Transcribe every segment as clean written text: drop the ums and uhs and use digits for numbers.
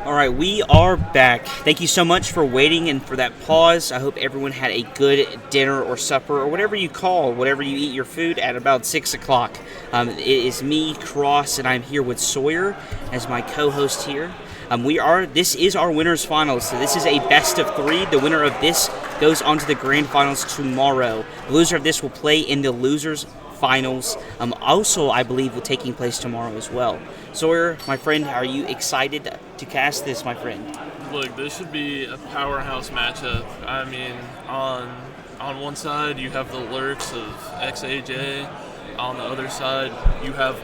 All right, we are back. Thank you so much for waiting and for that pause. I hope everyone had a good dinner or supper or whatever you eat your food at about 6 o'clock. It is me, Cross, and I'm here with Sawyer as my co-host here. This is our winners finals, so this is a best of 3. The winner of this goes on to the grand finals tomorrow. The loser of this will play in the losers finals. Also, I believe, will taking place tomorrow as well. Sawyer, my friend, are you excited to cast this, my friend? Look, this should be a powerhouse matchup. I mean, on one side you have the lurks of XAJ. On the other side, you have,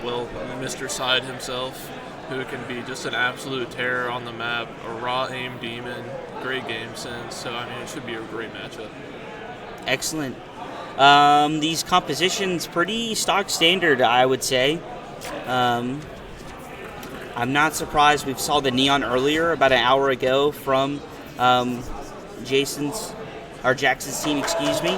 Mr. Side himself, who can be just an absolute terror on the map, a raw aim demon, great game sense. So, I mean, it should be a great matchup. Excellent. These compositions, pretty stock standard, I would say. I'm not surprised. We saw the Neon earlier, about an hour ago, from Jackson's team, excuse me.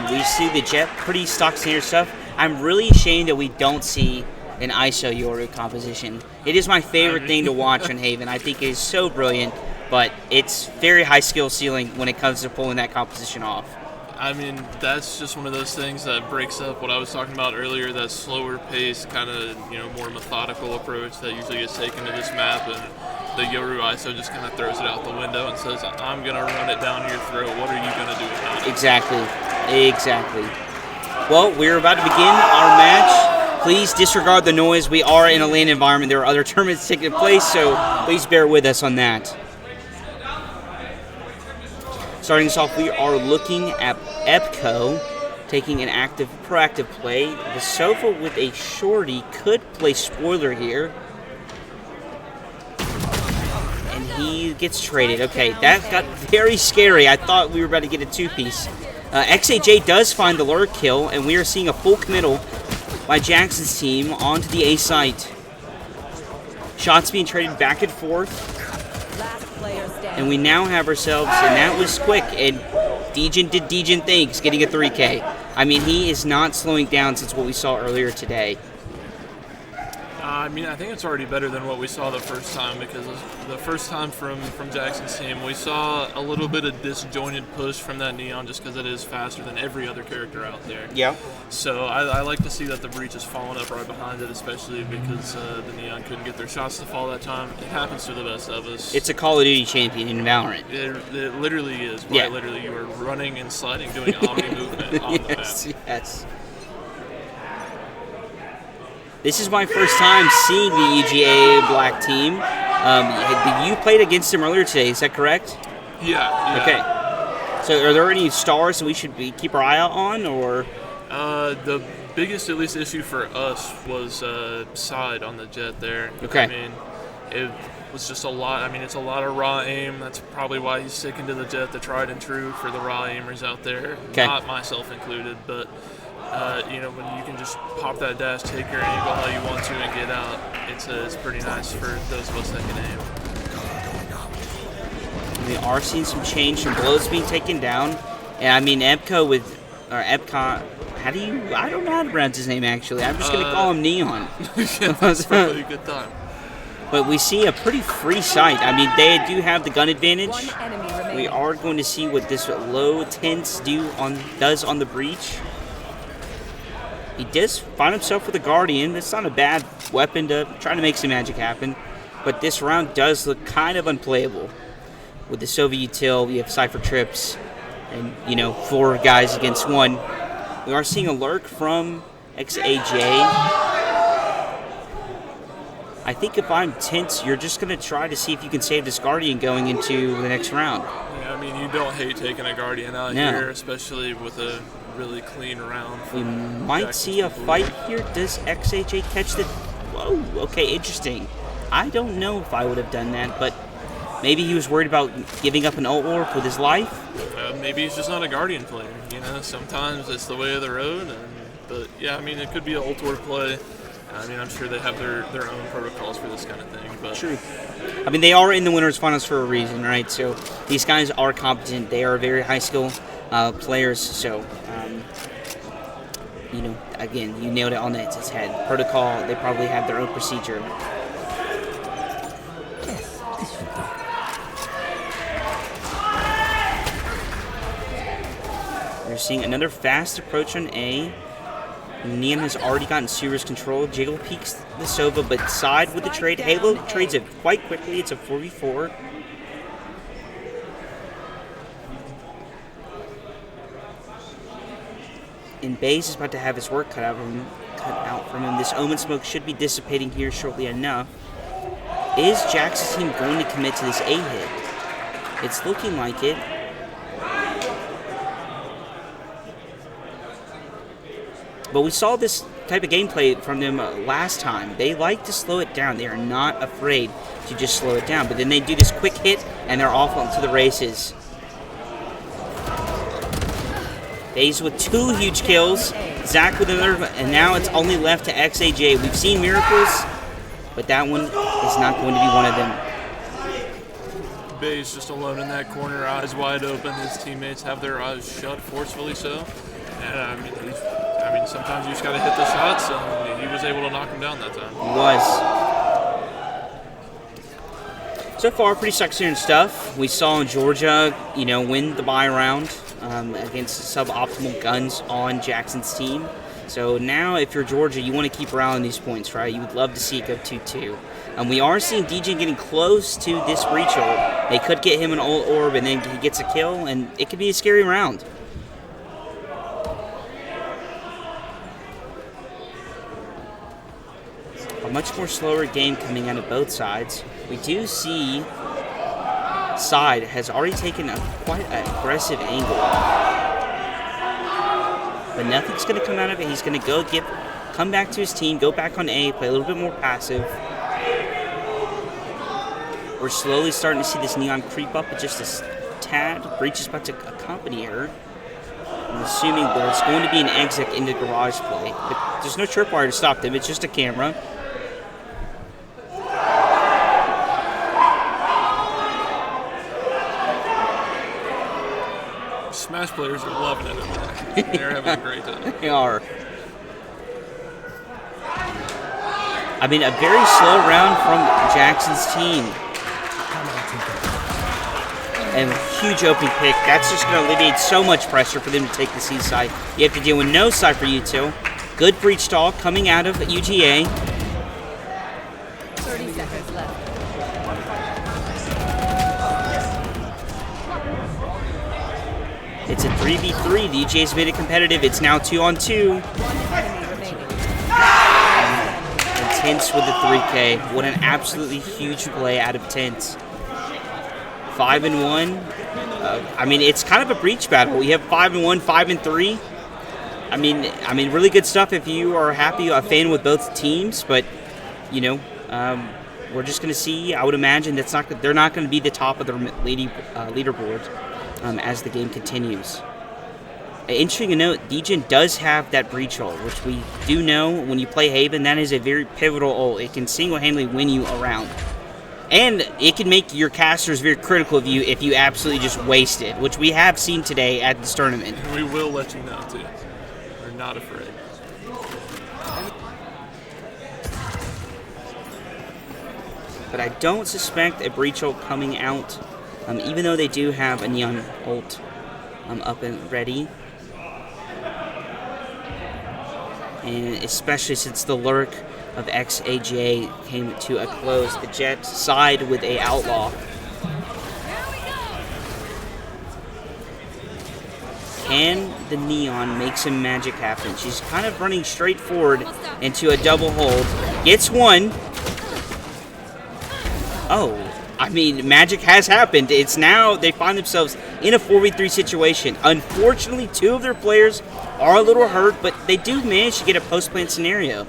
We see the Jet, pretty stock standard stuff. I'm really ashamed that we don't see an ISO Yoru composition. It is my favorite thing to watch on Haven. I think it is so brilliant, but it's very high skill ceiling when it comes to pulling that composition off. I mean, that's just one of those things that breaks up what I was talking about earlier, that slower pace, kind of, more methodical approach that usually gets taken to this map, and the Yoru ISO just kind of throws it out the window and says, I'm going to run it down your throat. What are you going to do about it? Exactly. Well, we're about to begin our match. Please disregard the noise. We are in a LAN environment. There are other tournaments taking place, so please bear with us on that. Starting us off, we are looking at Epco taking an proactive play. The Sofa with a shorty could play spoiler here. And he gets traded. Okay, that got very scary. I thought we were about to get a two-piece. XAJ does find the lurk kill, and we are seeing a full committal by Jackson's team onto the A site. Shots being traded back and forth. And we now have ourselves, and that was quick, and Degen did Degen things, getting a 3K. I mean, he is not slowing down since what we saw earlier today. I mean, I think it's already better than what we saw the first time, because the first time from Jackson's team, we saw a little bit of disjointed push from that Neon just because it is faster than every other character out there. Yeah. So I like to see that the Breach is following up right behind it, especially because the Neon couldn't get their shots to fall that time. It happens to the best of us. It's a Call of Duty champion in Valorant. It literally is. Yeah. Quite literally, you are running and sliding, doing omni movement on the map. Yes. This is my first time seeing the EGA Black team. You played against them earlier today, is that correct? Yeah. Okay. So are there any stars that we should keep our eye out on, or? The biggest, at least, issue for us was side on the Jet there. Okay. I mean, it was just a lot. I mean, it's a lot of raw aim. That's probably why he's sticking to the Jet, the tried and true for the raw aimers out there. Okay. Not myself included, but when you can just pop that dash, take your angle how you want to, and get out, it's pretty nice for those of us that can aim. We are seeing some change, some blows being taken down. And I mean, Epcot, I don't know how to pronounce his name actually. I'm just going to call him Neon. Yeah, that's probably a good time. But we see a pretty free sight. I mean, they do have the gun advantage. We are going to see what this low tense does on the Breach. He does find himself with a Guardian. That's not a bad weapon to try to make some magic happen. But this round does look kind of unplayable. With the Soviet Util, we have Cypher Trips, and, 4 guys against 1. We are seeing a lurk from XAJ. I think if I'm tense, you're just going to try to see if you can save this Guardian going into the next round. Yeah, I mean, you don't hate taking a Guardian out here, especially with a really clean round. We might see a fight here. Does XAJ catch the... Whoa, okay, interesting. I don't know if I would have done that, but maybe he was worried about giving up an ult orb with his life. Maybe he's just not a Guardian player. Sometimes it's the way of the road. But yeah, I mean, it could be an ult orb play. I mean, I'm sure they have their own protocols for this kind of thing. But true. I mean, they are in the winners finals for a reason, right? So these guys are competent. They are very high skill players. So, again, you nailed it on its head. Protocol. They probably have their own procedure. seeing another fast approach on A. Neon has already gotten Subaru's control. Jiggle peeks the Sova, but side with the trade. Halo trades it quite quickly. It's a 4v4. And Baze is about to have his work cut out from him. This Omen smoke should be dissipating here shortly enough. Is Jax's team going to commit to this A hit? It's looking like it. But we saw this type of gameplay from them last time. They like to slow it down. They are not afraid to just slow it down. But then they do this quick hit, and they're off onto the races. Baze with 2 huge kills. Zach with another, and now it's only left to XAJ. We've seen miracles, but that one is not going to be one of them. Baze just alone in that corner, eyes wide open. His teammates have their eyes shut, forcefully so. And I mean, sometimes you just got to hit the shots, and he was able to knock him down that time. He was. So far, pretty succinct stuff. We saw Georgia, win the bye round against suboptimal guns on Jackson's team. So now, if you're Georgia, you want to keep rallying these points, right? You would love to see it go 2-2. We are seeing DJ getting close to this breach ult. They could get him an ult orb, and then he gets a kill, and it could be a scary round. A much more slower game coming out of both sides. We do see Side has already taken a quite aggressive angle. But nothing's going to come out of it. He's going to come back to his team, go back on A, play a little bit more passive. We're slowly starting to see this Neon creep up with just a tad. Breach is about to accompany her. I'm assuming there's going to be an exit into garage play. But there's no tripwire to stop them. It's just a camera. Smash players are loving it over there. They're having a great time. They are. I mean, a very slow round from Jackson's team. And a huge opening pick. That's just going to alleviate so much pressure for them to take the C side. You have to deal with no side for you two. Good breach stall coming out of UGA. 30 seconds left. It's a 3v3. The UGA's made it competitive. It's now 2-on-2. And Tense with the 3K. What an absolutely huge play out of Tense. 5-1. I mean, it's kind of a breach battle. We have 5-1, 5-3. I mean, really good stuff if you are a fan with both teams. But we're just going to see. I would imagine they're not going to be the top of the leaderboard as the game continues. Interesting to note, Degen does have that breach ult, which we do know when you play Haven, that is a very pivotal ult. It can single-handedly win you around. And it can make your casters very critical of you if you absolutely just waste it, which we have seen today at this tournament. And we will let you know, too. We're not afraid. But I don't suspect a breach ult coming out, even though they do have a Neon ult up and ready. And especially since the lurk of XAJ came to a close. The Jet side with a Outlaw. Can the Neon make some magic happen? She's kind of running straight forward into a double hold. Gets one. Oh, I mean, magic has happened. It's now they find themselves in a 4v3 situation. Unfortunately, 2 of their players are a little hurt, but they do manage to get a post-plant scenario.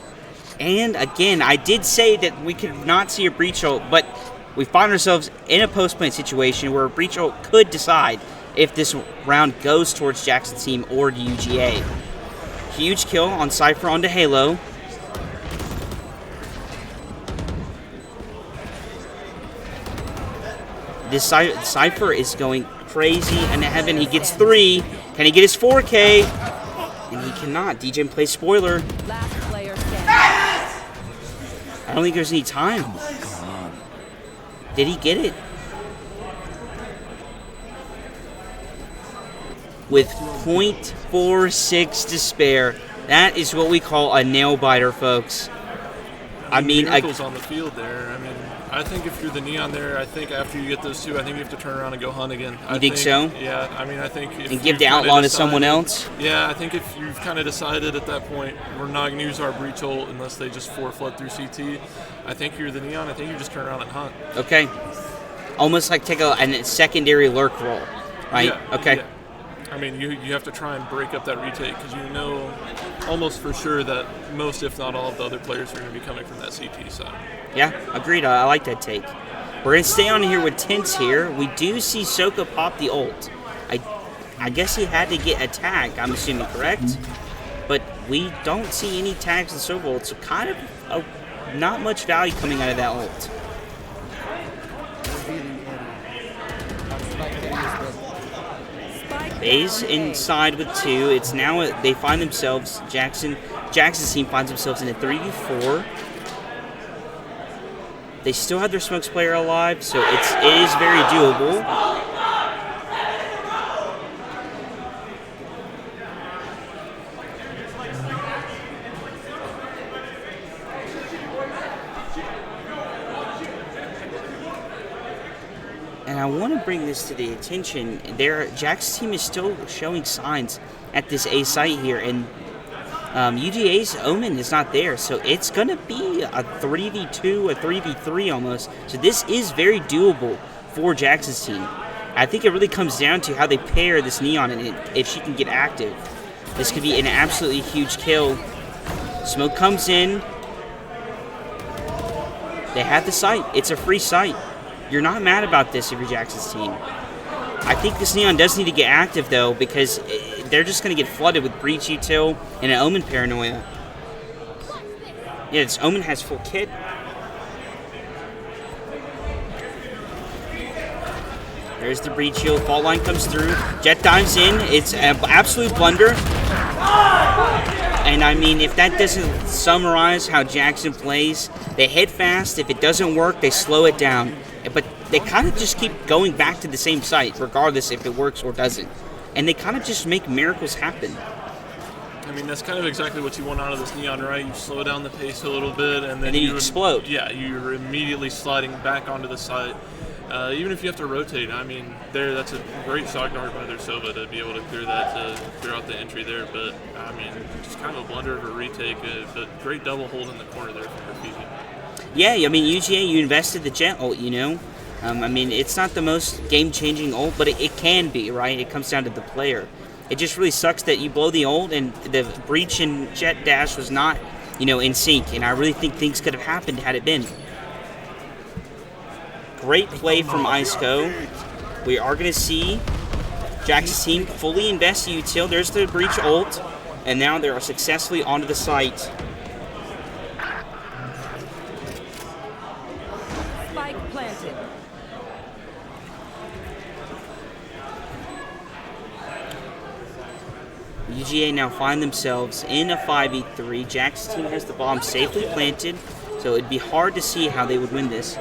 And again, I did say that we could not see a breach ult, but we find ourselves in a post-plant situation where a breach ult could decide if this round goes towards Jackson's team or to UGA. Huge kill on Cypher onto Halo. This Cypher is going crazy in heaven. He gets 3. Can he get his 4K? And he cannot. DJ plays spoiler. Last player standing. I don't think there's any time. Did he get it? with .46 to spare. That is what we call a nail biter, folks. I mean, miracles on the field there. I mean, I think if you're the Neon there, I think after you get those two, I think you have to turn around and go hunt again. You think so? Yeah, I mean, I think if and give the outlaw to someone else? Yeah, I think if you've kind of decided at that point, we're not going to use our breach ult unless they just 4-flood through CT, I think you're the Neon. I think you just turn around and hunt. Okay. Almost like take a secondary lurk roll, right? Yeah, okay. Yeah. I mean, you have to try and break up that retake because you know almost for sure that most, if not all, of the other players are going to be coming from that CT side. Yeah, agreed. I like that take. We're going to stay on here with Tints here. We do see Soka pop the ult. I guess he had to get a tag, I'm assuming, correct? But we don't see any tags in Soka ult, so kind of not much value coming out of that ult. FaZe inside with 2. It's now they find themselves Jackson's team finds themselves in a 3v4. They still have their smokes player alive, so it is very doable. And I want to bring this to the attention. Jack's team is still showing signs at this A site here, and UGA's Omen is not there, so it's going to be a 3v2, a 3v3 almost. So this is very doable for Jackson's team. I think it really comes down to how they pair this Neon and if she can get active. This could be an absolutely huge kill. Smoke comes in. They have the site. It's a free site. You're not mad about this if you're Jackson's team. I think this Neon does need to get active, though, because they're just going to get flooded with Breach Util and an Omen Paranoia. Yeah, this Omen has full kit. There's the Breach Heal. Fault line comes through. Jet dives in. It's an absolute blunder. And, I mean, if that doesn't summarize how Jackson plays, they hit fast. If it doesn't work, they slow it down. But they kind of just keep going back to the same site, regardless if it works or doesn't. And they kind of just make miracles happen. I mean, that's kind of exactly what you want out of this Neon, right? You slow down the pace a little bit, and then you explode. Yeah, you're immediately sliding back onto the site. Even if you have to rotate, I mean, that's a great stock guard by their Sova to be able to clear that, to clear out the entry there. But, I mean, just kind of a blunder of a retake, but great double hold in the corner there from Graffiti. Yeah, I mean, UGA, you invested the Jet ult, you know? I mean, it's not the most game-changing ult, but it can be, right? It comes down to the player. It just really sucks that you blow the ult and the Breach and Jet dash was not, in sync. And I really think things could have happened had it been. Great play from IceCo. We are going to see Jackson's team fully invest Util. There's the Breach ult, and now they are successfully onto the site. Spike planted. UGA now find themselves in a 5v3. Jackson's team has the bomb safely planted, so it'd be hard to see how they would win this.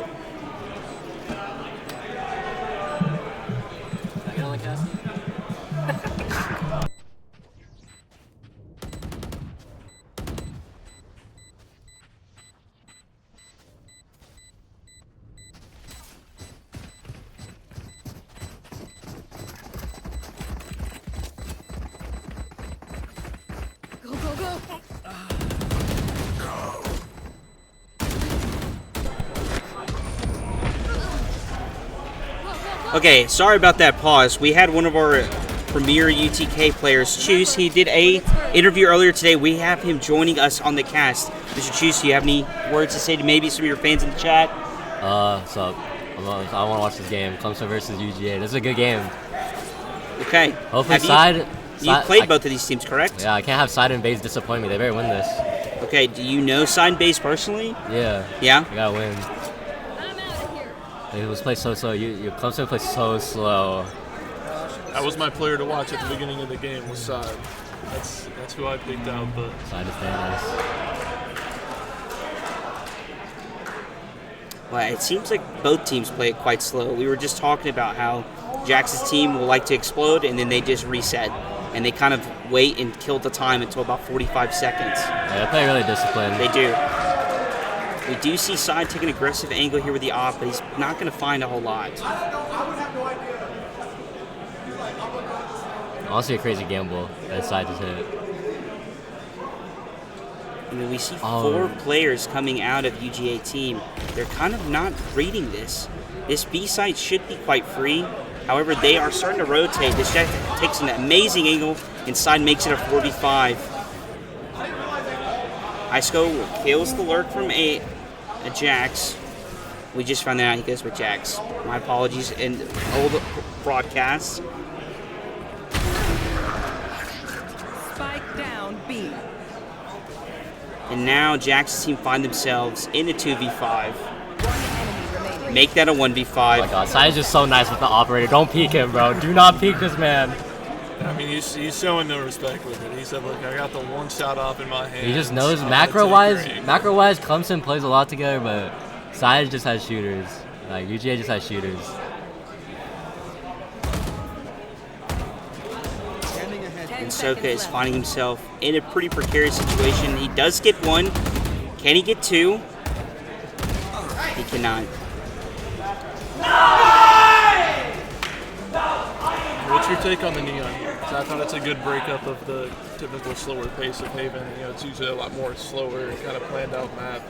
Okay, sorry about that pause. We had one of our premier UTK players, Choose. He did a interview earlier today. We have him joining us on the cast. Mr. Choose, do you have any words to say to maybe some of your fans in the chat? What's up? I want to watch this game. Clemson versus UGA. This is a good game. Okay. Hopefully Side... You played both of these teams, correct? Yeah, I can't have Side and Base disappoint me. They better win this. Okay, do you know Side and Base personally? Yeah. Yeah? I gotta win. It was played so slow. Your Clemson plays so slow. That was my player to watch at the beginning of the game. Was Side. That's who I picked out. But Side is dangerous. Well, it seems like both teams play it quite slow. We were just talking about how Jax's team will like to explode, and then they just reset. And they kind of wait and kill the time until about 45 seconds. Yeah, they play really disciplined. They do. We do see Side take an aggressive angle here with the op, but he's not going to find a whole lot. Honestly, a crazy gamble that Side just hit. I mean, we see 4 players coming out of UGA team. They're kind of not reading this. This B side should be quite free. However, they are starting to rotate. This Jax takes an amazing angle, and Side makes it a 4v5. Iceco kills the lurk from a Jax. We just found out he goes with Jax. My apologies in old broadcasts. Spike down B. And now Jax's team find themselves in a 2v5. One enemy remaining. Make that a 1v5. Oh my god, Side is just so nice with the operator. Don't peek him, bro. Do not peek this man. I mean, he's showing no respect with it. He said, look, I got the one shot off in my hand. He just knows macro-wise, Clemson plays a lot together, but Side just has shooters. Like, UGA just has shooters. And Soka is finding himself in a pretty precarious situation. He does get 1. Can he get 2? He cannot. What's your take on the Neon here? 'Cause I thought it's a good breakup of the typical slower pace of Haven. You know, it's usually a lot more slower, kind of planned out map.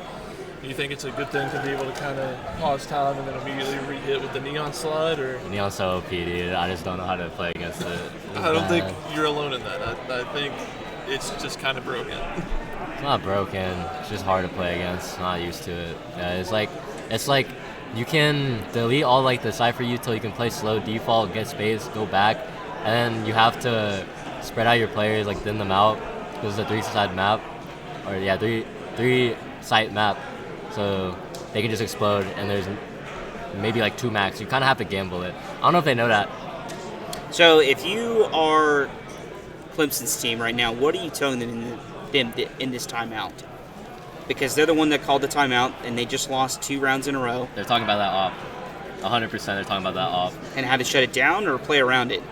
Do you think it's a good thing to be able to kind of pause time and then immediately re-hit with the Neon slide? Or Neon's so OP, dude. I just don't know how to play against it. I don't think you're alone in that. I think it's just kind of broken. It's not broken. It's just hard to play against. Not used to it. Yeah, it's like you can delete all like the Cypher util. You can play slow default, get space, go back, and then you have to spread out your players, like thin them out because it's a 3-side map, or yeah, three site map, so they can just explode. And there's maybe like 2 max. You kind of have to gamble it. I don't know if they know that. So if you are Clemson's team right now, what are you telling them in this timeout? Because they're the one that called the timeout, and they just lost 2 rounds in a row. They're talking about that off. 100% they're talking about that off. And how to shut it down or play around it?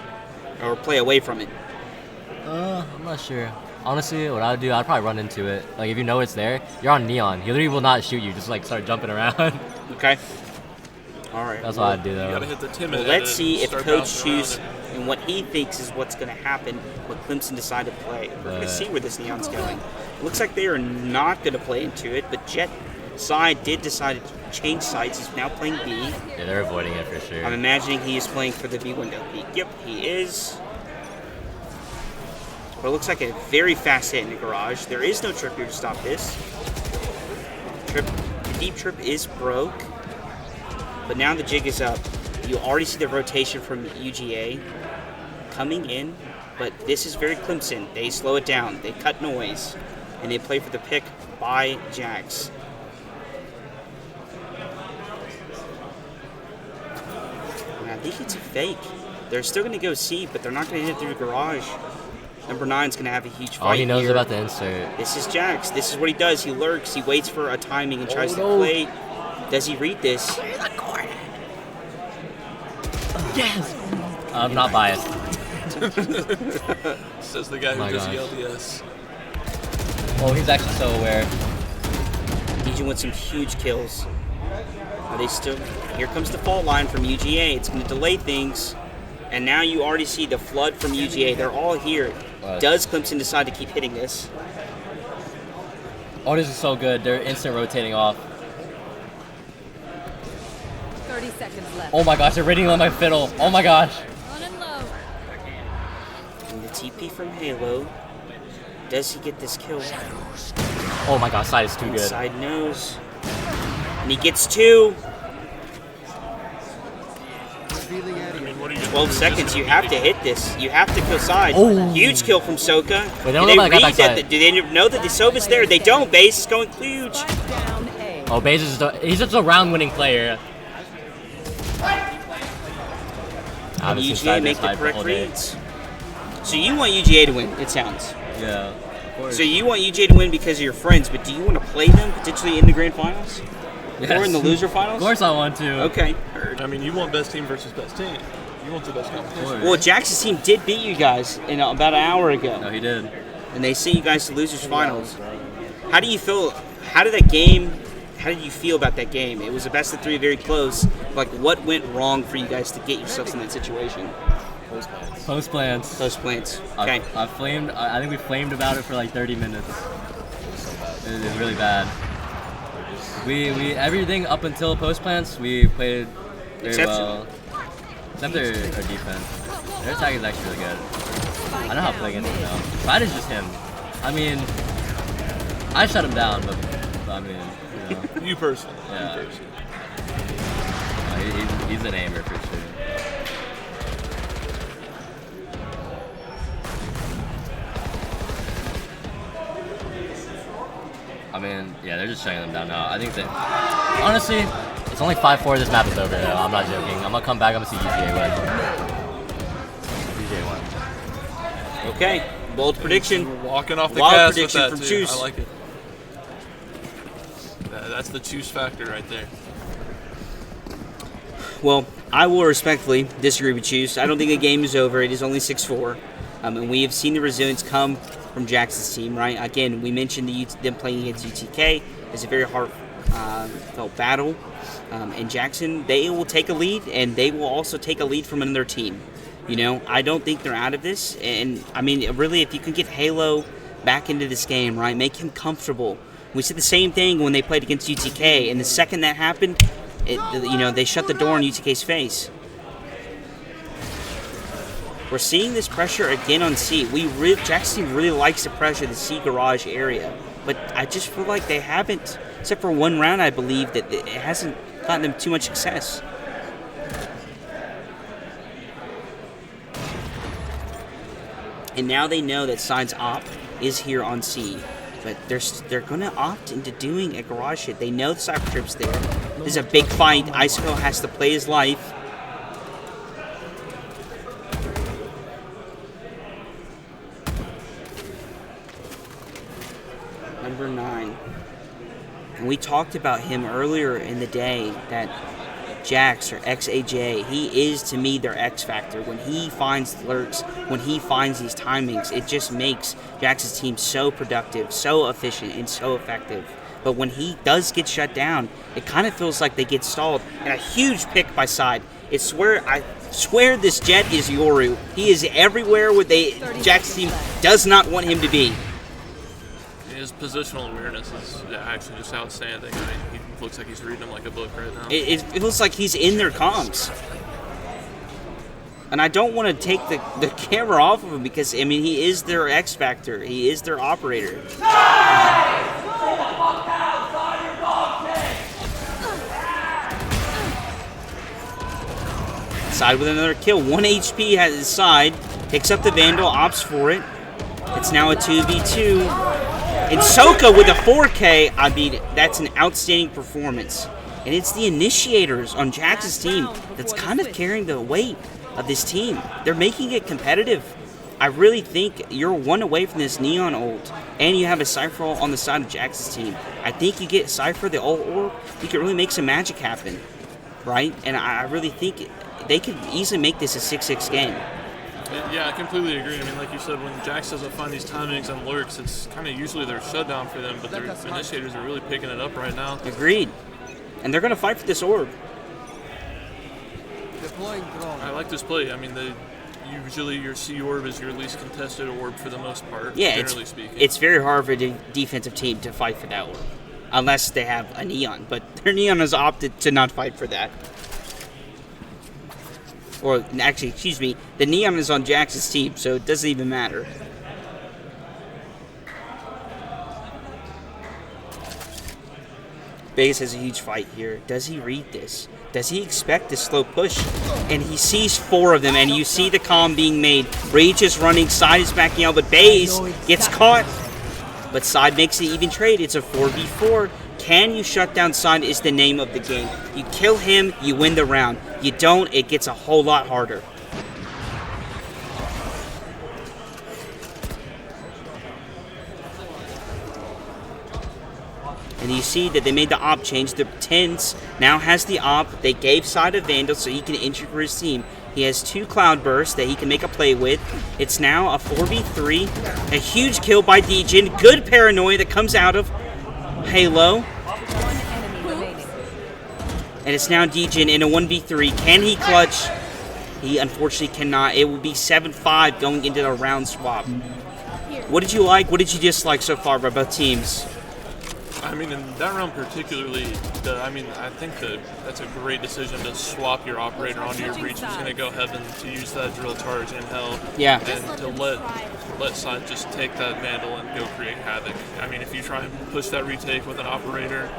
Or play away from it? I'm not sure. Honestly, what I would do, I'd probably run into it. Like, if you know it's there, you're on Neon. He literally will not shoot you. Just, like, start jumping around. Okay. All right. That's what I'd do, though. You gotta hit the timid. Well, let's see if Coach Choose and what he thinks is what's going to happen when Clemson decide to play. We're going to see where this Neon's going. It looks like they are not going to play into it, but Jet Side did decide to change sides. He's now playing B. Yeah, they're avoiding it for sure. I'm imagining he is playing for the B window peak. Yep, he is. But it looks like a very fast hit in the garage. There is no trip here to stop this. The deep trip is broke. But now the jig is up. You already see the rotation from UGA coming in. But this is very Clemson. They slow it down. They cut noise. And they play for the pick by Jax. And I think it's a fake. They're still going to go C, but they're not going to hit it through the garage. Number 9's going to have a huge fight. All he knows here. about the insert. This is Jax. This is what he does. He lurks. He waits for a timing and tries to play. Does he read this? Yes! I'm not biased. Says the guy who does the LDS. Oh, he's actually so aware. DJ wants some huge kills. Are they still? Here comes the fault line from UGA. It's going to delay things. And now you already see the flood from UGA. They're all here. Does Clemson decide to keep hitting this? Oh, this is so good. They're instant rotating off. 30 seconds left. Oh my gosh, they're raiding on my fiddle. Oh my gosh. On and low. And the TP from Halo. Does he get this kill? Oh my gosh, Side is too good. Side knows. And he gets 2. I mean, what are you 12 seconds. You have to hit this. You have to kill Side. Oh. Huge kill from Soka. Wait, they don't know about that side. Do they know that the Sova's there? They don't. Base is going huge. Spike down A. Oh, Baze is he's just a round-winning player. And UGA make the correct reads. So you want UGA to win, it sounds. Yeah, of course. So you want UGA to win because of your friends, but do you want to play them potentially in the grand finals? Yes. Or in the loser finals? Of course I want to. Okay, heard. I mean, you want best team versus best team. You want the best competition. Well, Jackson's team did beat you guys in about an hour ago. No, he did. And they sent you guys to losers finals. How do you feel? How did you feel about that game? It was a best of 3, very close. Like, what went wrong for you guys to get yourselves in that situation? Post plans. Those plants. Okay. I think we flamed about it for like 30 minutes. It was really bad. We everything up until post plants we played very well. Except their defense. Their attack is actually really good. I know how to play against him now. Pride is just him. I mean, I shut him down, but I mean, you know. You personally. Yeah. You personally. He's an aimer for sure. I mean, yeah, they're just shutting them down now. I think that, honestly, it's only 5-4. This map is over though. I'm not joking. I'm gonna come back. I'm gonna see GTA win. GTA win. Okay. Bold prediction. Walking off the Wild cast prediction with that from too. Choose. I like it. That's the choose factor right there. Well, I will respectfully disagree with you. I don't think the game is over. It is only 6-4. And we have seen the resilience come from Jackson's team, right? Again, we mentioned them playing against UTK. It's a very hard felt battle. And Jackson, they will take a lead, and they will also take a lead from another team. You know, I don't think they're out of this. And, I mean, really, if you can get Halo back into this game, right, make him comfortable. We said the same thing when they played against UTK, and the second that happened, they shut the door in UTK's face. We're seeing this pressure again on C. Jackson really likes to pressure the C garage area, but I just feel like they haven't, except for one round, I believe, that it hasn't gotten them too much success. And now they know that Side's op is here on C. But they're going to opt into doing a garage hit. They know the Cypher Trip's there. This is a big fight. Icicle has to play his life. Number 9. And we talked about him earlier in the day, that Jax or XAJ, he is to me their X factor. When he finds the lurks, when he finds these timings, it just makes Jax's team so productive, so efficient, and so effective. But when he does get shut down, it kind of feels like they get stalled. And a huge pick by Side. I swear this Jet is Yoru. He is everywhere where Jax's team does not want him to be. His positional awareness is actually just outstanding. I mean, he looks like he's reading them like a book right now. It feels like he's in their comms. And I don't want to take the camera off of him because, I mean, he is their X factor. He is their operator. Side with another kill. 1 HP has his Side. Picks up the Vandal, opts for it. It's now a 2v2. And Soka with a 4K, I mean, that's an outstanding performance. And it's the initiators on Jax's team that's kind of carrying the weight of this team. They're making it competitive. I really think you're one away from this Neon ult, and you have a Cypher on the side of Jax's team. I think you get Cypher, the ult orb, you can really make some magic happen, right? And I really think they could easily make this a 6-6 game. Yeah, I completely agree. I mean, like you said, when Jax doesn't find these timings and lurks, it's kind of usually their shutdown for them, but their initiators are really picking it up right now. Agreed. And they're going to fight for this orb. I like this play. I mean, usually your C orb is your least contested orb for the most part, generally speaking. It's very hard for a defensive team to fight for that orb, unless they have a Neon. But their Neon has opted to not fight for that. Or, actually, excuse me, the Neon is on Jax's team, so it doesn't even matter. Vegas has a huge fight here. Does he read this? Does he expect this slow push? And he sees 4 of them, and you see the comm being made. Rage is running, Side is backing out, but Baze gets caught. But Side makes an even trade. It's a 4v4. Can you shut down Side is the name of the game. You kill him, you win the round. You don't, it gets a whole lot harder. And you see that they made the op change. The 10s now has the op. They gave Side a Vandal so he can enter for his team. He has 2 cloud bursts that he can make a play with. It's now a 4v3. A huge kill by Degen. Good paranoia that comes out of Halo. One enemy remaining. And it's now Degen in a 1v3. Can he clutch? He unfortunately cannot. It will be 7-5 going into the round swap. What did you like? What did you dislike so far by both teams? I mean, in that round particularly, I think that's a great decision to swap your operator onto your breach. He's going to go heaven to use that drill charge in hell. Yeah. And to let Side just take that Vandal and go create havoc. I mean, if you try and push that retake with an operator,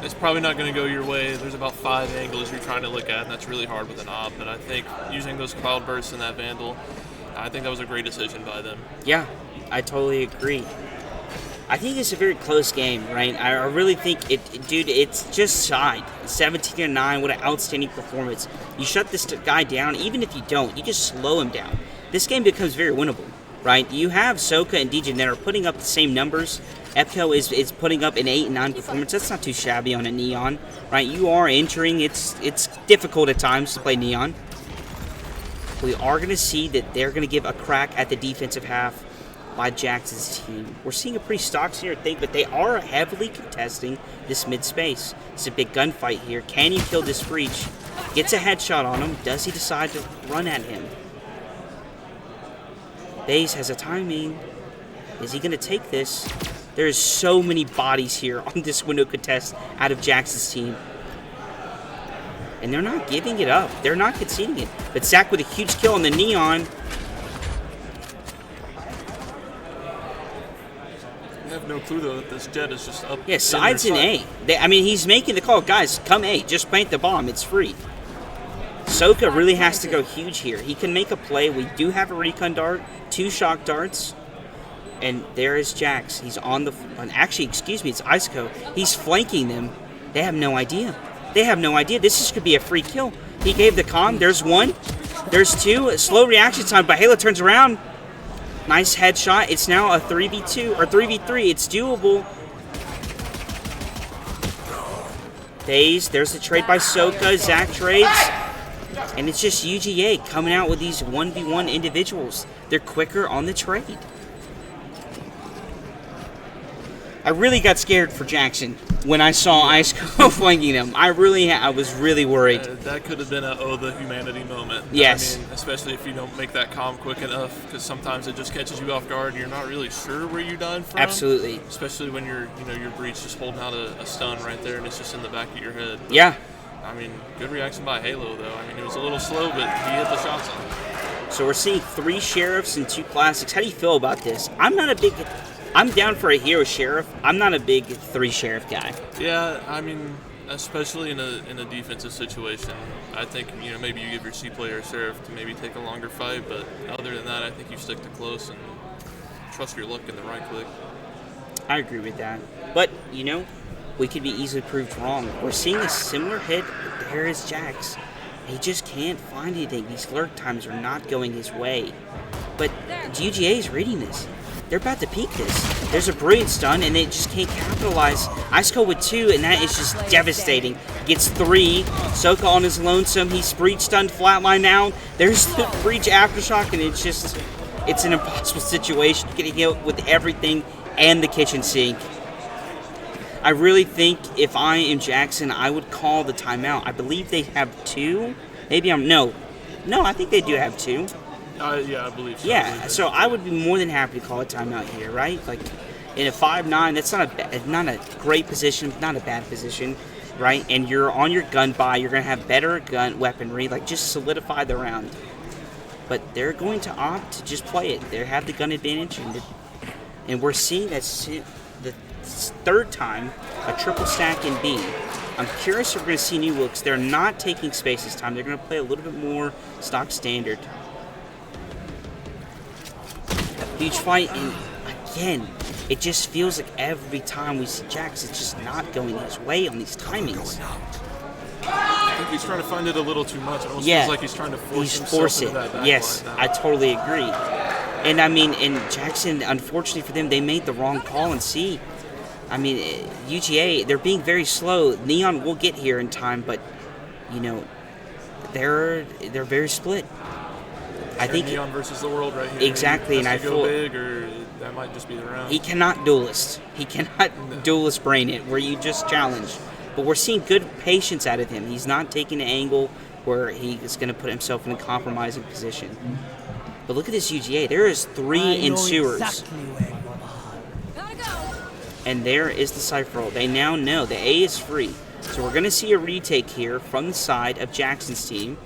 it's probably not going to go your way. There's about 5 angles you're trying to look at, and that's really hard with an op. But I think using those cloud bursts and that Vandal, I think that was a great decision by them. Yeah, I totally agree. I think it's a very close game, right? I really think dude, it's just Side. 17-9, what an outstanding performance. You shut this guy down, even if you don't, you just slow him down. This game becomes very winnable, right? You have Soka and Degen that are putting up the same numbers. Epco is putting up an 8 and 9 performance. That's not too shabby on a Neon, right? You are entering. It's difficult at times to play Neon. We are going to see that they're going to give a crack at the defensive half by Jax's team. We're seeing a pretty stock standard thing, but they are heavily contesting this mid space. It's a big gunfight here. Can he kill this breach? Gets a headshot on him. Does he decide to run at him? Baze has a timing. Is he going to take this? There's so many bodies here on this window contest out of Jax's team. And they're not giving it up. They're not conceding it. But Zach with a huge kill on the Neon. I have no clue, though, that this Jet is just up. Yeah, Side's in A. He's making the call. Guys, come A. Just plant the bomb. It's free. Soka really has to go huge here. He can make a play. We do have a recon dart, 2 shock darts. And there is Jax. He's on the... Actually, excuse me, it's Iceco. He's flanking them. They have no idea. They have no idea. This could be a free kill. He gave the calm. There's 1. There's 2. Slow reaction time, but Halo turns around. Nice headshot. It's now a 3v2 or 3v3. It's doable. Daze. There's the trade by Soka. Zach trades. And it's just UGA coming out with these 1v1 individuals. They're quicker on the trade. I really got scared for Jackson when I saw Iceco flanking him. I was really worried. That could have been a the humanity moment. Yes. I mean, especially if you don't make that calm quick enough, because sometimes it just catches you off guard and you're not really sure where you died from. Absolutely. Especially when your breach just holding out a stun right there and it's just in the back of your head. But, Yeah. I mean, good reaction by Halo, though. I mean, it was a little slow, but he hit the shots on it. So we're seeing 3 sheriffs and 2 classics. How do you feel about this? I'm down for a hero sheriff. I'm not a big 3 sheriff guy. Yeah, I mean, especially in a defensive situation, I think maybe you give your C player a sheriff to maybe take a longer fight. But other than that, I think you stick to close and trust your luck in the right click. I agree with that. But we could be easily proved wrong. We're seeing a similar hit. There is Jax. He just can't find anything. These lurk times are not going his way. But UGA is reading this. They're about to peak this. There's a brilliant stun, and they just can't capitalize. Iceco with 2, and that is just devastating. Gets 3. Soka on his lonesome. He's breach stunned, flatline now. There's the breach aftershock, and it's an impossible situation. Getting hit with everything and the kitchen sink. I really think if I am Jackson, I would call the timeout. I believe they have 2. Maybe No, I think they do have 2. Yeah, I believe so. Yeah, so I would be more than happy to call a timeout here, right? Like, in a 5-9, that's not a great position, not a bad position, right? And you're on your gun buy, you're going to have better gun weaponry, like, just solidify the round. But they're going to opt to just play it. They have the gun advantage, and we're seeing that the 3rd time, a triple stack in B. I'm curious if we're going to see new looks. They're not taking space this time. They're going to play a little bit more stock standard. Huge fight, and again, it just feels like every time we see Jax, it's just not going his way on these timings. I think he's trying to find it a little too much. It almost feels like he's trying to force it. into that back Yes, line. I totally agree. And I mean, and Jackson, unfortunately for them, they made the wrong call in C. I mean, UGA, they're being very slow. Neon will get here in time, but they're very split. I think Neon versus the world right here. exactly, He and I has to feel go big, or that might just be the round. he cannot duelist. He cannot duelist brain it where you just challenge. But we're seeing good patience out of him. He's not taking an angle where he is going to put himself in a compromising position. But look at this UGA. There is 3 ensuers. And there is the Cypher ult. They now know the A is free. So we're going to see a retake here from the side of Jackson's team.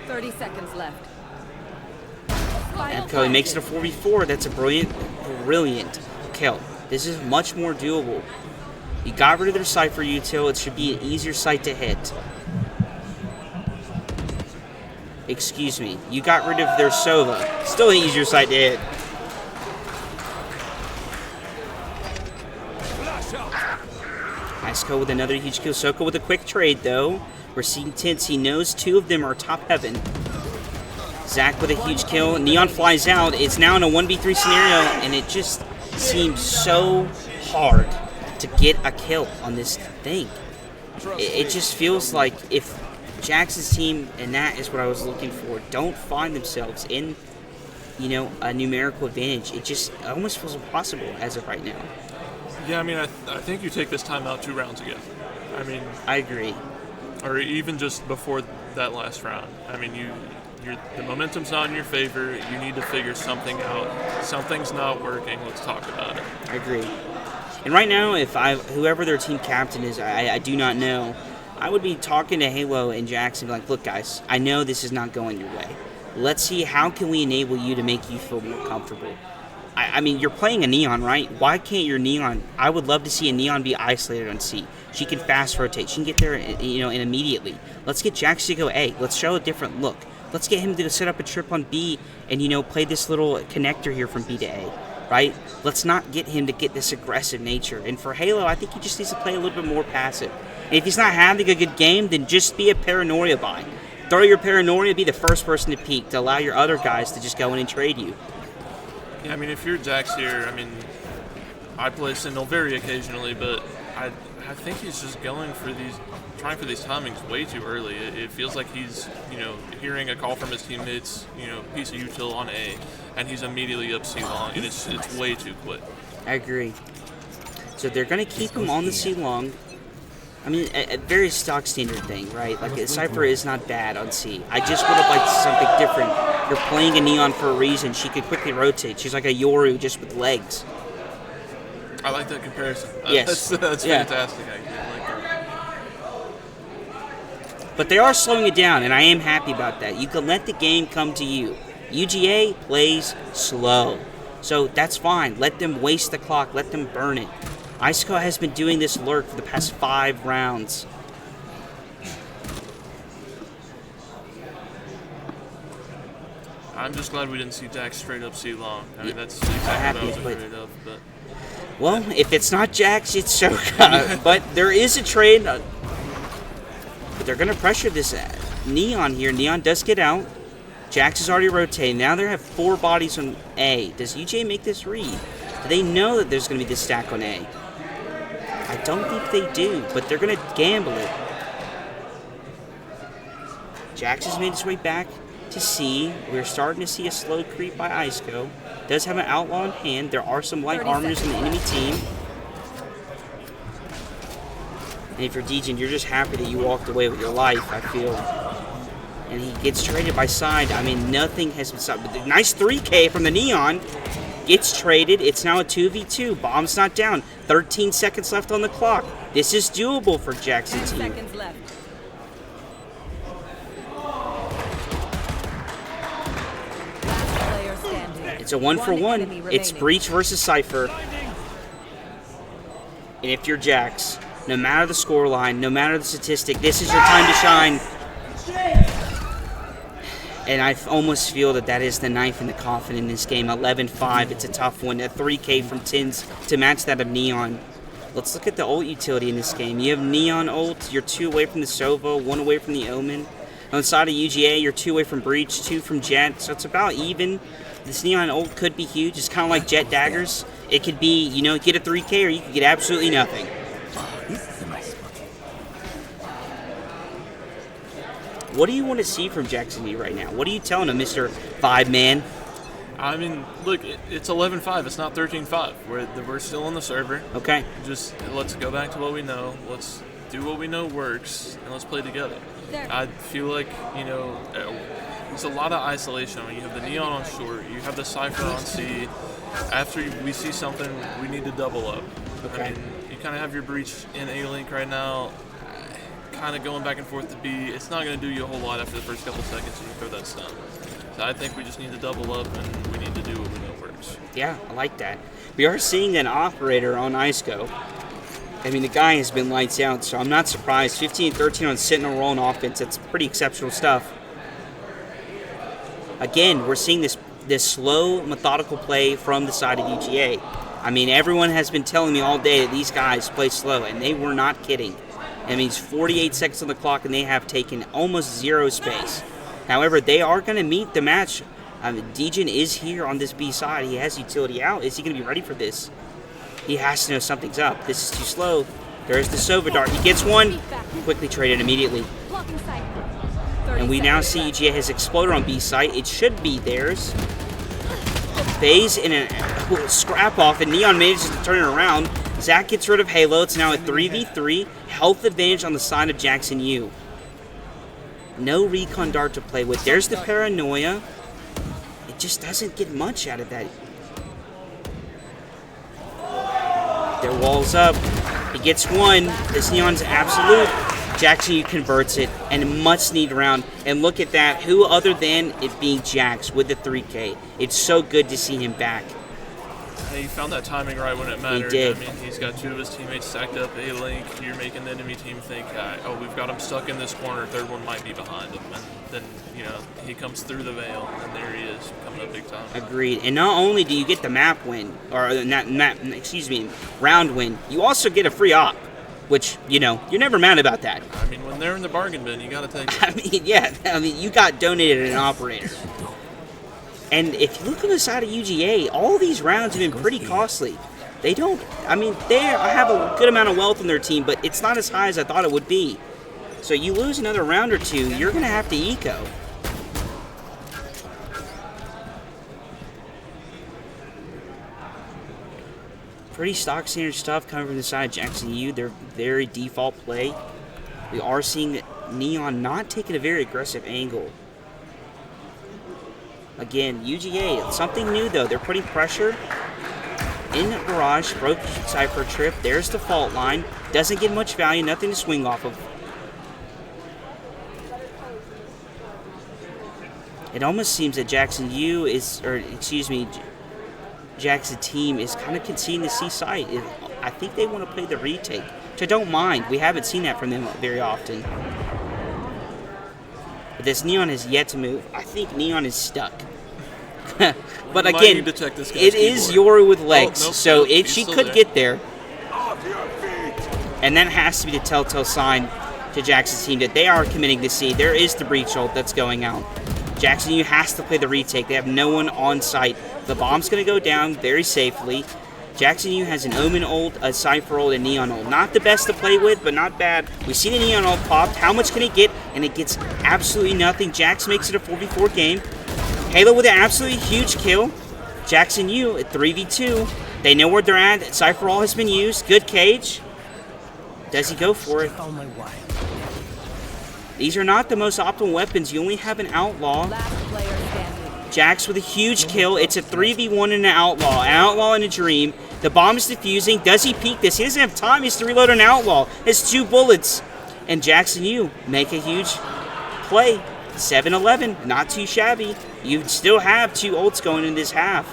30 seconds left. And Cody makes it a 4v4. That's a brilliant kill. This is much more doable. You got rid of their Cypher util. It should be an easier site to hit. Excuse me. You got rid of their Sova. Still an easier site to hit. Iceco with another huge kill. Soko with a quick trade, though. We're seeing tints. He knows 2 of them are top heaven. Zach with a huge kill. Neon flies out. It's now in a 1v3 scenario, and it just seems so hard to get a kill on this thing. It just feels like if Jackson's team, and that is what I was looking for, don't find themselves in, a numerical advantage, it just almost feels impossible as of right now. Yeah, I mean, I think you take this time out 2 rounds ago. I mean, I agree. Or even just before that last round. I mean, the momentum's not in your favor. You need to figure something out. Something's not working. Let's talk about it. I agree. And right now, whoever their team captain is, I do not know. I would be talking to Halo and Jackson, like, look, guys, I know this is not going your way. Let's see how can we enable you to make you feel more comfortable. I mean, you're playing a Neon, right? Why can't your Neon? I would love to see a Neon be isolated on C. She can fast rotate. She can get there, and immediately. Let's get Jax to go A. Let's show a different look. Let's get him to set up a trip on B and, play this little connector here from B to A, right? Let's not get him to get this aggressive nature. And for Halo, I think he just needs to play a little bit more passive. And if he's not having a good game, then just be a paranoia buy. Throw your paranoia, be the first person to peek to allow your other guys to just go in and trade you. Yeah, I mean, if you're Jax here, I mean, I play Sentinel very occasionally, but I think he's just trying for these timings way too early. It feels like he's, hearing a call from his teammates, piece of util on A, and he's immediately up C long, and it's way too quick. I agree. So they're going to keep him on the C long. I mean, a very stock standard thing, right? Like, Cypher is not bad on C. I just would have liked something different. You're playing a Neon for a reason. She could quickly rotate. She's like a Yoru just with legs. I like that comparison. Yes. That's Yeah. fantastic. I like that. But they are slowing it down, and I am happy about that. You can let the game come to you. UGA plays slow. So that's fine. Let them waste the clock. Let them burn it. Iceco has been doing this lurk for the past 5 rounds. I'm just glad we didn't see Jax straight up C long. I mean, that's exactly what I was afraid of. But well, if it's not Jax, it's Shoka. But there is a trade. But they're going to pressure this Neon here. Neon does get out. Jax is already rotating. Now they have 4 bodies on A. Does UJ make this read? Do they know that there's going to be this stack on A? I don't think they do, but they're going to gamble it. Jax has made his way back to C. We're starting to see a slow creep by Iceco. Does have an outlaw in hand. There are some light armors in the enemy team. And if you're Degen, you're just happy that you walked away with your life, I feel. And he gets traded by side. I mean, nothing has been stopped. Nice 3K from the Neon. Gets traded. It's now a 2v2. Bomb's not down. 13 seconds left on the clock. This is doable for Jackson's 10 team. seconds left. Last player standing. It's a 1-for-1. It's Breach versus Cypher. And if you're Jax, no matter the scoreline, no matter the statistic, this is your time to shine. And I almost feel that is the knife in the coffin in this game. 11-5, it's a tough one. A 3K from Tins to match that of Neon. Let's look at the ult utility in this game. You have Neon ult, you're 2 away from the Sova, 1 away from the Omen. On the side of UGA, you're 2 away from Breach, 2 from Jet, so it's about even. This Neon ult could be huge. It's kind of like Jet daggers. It could be, get a 3K or you could get absolutely nothing. What do you want to see from Jackson Yu right now? What are you telling him, Mr. 5-man? I mean, look, it's 11-5. It's not 13-5. We're still on the server. Okay. Just let's go back to what we know. Let's do what we know works, and let's play together. I feel like, there's a lot of isolation. When you have the Neon on short, you have the Cypher on C. After we see something, we need to double up. Okay. I mean, you kind of have your breach in A-Link right now, kind of going back and forth to B. It's not going to do you a whole lot after the first couple seconds when you throw that stun. So I think we just need to double up, and we need to do what we know works. Yeah, I like that. We are seeing an operator on ISCO. I mean, the guy has been lights out, so I'm not surprised. 15-13 on Sentinel roll on offense. That's pretty exceptional stuff. Again, we're seeing this slow, methodical play from the side of UGA. I mean, everyone has been telling me all day that these guys play slow, and they were not kidding. I mean, it's 48 seconds on the clock, and they have taken almost zero space. However, they are going to meet the match. Degen is here on this B side. He has utility out. Is he going to be ready for this? He has to know something's up. This is too slow. There's the Sova Dart. He gets one. Quickly traded immediately. And we now see UGA has exploded on B site. It should be theirs. FaZe in a scrap off, and Neon manages to turn it around. Zach gets rid of Halo. It's now a 3v3. Health advantage on the side of Jackson Yu. No recon dart to play with. There's the paranoia. It just doesn't get much out of that. Their wall's up. He gets one. This Neon's absolute. Jackson Yu converts it, and a much-needed round. And look at that. Who other than it being Jax with the 3K? It's so good to see him back. He found that timing right when it mattered. He did. I mean, he's got two of his teammates stacked up A-Link. You're making the enemy team think, oh, we've got him stuck in this corner. Third one might be behind him. And then, he comes through the veil, and there he is, coming up big time. Agreed. And not only do you get the map win, or round win, you also get a free op, which, you're never mad about that. I mean, when they're in the bargain bin, you got to take it. I mean, you got donated an operator. And if you look on the side of UGA, all these rounds have been pretty costly. They don't, I have a good amount of wealth in their team, but it's not as high as I thought it would be. So you lose another round or two, you're going to have to eco. Pretty stock standard stuff coming from the side of Jackson Yu. They're very default play. We are seeing Neon not taking a very aggressive angle. Again, UGA, something new though. They're putting pressure in Barrage, broke Cypher trip. There's the fault line. Doesn't get much value, nothing to swing off of. It almost seems that Jackson Yu Jackson team is kind of conceding the C site. I think they want to play the retake, which I don't mind. We haven't seen that from them very often. But this Neon has yet to move. I think Neon is stuck. But again, it is Yori with legs, so she could get there. And that has to be the telltale sign to Jackson's team that they are committing to C. There is the breach ult that's going out. Jackson Yu has to play the retake. They have no one on site. The bomb's going to go down very safely. Jackson Yu has an Omen ult, a Cypher ult, and Neon ult. Not the best to play with, but not bad. We see the Neon ult popped. How much can it get? And it gets absolutely nothing. Jax makes it a 4v4 game. Halo with an absolutely huge kill. Jackson Yu at 3v2. They know where they're at. Cypher ult has been used. Good cage. Does he go for it? These are not the most optimal weapons. You only have an Outlaw. Jax with a huge kill. It's a 3v1 and an Outlaw. An Outlaw and a Dream. The bomb is defusing. Does he peek this? He doesn't have time. He has to reload an Outlaw. It's 2 bullets. And Jackson Yu make a huge play. 7-11. Not too shabby. You still have 2 ults going in this half.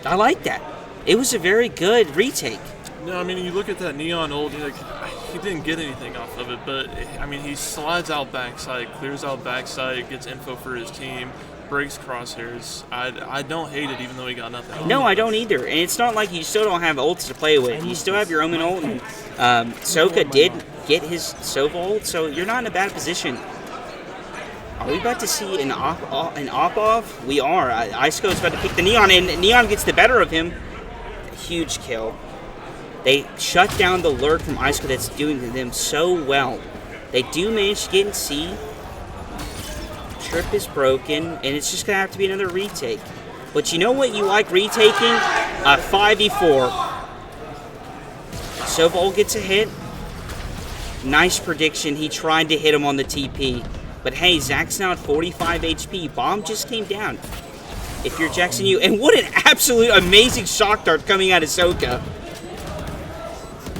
I like that. It was a very good retake. No, I mean, you look at that Neon ult, he didn't get anything off of it, but, I mean, he slides out backside, clears out backside, gets info for his team, breaks crosshairs. I don't hate it, even though he got nothing. No, I don't either. And it's not like you still don't have ults to play with. You still have your Omen ult, and Soka did get his Sova ult, so you're not in a bad position. Are we about to see an op-off? We are. Iceco is about to pick the Neon, and Neon gets the better of him. Huge kill. They shut down the lurk from Iceco that's doing them so well. They do manage to get in C. Trip is broken, and it's just going to have to be another retake. But you know what you like retaking? A 5v4. Sovol gets a hit. Nice prediction. He tried to hit him on the TP. But hey, Zach's now at 45 HP. Bomb just came down. If you're Jackson, you... And what an absolute amazing shock dart coming out of Soka.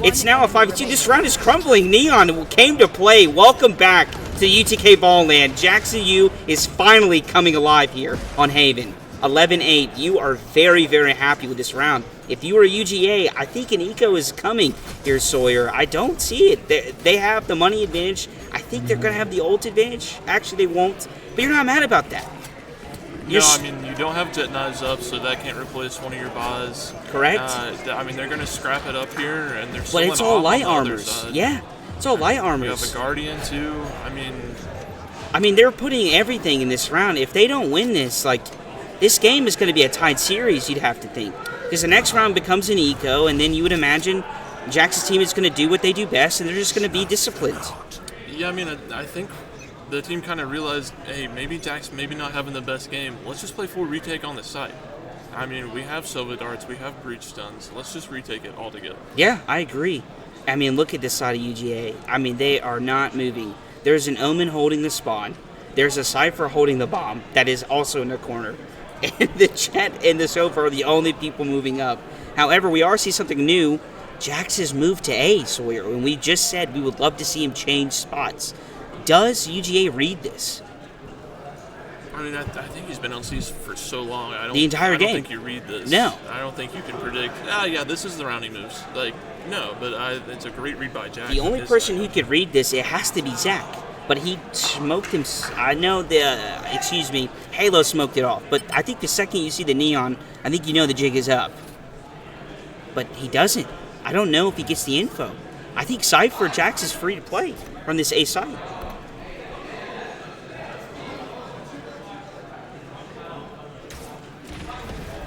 It's now a 5v2. This round is crumbling. Neon came to play. Welcome back to UTK Ballland. Jackson U is finally coming alive here on Haven. 11-8. You are very, very happy with this round. If you were UGA, I think an eco is coming here, Sawyer. I don't see it. They have the money advantage. I think they're going to have the ult advantage. Actually, they won't. But you're not mad about that. No, I mean, you don't have Jet Knives up, so that can't replace one of your buys. Correct. I mean, they're going to scrap it up here, and they're but it's all light armors. Yeah, it's all light armors. You have a Guardian, too. I mean, they're putting everything in this round. If they don't win this, like... This game is going to be a tied series, you'd have to think. Because the next round becomes an eco, and then you would imagine Jax's team is going to do what they do best, and they're just going to be disciplined. Yeah, I mean, I think the team kind of realized, hey, maybe Jax maybe not having the best game. Let's just play full retake on the site. I mean, we have Sova darts, we have breach stuns. Let's just retake it all together. Yeah, I agree. I mean, look at this side of UGA. I mean, they are not moving. There's an Omen holding the spawn. There's a Cypher holding the bomb that is also in the corner. And the Jet and the Sofa are the only people moving up. However, we are seeing something new. Jax has moved to A, Sawyer, and we just said we would love to see him change spots. Does UGA read this? I mean, I think he's been on C's for so long. The entire game. I don't think you read this. No. I don't think you can predict, yeah, this is the round he moves. Like, no, but it's a great read by Jax. The only person who could read this, it has to be Zach. But he smoked him. I know Halo smoked it off. But I think the second you see the Neon, I think you know the jig is up. But he doesn't. I don't know if he gets the info. I think Cypher Jax is free to play from this A side.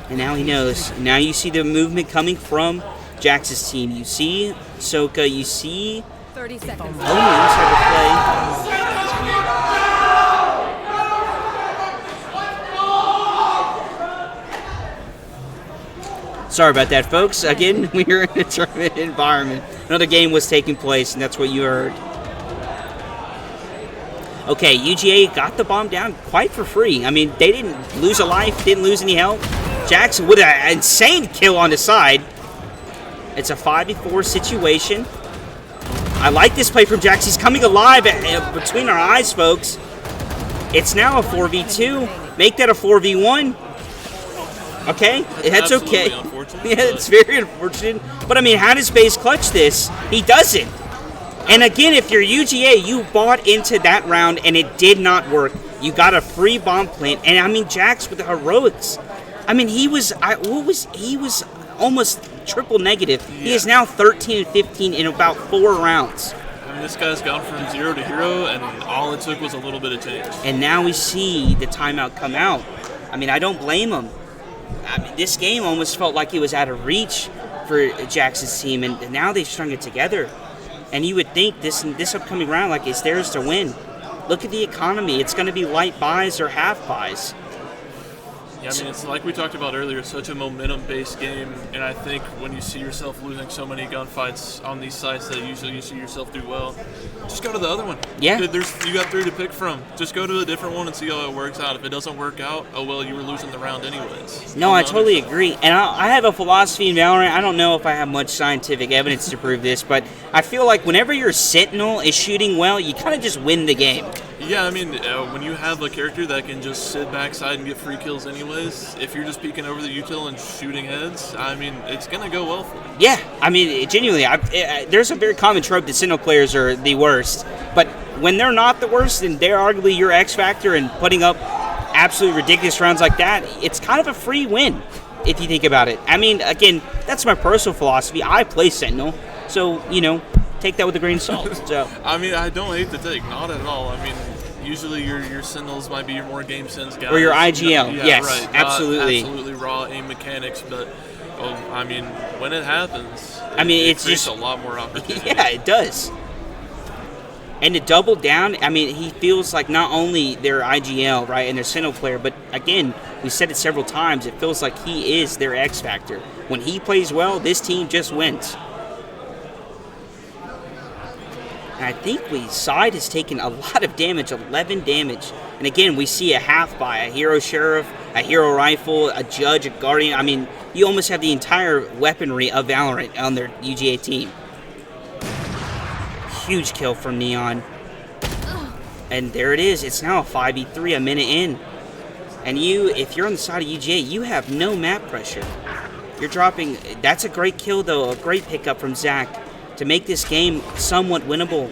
And now he knows. Now you see the movement coming from Jax's team. You see Soka, you see 30 seconds. Omens have to play. Sorry about that, folks. Again, we were in a tournament environment. Another game was taking place, and that's what you heard. Okay, UGA got the bomb down quite for free. I mean, they didn't lose a life, didn't lose any health. Jackson with an insane kill on the side. It's a 5v4 situation. I like this play from Jax. He's coming alive between our eyes, folks. It's now a 4v2. Make that a 4v1. Okay, that's okay. Yeah, it's very unfortunate. But I mean, how does FaZe clutch this? He doesn't. And again, if you're UGA, you bought into that round and it did not work. You got a free bomb plant, and I mean, Jax with the heroics. I mean, he was almost triple negative. Yeah. He is now 13 and 15 in about 4 rounds. I mean, this guy's gone from 0 to hero, and all it took was a little bit of change. And now we see the timeout come out. I mean, I don't blame him. I mean, this game almost felt like it was out of reach for Jax's team, and now they've strung it together. And you would think this upcoming round, like, it's theirs to win. Look at the economy. It's going to be light buys or half buys. Yeah, I mean, it's like we talked about earlier, such a momentum-based game, and I think when you see yourself losing so many gunfights on these sites that usually you see yourself do well, just go to the other one. Yeah. You got 3 to pick from. Just go to a different one and see how it works out. If it doesn't work out, oh well, you were losing the round anyways. No, I totally agree. And I have a philosophy in Valorant. I don't know if I have much scientific evidence to prove this, but I feel like whenever your Sentinel is shooting well, you kind of just win the game. Yeah, I mean, when you have a character that can just sit backside and get free kills anyways, if you're just peeking over the util and shooting heads, I mean, it's going to go well for you. Yeah, I mean, genuinely, there's a very common trope that Sentinel players are the worst. But when they're not the worst, then they're arguably your X factor, and putting up absolutely ridiculous rounds like that, it's kind of a free win, if you think about it. I mean, again, that's my personal philosophy. I play Sentinel, so, take that with a grain of salt. So. I mean, I don't hate the take, not at all. I mean, usually your Sentinels might be your more game sense guys. Or your IGL, yeah, yes, right. absolutely. Absolutely raw aim mechanics, but I mean, when it happens, it's creates just a lot more opportunity. Yeah, it does. And to double down, I mean, he feels like not only their IGL, right, and their Sentinel player, but again, we said it several times, it feels like he is their X factor. When he plays well, this team just wins. And I think Side has taken a lot of damage, 11 damage. And again, we see a half buy, a hero sheriff, a hero rifle, a judge, a guardian. I mean, you almost have the entire weaponry of Valorant on their UGA team. Huge kill from Neon. And there it is. It's now a 5v3 a minute in. And if you're on the side of UGA, you have no map pressure. You're dropping. That's a great kill, though. A great pickup from Zach to make this game somewhat winnable.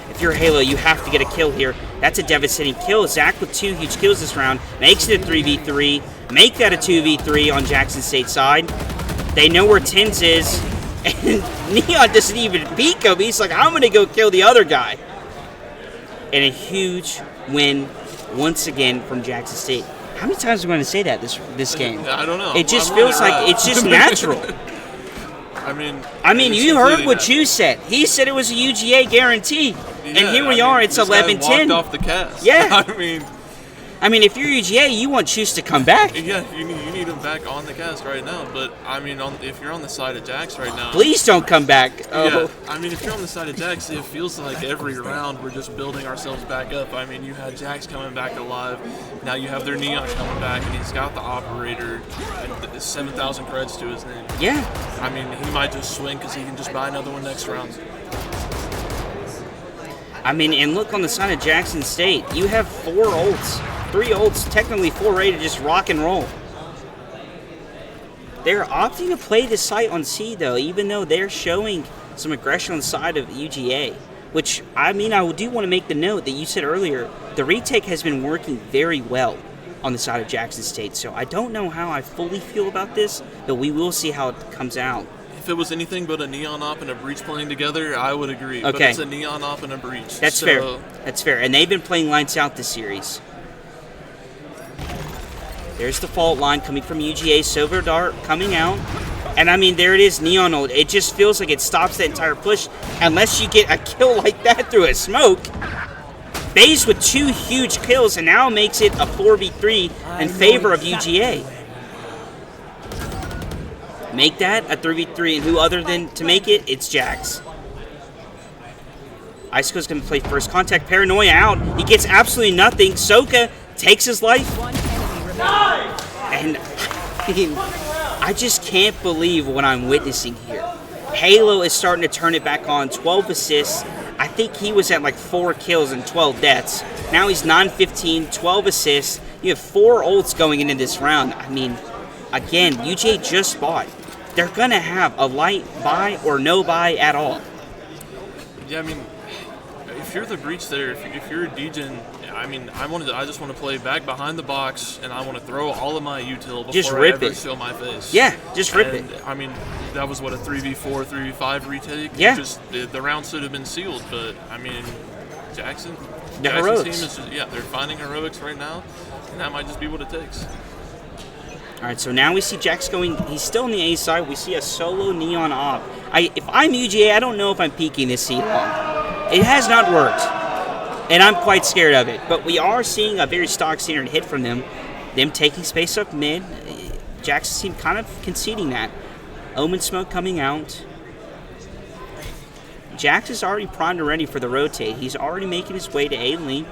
If you're Halo, you have to get a kill here. That's a devastating kill. Zach with 2 huge kills this round makes it a 3v3. Make that a 2v3 on Jackson State side. They know where Tins is, and Neon doesn't even peek him. He's like, I'm going to go kill the other guy. And a huge win once again from Jackson State. How many times are we going to say that this game? I don't know. It just feels like it's just natural. I mean, you heard what you said. He said it was a UGA guarantee. Yeah, and here we are, it's 11-10. Off the cast. Yeah. I mean, if you're UGA, you want Chus to come back. Yeah, you need him back on the cast right now. But, I mean, if you're on the side of Jax right now... Please don't come back. Oh. Yeah, I mean, if you're on the side of Jax, it feels like every round we're just building ourselves back up. I mean, you had Jax coming back alive. Now you have their Neon coming back, and he's got the Operator. 7,000 credits to his name. Yeah. I mean, he might just swing because he can just buy another one next round. I mean, and look on the side of Jackson State. You have 4 ults. 3 ults, technically 4 ready to just rock and roll. They're opting to play the site on C, though, even though they're showing some aggression on the side of UGA. Which, I mean, I do want to make the note that you said earlier, the retake has been working very well on the side of Jackson State. So I don't know how I fully feel about this, but we will see how it comes out. If it was anything but a Neon Op and a Breach playing together, I would agree. Okay. But it's a Neon Op and a Breach. That's fair. That's fair. And they've been playing lights out this series. There's the fault line coming from UGA. Silver Dart coming out. And, I mean, there it is, Neon ult. It just feels like it stops the entire push unless you get a kill like that through a smoke. FaZe with 2 huge kills and now makes it a 4v3 in favor of UGA. Make that a 3v3, and who other than to make it? It's Jax. Icico's going to play first contact. Paranoia out. He gets absolutely nothing. Soka takes his life. And I just can't believe what I'm witnessing here. Halo is starting to turn it back on. 12 assists. I think he was at like 4 kills and 12 deaths. Now he's 9-15, 12 assists. You have 4 ults going into this round. I mean, again, UJ just bought. They're going to have a light buy or no buy at all. Yeah, I mean, if you're the Breach there, if you're a Degen, I mean, I just want to play back behind the box, and I want to throw all of my util before I ever show my face. Yeah, just rip it. I mean, that was what, a 3v4, 3v5 retake? Yeah. The round should have been sealed, but, I mean, Jackson's heroics. team is just, they're finding heroics right now, and that might just be what it takes. All right, so now we see Jax going. He's still on the A side. We see a solo Neon Op. If I'm UGA, I don't know if I'm peeking this seed long. It has not worked, and I'm quite scared of it. But we are seeing a very stock standard hit from them. Them taking space up mid. Jax's team kind of conceding that. Omen smoke coming out. Jax is already primed and ready for the rotate. He's already making his way to A-Link.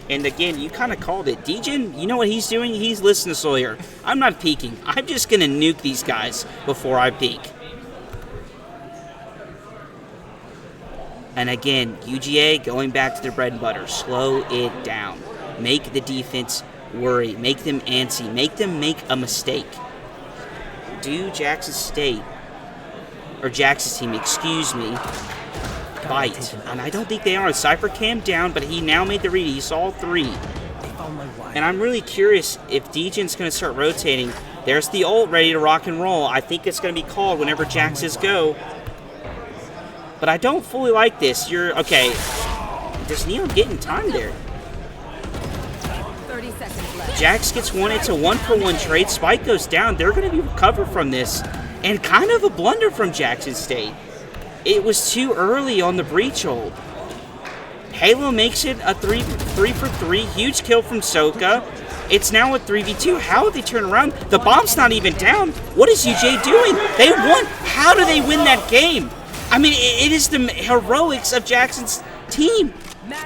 And again, you kind of called it. Degen, you know what he's doing? He's listening to Sawyer. I'm not peeking. I'm just going to nuke these guys before I peek. And again, UGA going back to their bread and butter. Slow it down. Make the defense worry. Make them antsy. Make them make a mistake. Do Jax's State, or Jax's team, excuse me, bite. And I don't think they are. Cypher cam down, but he now made the read. He saw 3. And I'm really curious if Degen's going to start rotating. There's the ult ready to rock and roll. I think it's going to be called whenever Jax's go. But I don't fully like this. Okay. Does Neon get in time there? 30 seconds left. Jax gets one. It's a 1-for-1 trade. Spike goes down. They're going to be recovered from this. And kind of a blunder from Jackson State. It was too early on the breach hold. Halo makes it a 3 for 3. Huge kill from Soka. It's now a 3v2. How did they turn around? The bomb's not even down. What is UJ doing? They won. How do they win that game? I mean, it is the heroics of Jackson's team.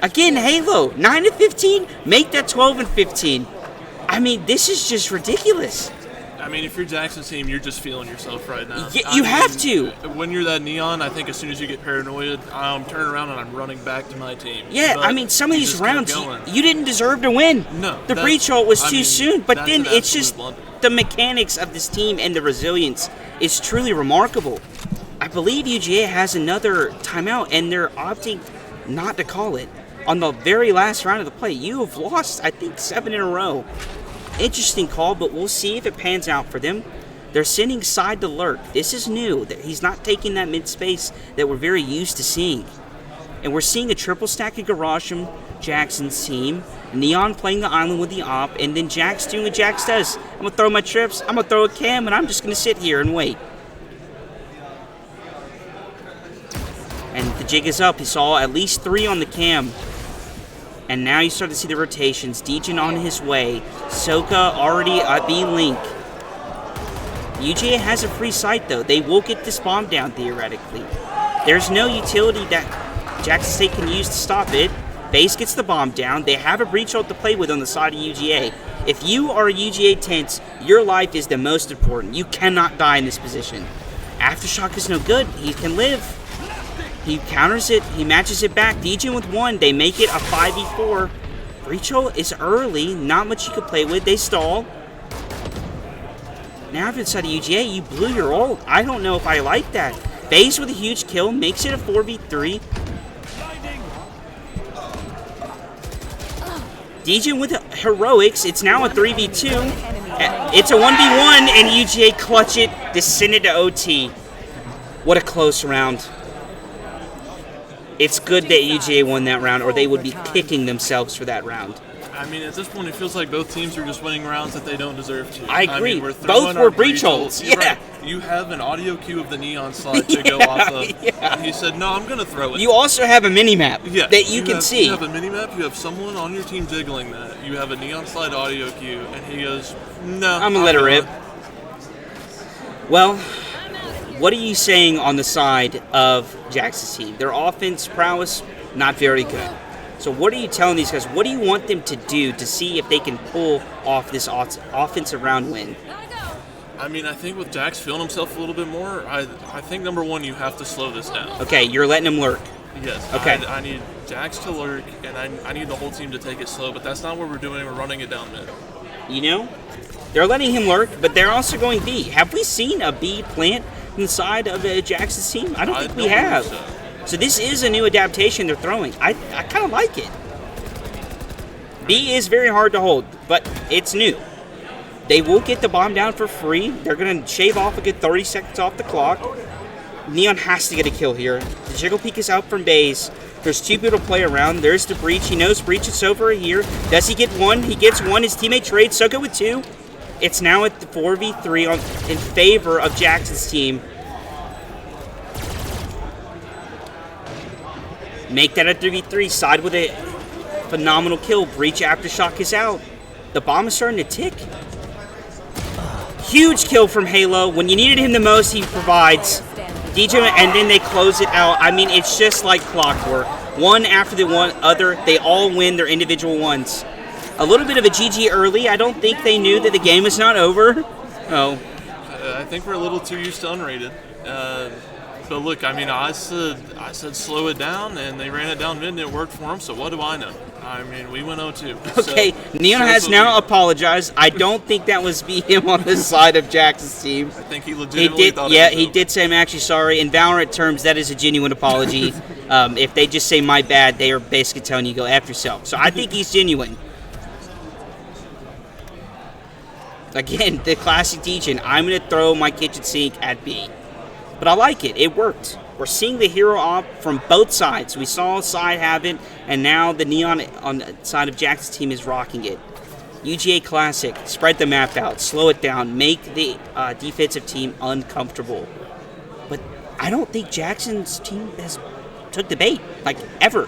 Again, Halo, 9 to 15. Make that 12 and 15. I mean, this is just ridiculous. I mean, if you're Jackson's team, you're just feeling yourself right now. You have to. When you're that Neon, I think as soon as you get paranoid, I'm turning around and I'm running back to my team. Yeah, But I mean, some of you these just keep rounds, going. you didn't deserve to win. No, The that- breach hold was I too mean, soon, but that's then an it's absolute just blunder. the mechanics of this team and the resilience is truly remarkable. I believe UGA has another timeout, and they're opting not to call it on the very last round of the play. You have lost, I think, 7 in a row. Interesting call, but we'll see if it pans out for them. They're sending side to lurk. This is new. He's not taking that mid space that we're very used to seeing. And we're seeing a triple stack of Garage from Jackson's team. Neon playing the island with the op, and then Jax doing what Jax does. I'm going to throw my trips, I'm going to throw a cam, and I'm just going to sit here and wait. And the jig is up. He saw at least 3 on the cam. And now you start to see the rotations. Degen on his way. Soka already at B-Link. UGA has a free site, though. They will get this bomb down, theoretically. There's no utility that Jackson State can use to stop it. Base gets the bomb down. They have a breach ult to play with on the side of UGA. If you are a UGA tense, your life is the most important. You cannot die in this position. Aftershock is no good. He can live. He counters it. He matches it back. Degen with 1. They make it a 5v4. Breach ult is early. Not much you can play with. They stall. Now if inside of UGA, you blew your ult. I don't know if I like that. Base with a huge kill. Makes it a 4v3. Degen with heroics. It's now a 3v2. It's a 1v1, and UGA clutch it to send it to OT. What a close round. It's good that UGA won that round, or they would be kicking themselves for that round. I mean, at this point, it feels like both teams are just winning rounds that they don't deserve to. I agree. mean, we're Both throwing were our breach holds. You're Yeah. right. You have an audio cue of the Neon slide to go off of. Yeah. And he said, no, I'm going to throw it. You also have a mini-map Yeah, that you can see. You have a mini-map, you have someone on your team jiggling that. You have a Neon slide audio cue, and he goes, no. I'm going to let it rip. Well, what are you saying on the side of Jackson's team? Their offense prowess, not very good. So what are you telling these guys? What do you want them to do to see if they can pull off this offensive round win? I mean, I think with Jax feeling himself a little bit more, I think number one, you have to slow this down. Okay, you're letting him lurk. Yes. Okay. I need Jax to lurk, and I need the whole team to take it slow, but that's not what we're doing. We're running it down mid. You know? They're letting him lurk, but they're also going B. Have we seen a B plant inside of Jackson's team? I don't think we have. So this is a new adaptation they're throwing. I kind of like it. B is very hard to hold, but it's new. They will get the bomb down for free. They're going to shave off a good 30 seconds off the clock. Neon has to get a kill here. The Jiggle Peek is out from base. There's 2 people to play around. There's the breach. He knows breach is over here. Does he get 1? He gets 1. His teammate trades. Soka with 2. It's now at the 4v3 in favor of Jackson's team. Make that a 3v3. Side with a phenomenal kill. Breach Aftershock is out. The bomb is starting to tick. Huge kill from Halo. When you needed him the most, he provides. DJ, and then they close it out. I mean, it's just like clockwork. One after the other, they all win their individual ones. A little bit of a GG early. I don't think they knew that the game is not over. Oh. I think we're a little too used to unrated. But look, I mean, I said slow it down, and they ran it down mid, and it worked for them. So what do I know? I mean, we went 0-2. Okay, Neon has now apologized. I don't think that was him on the side of Jackson's team. I think he legitimately thought it was he did say, I'm actually sorry. In Valorant terms, that is a genuine apology. If they just say my bad, they are basically telling you go F yourself. So I think he's genuine. Again, the classic Degen. I'm going to throw my kitchen sink at B. But I like it. It worked. We're seeing the hero op from both sides. We saw side have it, and now the Neon on the side of Jackson's team is rocking it. UGA Classic, spread the map out, slow it down, make the defensive team uncomfortable. But I don't think Jackson's team has took the bait, like, ever.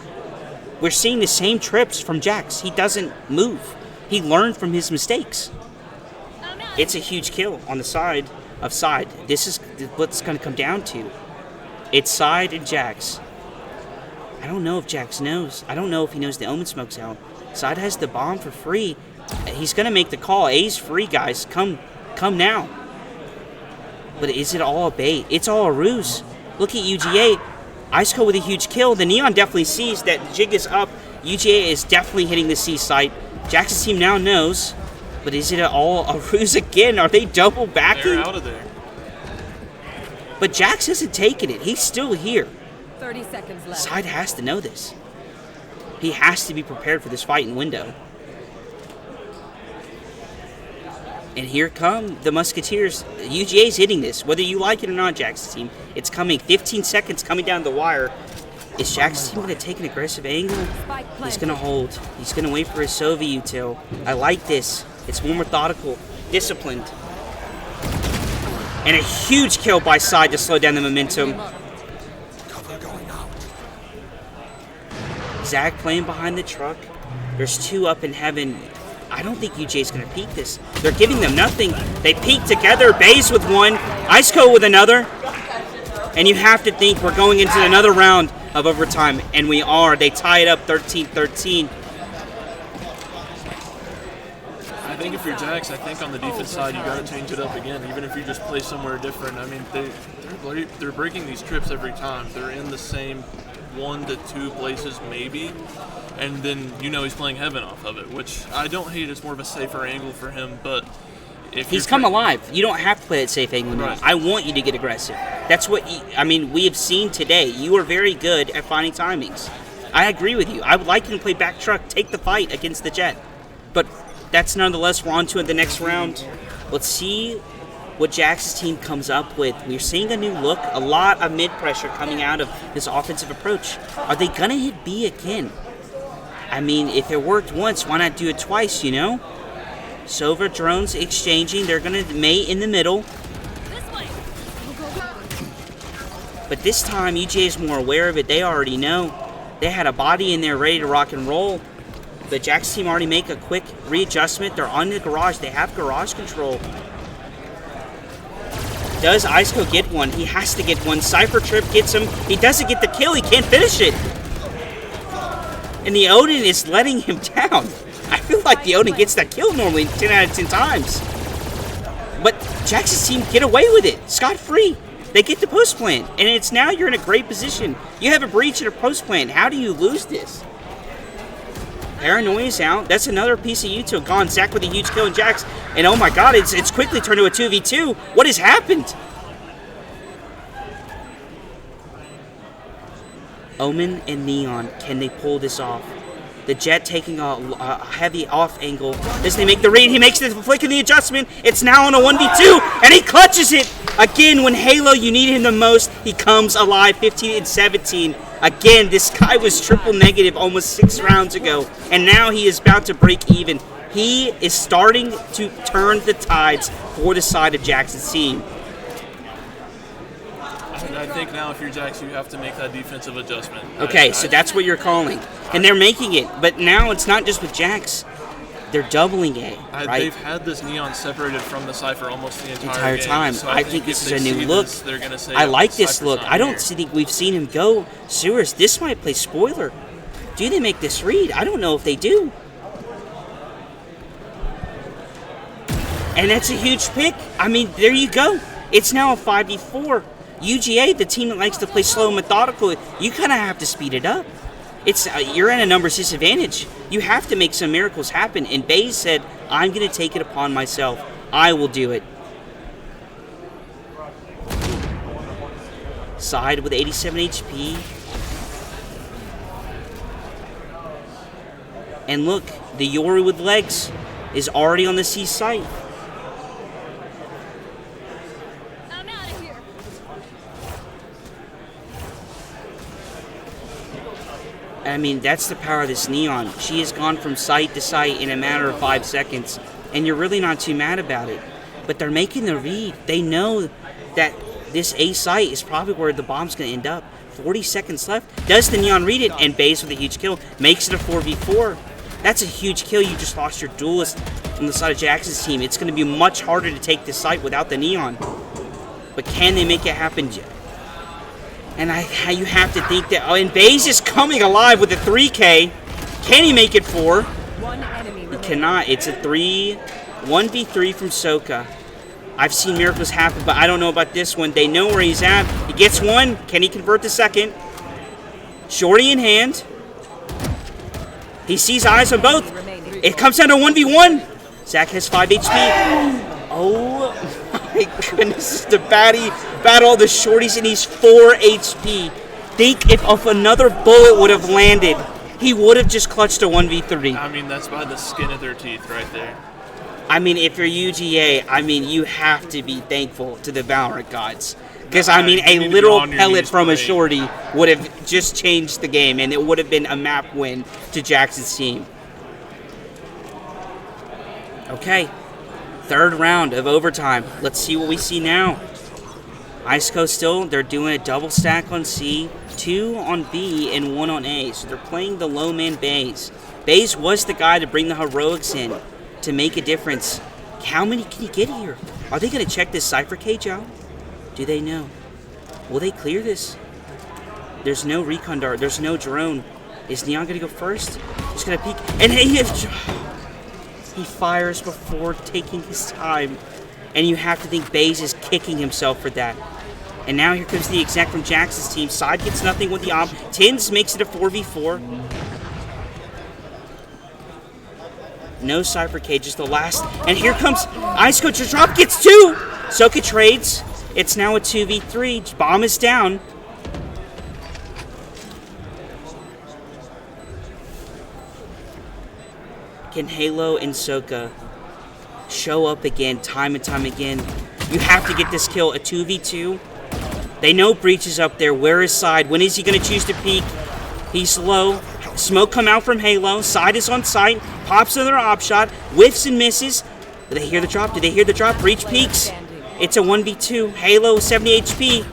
We're seeing the same trips from Jax. He doesn't move. He learned from his mistakes. It's a huge kill on the side of Side. This is what's going to come down to. It's Side and Jax. I don't know if Jax knows. I don't know if he knows the Omen smoke's out. Side has the bomb for free. He's going to make the call. A's free, guys. Come now. But is it all a bait? It's all a ruse. Look at UGA. Iceco with a huge kill. The Neon definitely sees that the jig is up. UGA is definitely hitting the C site. Jackson's team now knows. But is it all a ruse again? Are they double backing? They're out of there. But Jax hasn't taken it. He's still here. 30 seconds left. Side has to know this. He has to be prepared for this fight in window. And here come the Musketeers. UGA's hitting this. Whether you like it or not, Jackson's team, it's coming. 15 seconds coming down the wire. Is Jackson's team going to take an aggressive angle? He's going to hold. He's going to wait for his Sova util. I like this. It's more methodical, disciplined. And a huge kill by Side to slow down the momentum. Zach playing behind the truck. There's two up in heaven. I don't think UJ's going to peek this. They're giving them nothing. They peek together. Bays with one. Iceco with another. And you have to think we're going into another round of overtime. And we are. They tie it up 13-13. I think if you're Jax, I think on the defense side, you got to change it up again, even if you just play somewhere different. I mean, they're breaking these trips every time. They're in the same 1 to 2 places maybe, and then he's playing heaven off of it, which I don't hate. It's more of a safer angle for him, but if he's come alive, you don't have to play that safe angle now. Right. I want you to get aggressive. That's what we have seen today. You are very good at finding timings. I agree with you. I would like you to play back truck, take the fight against the Jet, but that's nonetheless, we're on to it the next round. Let's see what Jax's team comes up with. We're seeing a new look, a lot of mid-pressure coming out of this offensive approach. Are they going to hit B again? I mean, if it worked once, why not do it twice, Sova, drones exchanging. They're going to mate in the middle. But this time, UJ is more aware of it. They already know. They had a body in there ready to rock and roll. The Jax team already make a quick readjustment. They're on the garage. They have garage control. Does Iceco get one? He has to get one. Cypher Trip gets him. He doesn't get the kill. He can't finish it. And the Odin is letting him down. I feel like the Odin gets that kill normally 10 out of 10 times. But Jax's team get away with it. Scot-free. They get the post plant. And it's now you're in a great position. You have a breach and a post plant. How do you lose this? Paranoia is out. That's another piece of util gone. Zach with a huge kill in Jax. And oh my god, it's quickly turned to a 2v2. What has happened? Omen and Neon, can they pull this off? The Jet taking a heavy off angle. As they make the read, he makes the flick of the adjustment. It's now on a 1v2, and he clutches it. Again, when Halo, you need him the most, he comes alive 15 and 17. Again, this guy was triple negative almost 6 rounds ago, and now he is about to break even. He is starting to turn the tides for the side of Jackson's team. I think now if you're Jax, you have to make that defensive adjustment. Okay, so that's what you're calling. And they're making it. But now it's not just with Jax. They're doubling it, right? They've had this Neon separated from the Cypher almost the entire game, time. so I think this is a new look. They're gonna say, I like this Cypher's look. not I don't here. think we've seen him go serious. This might play spoiler. Do they make this read? I don't know if they do. And that's a huge pick. I mean, there you go. It's now a 5v4. UGA, the team that likes to play slow and methodical, you kind of have to speed it up. It's you're in a numbers disadvantage. You have to make some miracles happen. And Baze said, I'm going to take it upon myself. I will do it. Side with 87 HP. And look, the Yori with legs is already on the C site. I mean, that's the power of this Neon. She has gone from site to site in a matter of 5 seconds, and you're really not too mad about it. But they're making the read. They know that this A site is probably where the bomb's going to end up. 40 seconds left. Does the Neon read it? And Baze with a huge kill. Makes it a 4v4. That's a huge kill. You just lost your duelist on the side of Jackson's team. It's going to be much harder to take this site without the Neon. But can they make it happen? And you have to think that... Oh, and Baze is coming alive with a 3K. Can he make it 4? He cannot. It's a 1v3 from Soka. I've seen miracles happen, but I don't know about this one. They know where he's at. He gets one. Can he convert the second? Shorty in hand. He sees eyes on both. It comes down to 1v1. Zach has 5 HP. Oh my goodness. The battle of the shorties, and he's 4 HP. Think if another bullet would have landed, he would have just clutched a 1v3. I mean, that's by the skin of their teeth right there. I mean, if you're UGA, I mean, you have to be thankful to the Valorant gods. Because, I mean, a literal pellet from a shorty would have just changed the game, and it would have been a map win to Jackson's team. Okay, 3rd round of overtime. Let's see what we see now. Ice Coast still, they're doing a double stack on C, 2 on B, and 1 on A. So they're playing the low man Baze. Baze was the guy to bring the heroics in to make a difference. How many can he get here? Are they going to check this Cypher cage out? Do they know? Will they clear this? There's no recon dart. There's no drone. Is Neon going to go first? He's going to peek. And he fires before taking his time. And you have to think Baze is kicking himself for that. And now here comes the exec from Jackson's team. Side gets nothing with the op. Tins makes it a 4v4. No Cypher cage is the last. And here comes Ice Coach. Drop gets 2. Soka trades. It's now a 2v3. Bomb is down. Can Halo and Soka show up again, time and time again? You have to get this kill, a 2v2. They know Breach is up there. Where is Side? When is he going to choose to peek? He's low. Smoke come out from Halo. Side is on site. Pops another op shot. Whiffs and misses. Do they hear the drop? Do they hear the drop? Breach peeks. It's a 1v2. Halo, 70 HP.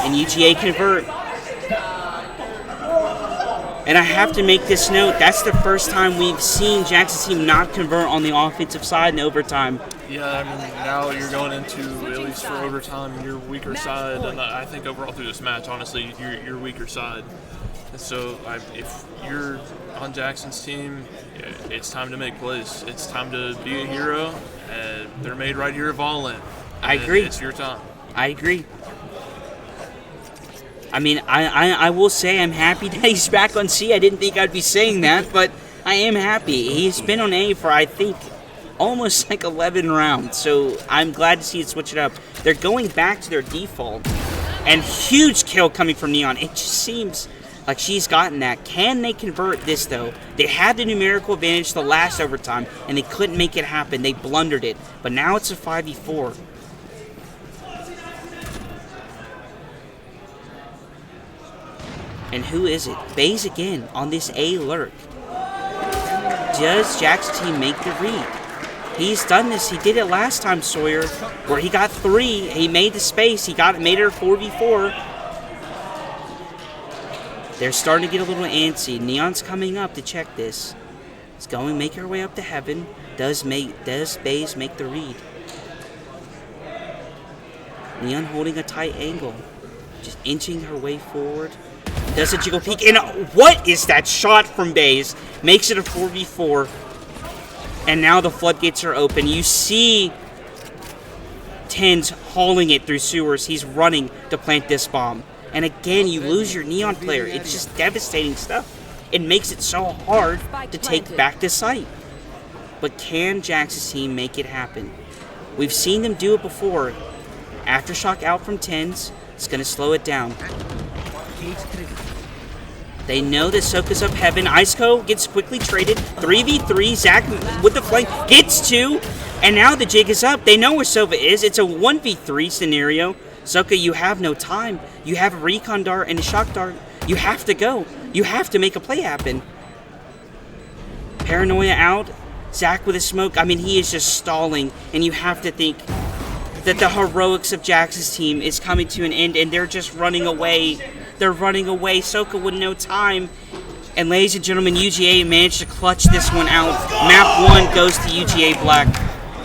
And UGA convert. And I have to make this note. That's the first time we've seen Jackson's team not convert on the offensive side in overtime. Yeah, I mean, now you're going into, at least for overtime, your weaker side. And I think overall through this match, honestly, your weaker side. And so if you're on Jackson's team, it's time to make plays. It's time to be a hero. And they're made right here at Volan. I agree. It's your time. I agree. I mean, I will say I'm happy that he's back on C. I didn't think I'd be saying that, but I am happy. He's been on A for, I think, almost like 11 rounds. So I'm glad to see it switch it up. They're going back to their default. And huge kill coming from Neon. It just seems like she's gotten that. Can they convert this, though? They had the numerical advantage the last overtime, and they couldn't make it happen. They blundered it. But now it's a 5v4. And who is it? Baze again on this A lurk. Does Jack's team make the read? He's done this. He did it last time, Sawyer, where he got 3. He made the space. He made it a 4v4. They're starting to get a little antsy. Neon's coming up to check this. He's going to make her way up to heaven. Does Baze make the read? Neon holding a tight angle. Just inching her way forward. Does a jiggle peek, and what is that shot from Baze? Makes it a 4v4, and now the floodgates are open. You see Tens hauling it through sewers. He's running to plant this bomb. And again, you lose your Neon player. It's just devastating stuff. It makes it so hard to take back the site. But can Jax's team make it happen? We've seen them do it before. Aftershock out from Tens. It's going to slow it down. They know that Soka's up heaven. Iceco gets quickly traded. 3v3. Zach with the flank gets 2. And now the jig is up. They know where Sova is. It's a 1v3 scenario. Soka, you have no time. You have a recon dart and a shock dart. You have to go. You have to make a play happen. Paranoia out. Zach with a smoke. I mean, he is just stalling, and you have to think that the heroics of Jax's team is coming to an end, and they're just running away. They're running away. Soka with no time. And ladies and gentlemen, UGA managed to clutch this one out. Map 1 goes to UGA Black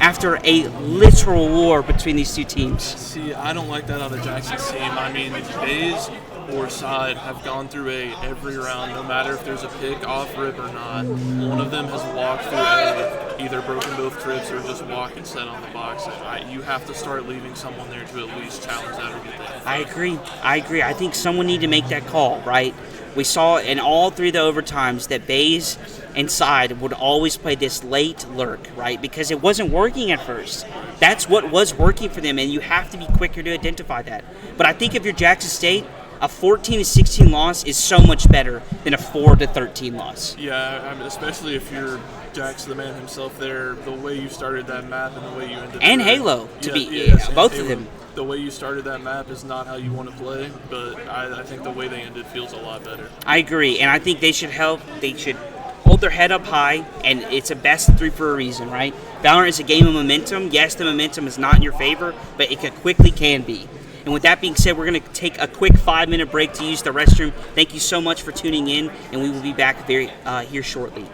after a literal war between these two teams. See, I don't like that out of Jackson's team. I mean, FaZe or Side have gone through every round, no matter if there's a pick, off rip or not. One of them has walked through either broken both trips or just walked and set on the box. You have to start leaving someone there to at least challenge that or get that. I agree. I think someone need to make that call, right? We saw in all 3 of the overtimes that FaZe and Side would always play this late lurk, right? Because it wasn't working at first. That's what was working for them, and you have to be quicker to identify that. But I think if you're Jackson State, a 14-16 loss is so much better than a 4-13 loss. Yeah, I mean, especially if you're Jax the man himself there, the way you started that map and the way you ended and there, Halo, to be yes, both Halo, of them. The way you started that map is not how you want to play, but I think the way they ended feels a lot better. I agree, and I think they should hold their head up high, and it's a best of 3 for a reason, right? Valorant is a game of momentum. Yes, the momentum is not in your favor, but it quickly can be. And with that being said, we're going to take a quick 5-minute break to use the restroom. Thank you so much for tuning in, and we will be back here shortly.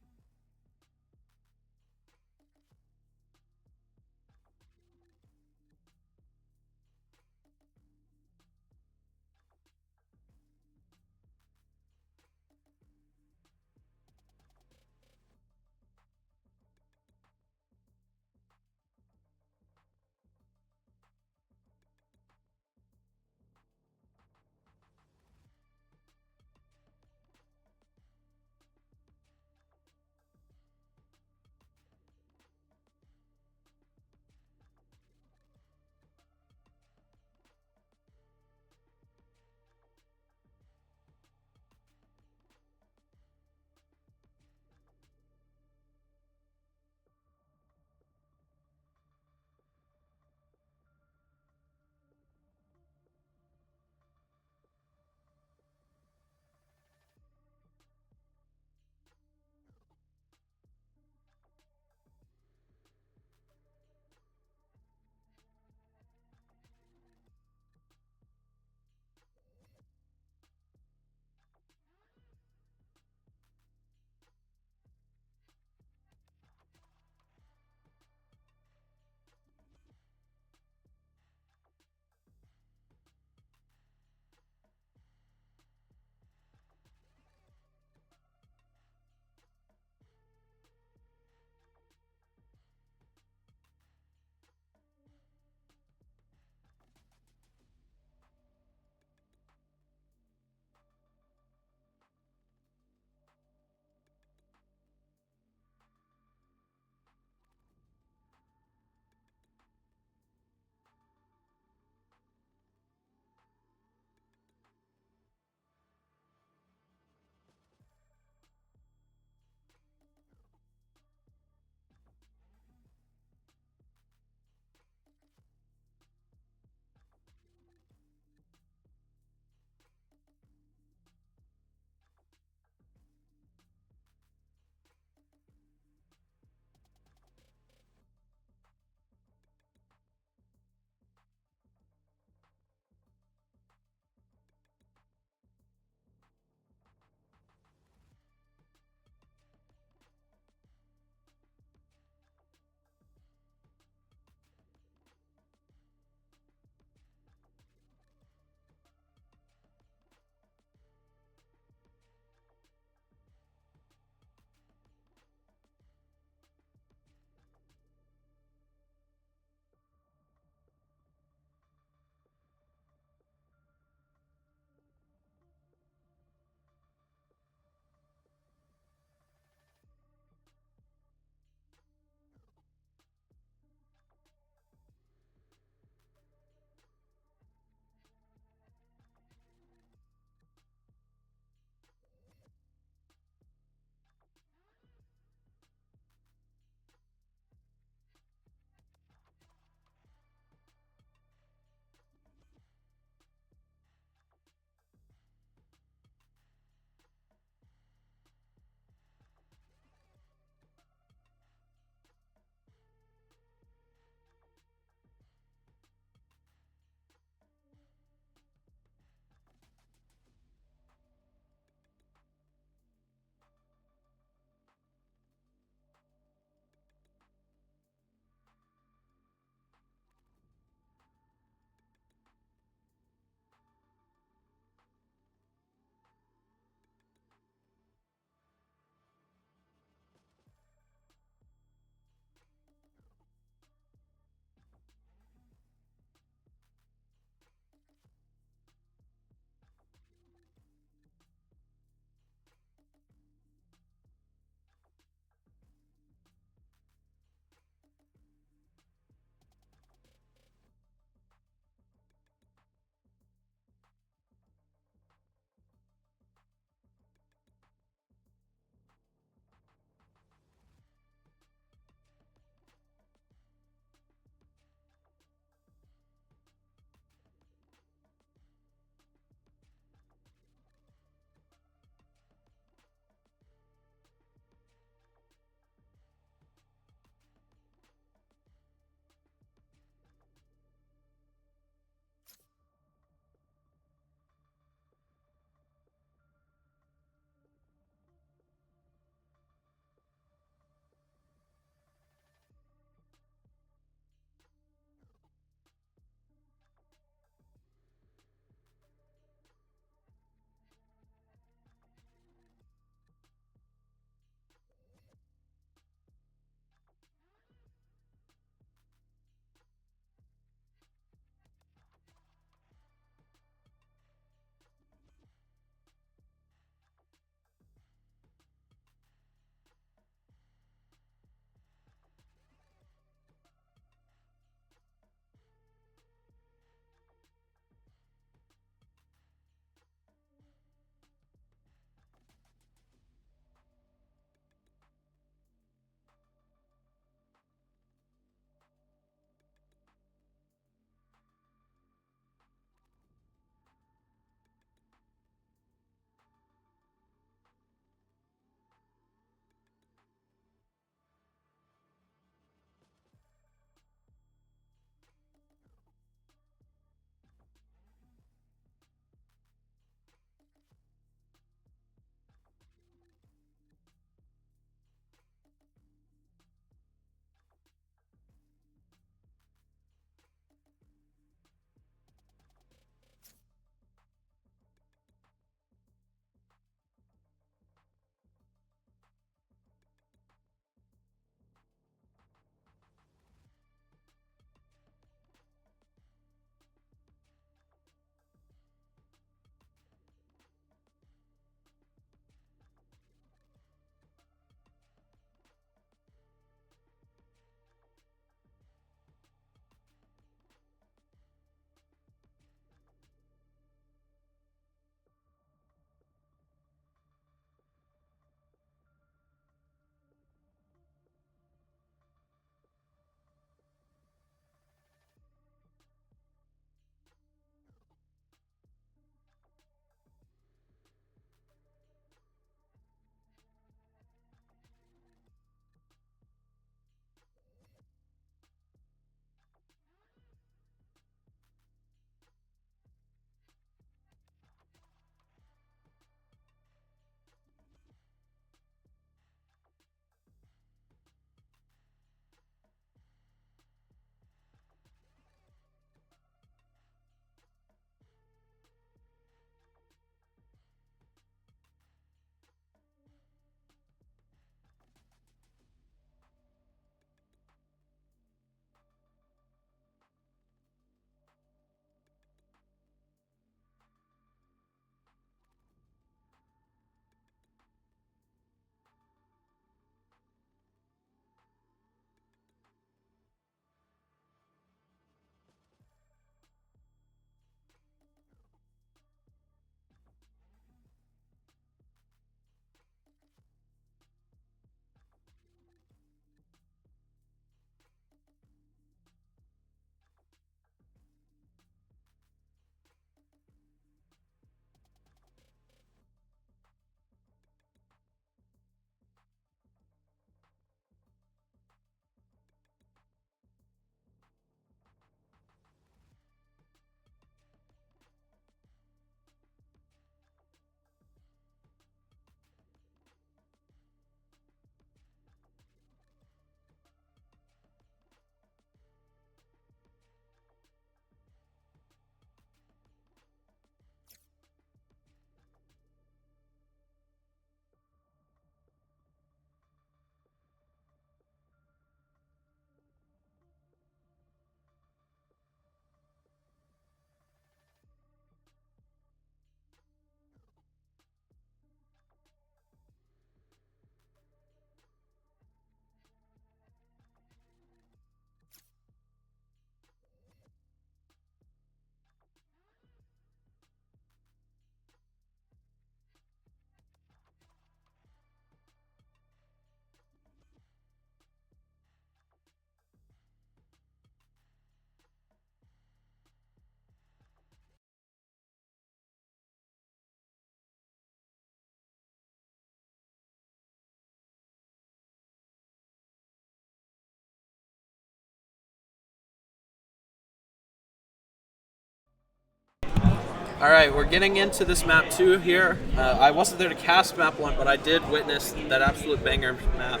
All right, we're getting into this map 2 here. I wasn't there to cast map 1, but I did witness that absolute banger map.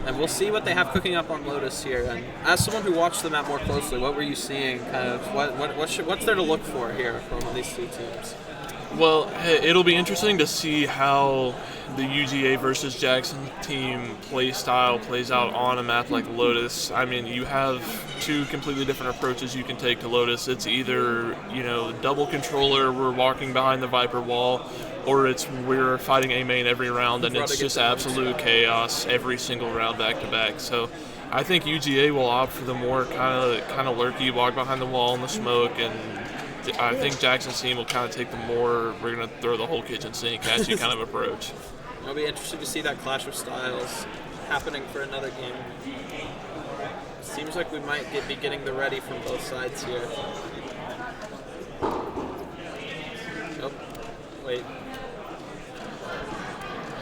And we'll see what they have cooking up on Lotus here. And as someone who watched the map more closely, what were you seeing? Kind of what's there to look for here from these two teams? Well, it'll be interesting to see how the UGA versus Jackson team play style plays out on a map like Lotus. I mean, you have two completely different approaches you can take to Lotus. It's either, double controller, we're walking behind the Viper wall, or it's we're fighting A main every round, and it's just absolute chaos every single round back to back. So I think UGA will opt for the more kind of lurky, walk behind the wall in the smoke, and I think Jackson's team will kind of take the more we're going to throw the whole kitchen sink at you kind of approach. It'll be interesting to see that clash of styles happening for another game. Seems like we might be getting the ready from both sides here. Oh, wait.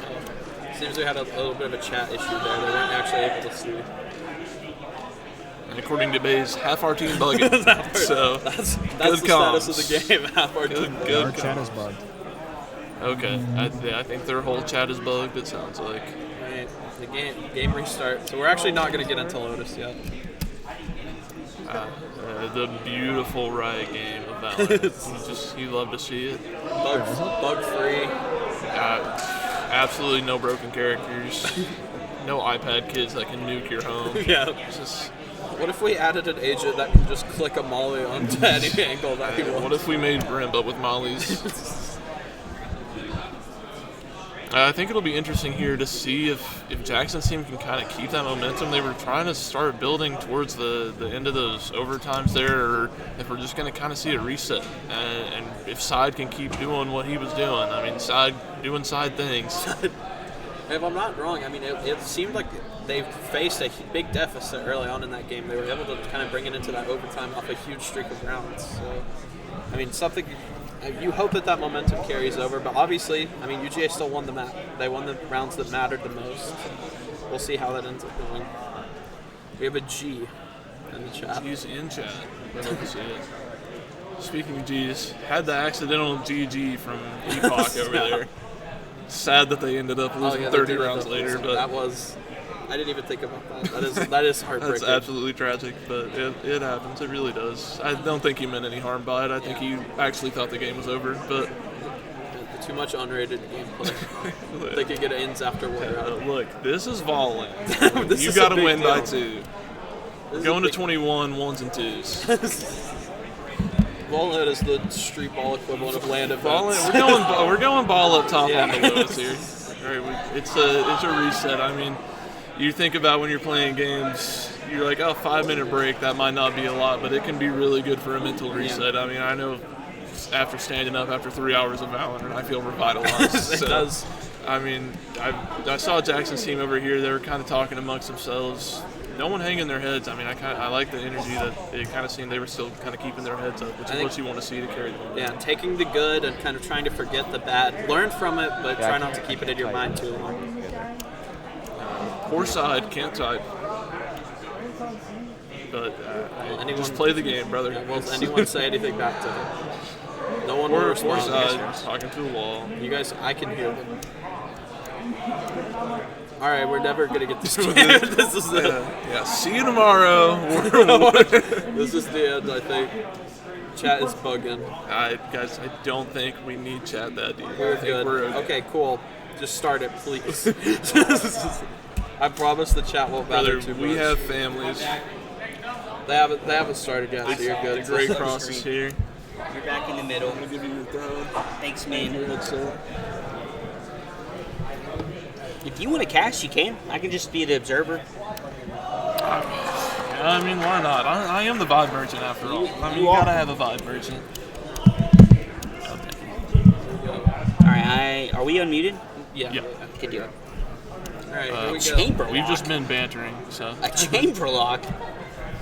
Oh. Seems we had a little bit of a chat issue there. They weren't actually able to see. And according to Bays, half our team bugging. So that's good the comms. status of the game. Half our team. Good Our chat is bugged. Okay, I think their whole chat is bugged, it sounds like. Right. The game restart. So we're actually not going to get into Lotus yet. The beautiful Riot game of Valorant. You love to see it. Bug free. Absolutely no broken characters. No iPad kids that can nuke your home. Yeah. What if we added an agent that can just click a molly onto any angle that he wants? What if we made Brim but with mollies? I think it'll be interesting here to see if Jackson's team can kind of keep that momentum. They were trying to start building towards the end of those overtimes there, or if we're just going to kind of see a reset. And if Side can keep doing what he was doing. I mean, Side doing Side things. If I'm not wrong, I mean, it seemed like they faced a big deficit early on in that game. They were able to kind of bring it into that overtime off a huge streak of rounds. So, I mean, something you hope that momentum carries over. But obviously, I mean, UGA still won the map. They won the rounds that mattered the most. We'll see how that ends up going. We have a G in the chat. G's in chat. I'd love to see it. Speaking of G's, had the accidental GG from Epoch over there. Sad that they ended up losing 30 rounds later, but that was. I didn't even think about that. That is heartbreaking. That's absolutely tragic, but it happens. It really does. I don't think he meant any harm by it. I think he actually thought the game was over, but too much unrated gameplay. They could get ins after one. Look, this is Volan. You got to win by 2. Going to 21 ones and twos. Volan is the street ball equivalent of land events. We're going ball up top on the Lotus here. All right, it's a reset. I mean, you think about when you're playing games, you're like, 5-minute break, that might not be a lot, but it can be really good for a mental reset. I mean, I know after standing up after 3 hours of Valorant, I feel revitalized. It does. I mean, I saw Jackson's team over here. They were kind of talking amongst themselves. No one hanging their heads. I mean, I like the energy that it kind of seemed they were still kind of keeping their heads up, which is what you want to see to carry them. Yeah, taking the good and kind of trying to forget the bad. Learn from it, but try not to keep it in your mind too long. Poor Side, can't type. But just play the game, brother. Yeah, will anyone say anything back to him? No one will respond. Poor Side, talking to the wall. You guys, I can hear them. All right, we're never gonna get this. This is it. Yeah. See you tomorrow. This is the end, I think. Chat is bugging. Guys, I don't think we need chat that deep. We're good. Okay, cool. Just start it, please. I promise the chat won't bother too much. We have families. They haven't started yet, so you're good. The Great Cross is here. You're back in the middle. I'm gonna give you the throne. Thanks, man. If you want to cast, you can. I can just be the observer. I mean, why not? I am the vibe merchant after all. I mean, you gotta have a vibe merchant. All right, are we unmuted? Yeah. Good deal. All right, here we go. Chamber We've lock. just been bantering, so. A chamber lock.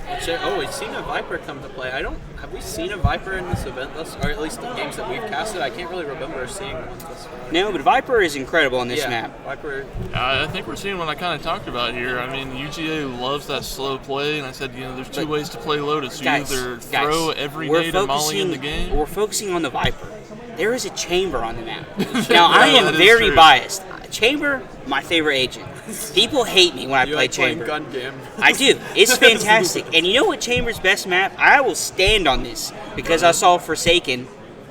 Oh, we've seen a Viper come to play. Have we seen a Viper in this event, or at least the games that we've casted? I can't really remember seeing one this far. No, but Viper is incredible on this map. Viper. I think we're seeing what I kind of talked about here. I mean, UGA loves that slow play, and I said, there's two ways to play Lotus. You either throw every nade and molly in the game. We're focusing on the Viper. There is a chamber on the map. Now, I am very biased. Chamber, my favorite agent. People hate me when I play Chamber. Gun game. I do. It's fantastic. And you know what Chamber's best map? I will stand on this because I saw Forsaken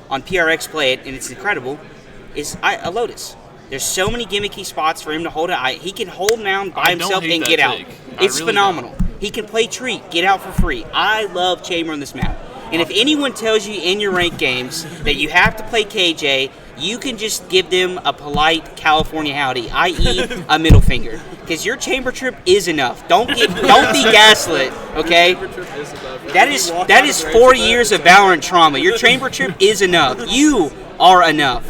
on PRX play it, and it's incredible. Is a Lotus. There's so many gimmicky spots for him to hold it. He can hold mound by himself and get out. It's really phenomenal. He can play treat, get out for free. I love Chamber on this map. And if anyone tells you in your ranked games that you have to play KJ, you can just give them a polite California howdy, i.e. a middle finger. Because your chamber trip is enough. Don't be gaslit, okay? That is 4 years of Valorant trauma. Your chamber trip is enough. You are enough.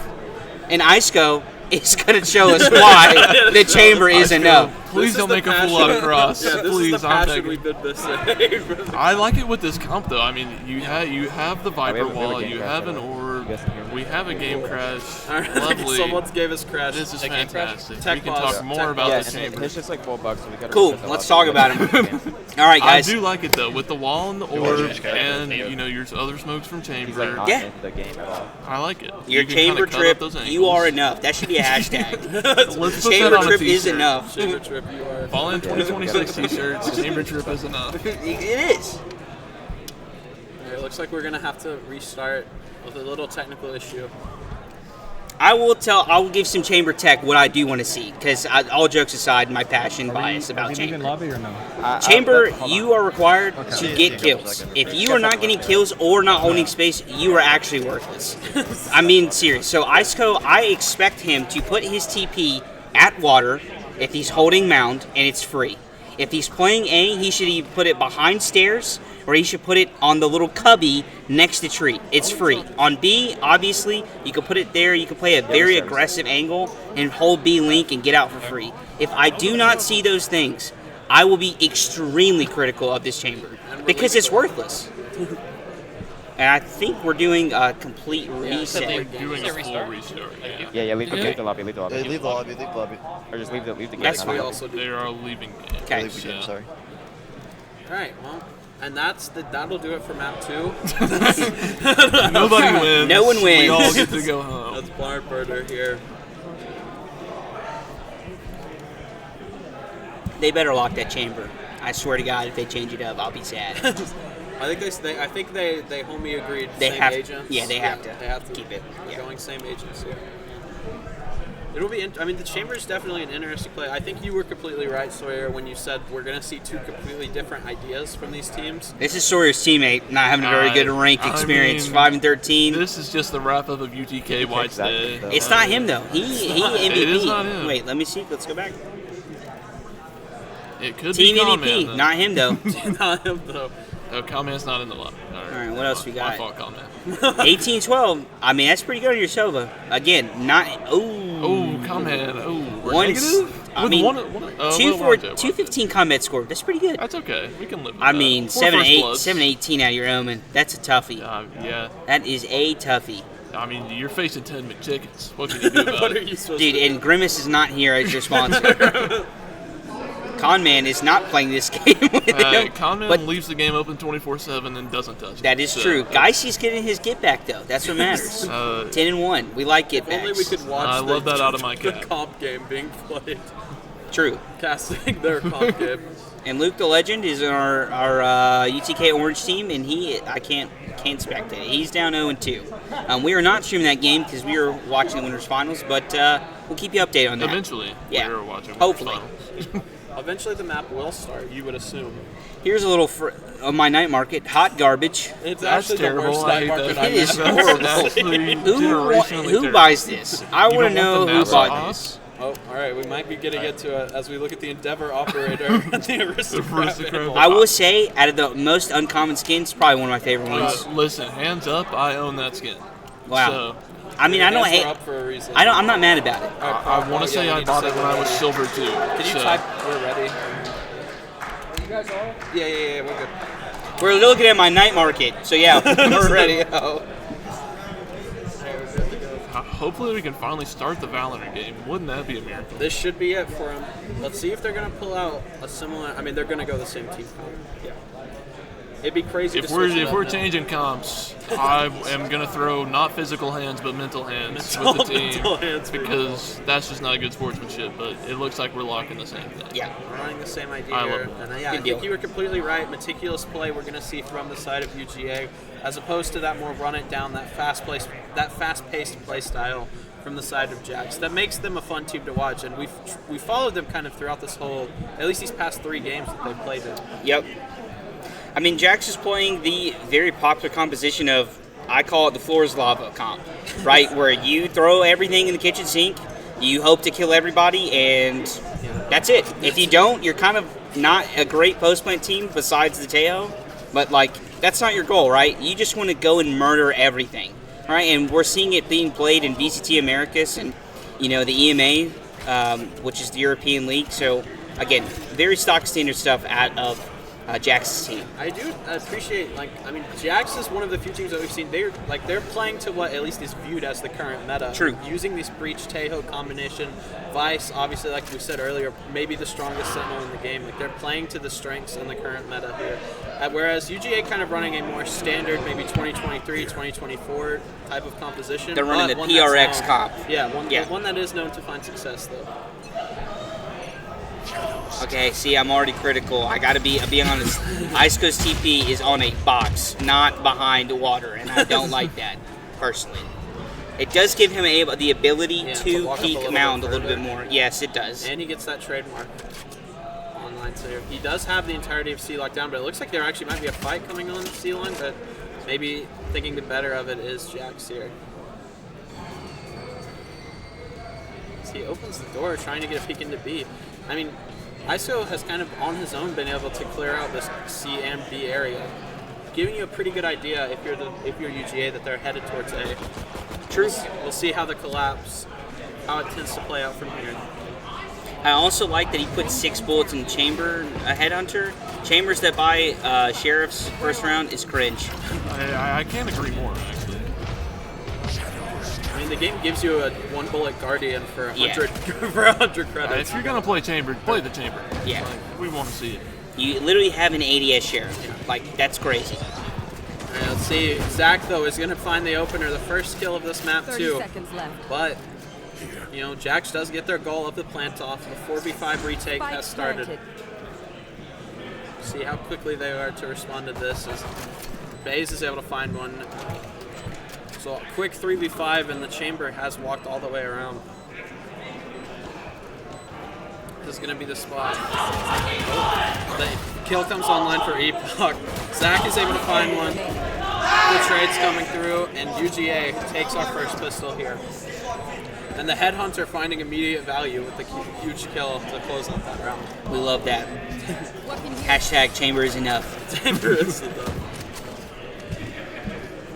And Iceco is going to show us why the chamber is enough. Please don't make a fool out of Cross. Yeah, this Please, is the passion we've been missing. I like it with this comp though. I mean, you have the Viper wall, you have an orb, we have a game crash. Lovely. Someone gave us crash. This is fantastic. We can pause. talk more about the chamber. It's just like $4, so we gotta Cool. Let's talk about him. All right, guys. I do like it though, with the wall and the orb, and your other smokes from chamber. Not Yeah. in the game at all. I like it. Your You can chamber kinda cut up trip, those you are angles. enough. That should be a hashtag. Let's put that Chamber on a trip is t-shirt. enough. Chamber trip, you are. Volan 2026 t-shirts. Chamber trip is enough. It is. It looks like we're gonna have to restart with a little technical issue. I will give some chamber tech what I do want to see, because all jokes aside, my passion bias about chamber. Lobby or no? Chamber, you are required to get kills. If you are not getting kills or not holding space, you are actually worthless. I mean, serious. So Iceco, I expect him to put his TP at water if he's holding mound and it's free. If he's playing A, he should either put it behind stairs or he should put it on the little cubby next to tree. It's free. On B, obviously, you can put it there. You can play a very aggressive angle and hold B link and get out for free. If I do not see those things, I will be extremely critical of this chamber because it's worthless. And I think we're doing a complete reset. We're doing a full restart. Yeah, leave the lobby. Leave the lobby. Or just leave the game. That's We fine. also do. They are leaving. Okay. Leave the game, sorry. All right, well, and that'll do it for map 2. Nobody wins. No one wins. We all get to go home. That's Barnburner here. They better lock that chamber. I swear to God, if they change it up, I'll be sad. I think they homie agreed. They same have- agents. yeah, they have to They have to keep it, We're yeah. going same agents here. It'll be. I mean, the chamber is definitely an interesting play. I think you were completely right, Sawyer, when you said we're going to see two completely different ideas from these teams. This is Sawyer's teammate, not having a very good ranked I experience. mean, 5 and 13. This is just the wrap up of UTK White's Exactly. day. It's not him though. He MVP. It is not him. Wait, let me see. Let's go back. It could Team be MVP, Comment. not him though. Not him though. Oh, Comment's not in the lobby. All All right, what else we got? My fault, Comment. 18-12. I mean, that's pretty good on your Sova. Again, not. Oh, Comment. Oh, we're Once- negative? I With mean, one, 215 combat score. That's pretty good. That's okay. We can live with I that. mean, Four first 7-8, bloods. 7-18 out of your Omen. That's a toughie. Yeah. That is a toughie. I mean, you're facing 10 McChickens. What can you do about What are it? you supposed Dude, to do? and Grimace is not here as your sponsor. Conman is not playing this game with him. Conman but leaves the game open 24/7 and doesn't touch it. that is So, true. Geissy's getting his get back though. That's what matters. 10-1. We like get If only we backs. could watch I love that out of my the cap. comp game being played. True. Casting their comp game. And Luke the Legend is in our UTK Orange team, and I can't spectate it. He's down 0-2. We are not streaming that game because we are watching the winners finals, but we'll keep you updated on that. Eventually, Yeah. we're watching. Hopefully. Eventually the map will start, you would assume. Here's a little on my night market. Hot garbage. It's That's actually terrible. the worst I night hate market that. It is I've ever horrible. seen. Who buys this? I want to know who bought this. Oh, all right. We might be getting into it as we look at the Endeavor operator and the Aristocrat. Aristocrat. I will say, out of the most uncommon skins, probably one of my favorite ones. Listen, hands up, I own that skin. Wow. So, I mean, I don't Hands hate. are up for a reason. I'm not mad about it. All right, I want to say yeah, I you bought need it to when I say was silver too. Can you so. type? We're ready. You guys all? Yeah, we're good. We're looking at my night market, so yeah, we're ready. Oh. Hopefully we can finally start the Valorant game. Wouldn't that be a miracle? This should be it for them. Let's see if they're going to pull out a similar. I mean, they're going to go the same team comp. Yeah. It'd be crazy If to we're switch it if up we're now. changing comps, I am gonna throw not physical hands but mental hands with the team Mental hands for because that's just not good sportsmanship. But it looks like we're locking the same thing. Yeah. We're running the same idea I love here. it. And yeah, I Good deal. think you were completely right. Meticulous play we're going to see from the side of UGA, as opposed to that more run it down, that fast-paced play style from the side of Jax. That makes them a fun team to watch, and we followed them kind of throughout this whole, at least these past 3 games that they've played in. Yep. I mean, Jax is playing the very popular composition of, I call it the floor is lava comp, right? Where you throw everything in the kitchen sink, you hope to kill everybody, and that's it. If you don't, you're kind of not a great post-plant team besides the Teo, but, like, that's not your goal, right? You just want to go and murder everything, right? And we're seeing it being played in VCT Americas and, you know, the EMA, which is the European League. So, again, very stock standard stuff out of Jax's team. I do appreciate, Jax is one of the few teams that we've seen. They're playing to what at least is viewed as the current meta. True. Using this Breach Tejo combination, Vice, obviously, like we said earlier, maybe the strongest Sentinel in the game. Like, they're playing to the strengths in the current meta here. Whereas UGA kind of running a more standard, maybe 2023, 2024 type of composition. They're running but the one PRX that's known- comp. Yeah, one that is known to find success though. Okay, see, I'm already critical. I gotta be honest. Ice Coast TP is on a box, not behind water, and I don't like that, personally. It does give him the ability Yeah, to to walk up a peek little mound bit a little bit further. more. Yes, it does. And he gets that trademark online. So he does have the entirety of C locked down, but it looks like there actually might be a fight coming on C line, but maybe thinking the better of it is Jax here. As he opens the door, trying to get a peek into B. I mean, ISO has kind of on his own been able to clear out this C and B area, giving you a pretty good idea if you're UGA that they're headed towards A. True. We'll see how the collapse, how it tends to play out from here. I also like that he put 6 bullets in the chamber, a headhunter. Chambers that buy Sheriff's first round is cringe. I can't agree more, actually. I mean, the game gives you a 1 bullet Guardian for 100 for 100 credits. If you're gonna play chamber, play the chamber. Yeah. Like, we want to see it. You literally have an ADS Sheriff. Like, that's crazy. All right, let's see. Zach, though, is going to find the opener, the first kill of this map, 30 too. seconds left. But, Jax does get their goal of the plant off. The 4v5 retake Spike has started. planted. See how quickly they are to respond to this. As Baze is able to find one. So, a quick 3v5, and the chamber has walked all the way around. This is going to be the spot. Oh, the kill comes online for Epoch. Zach is able to find one. The trade's coming through, and UGA takes our first pistol here. And the Headhunter finding immediate value with the huge kill to close out that round. We love that. Hashtag chamber is enough. Chamber is enough.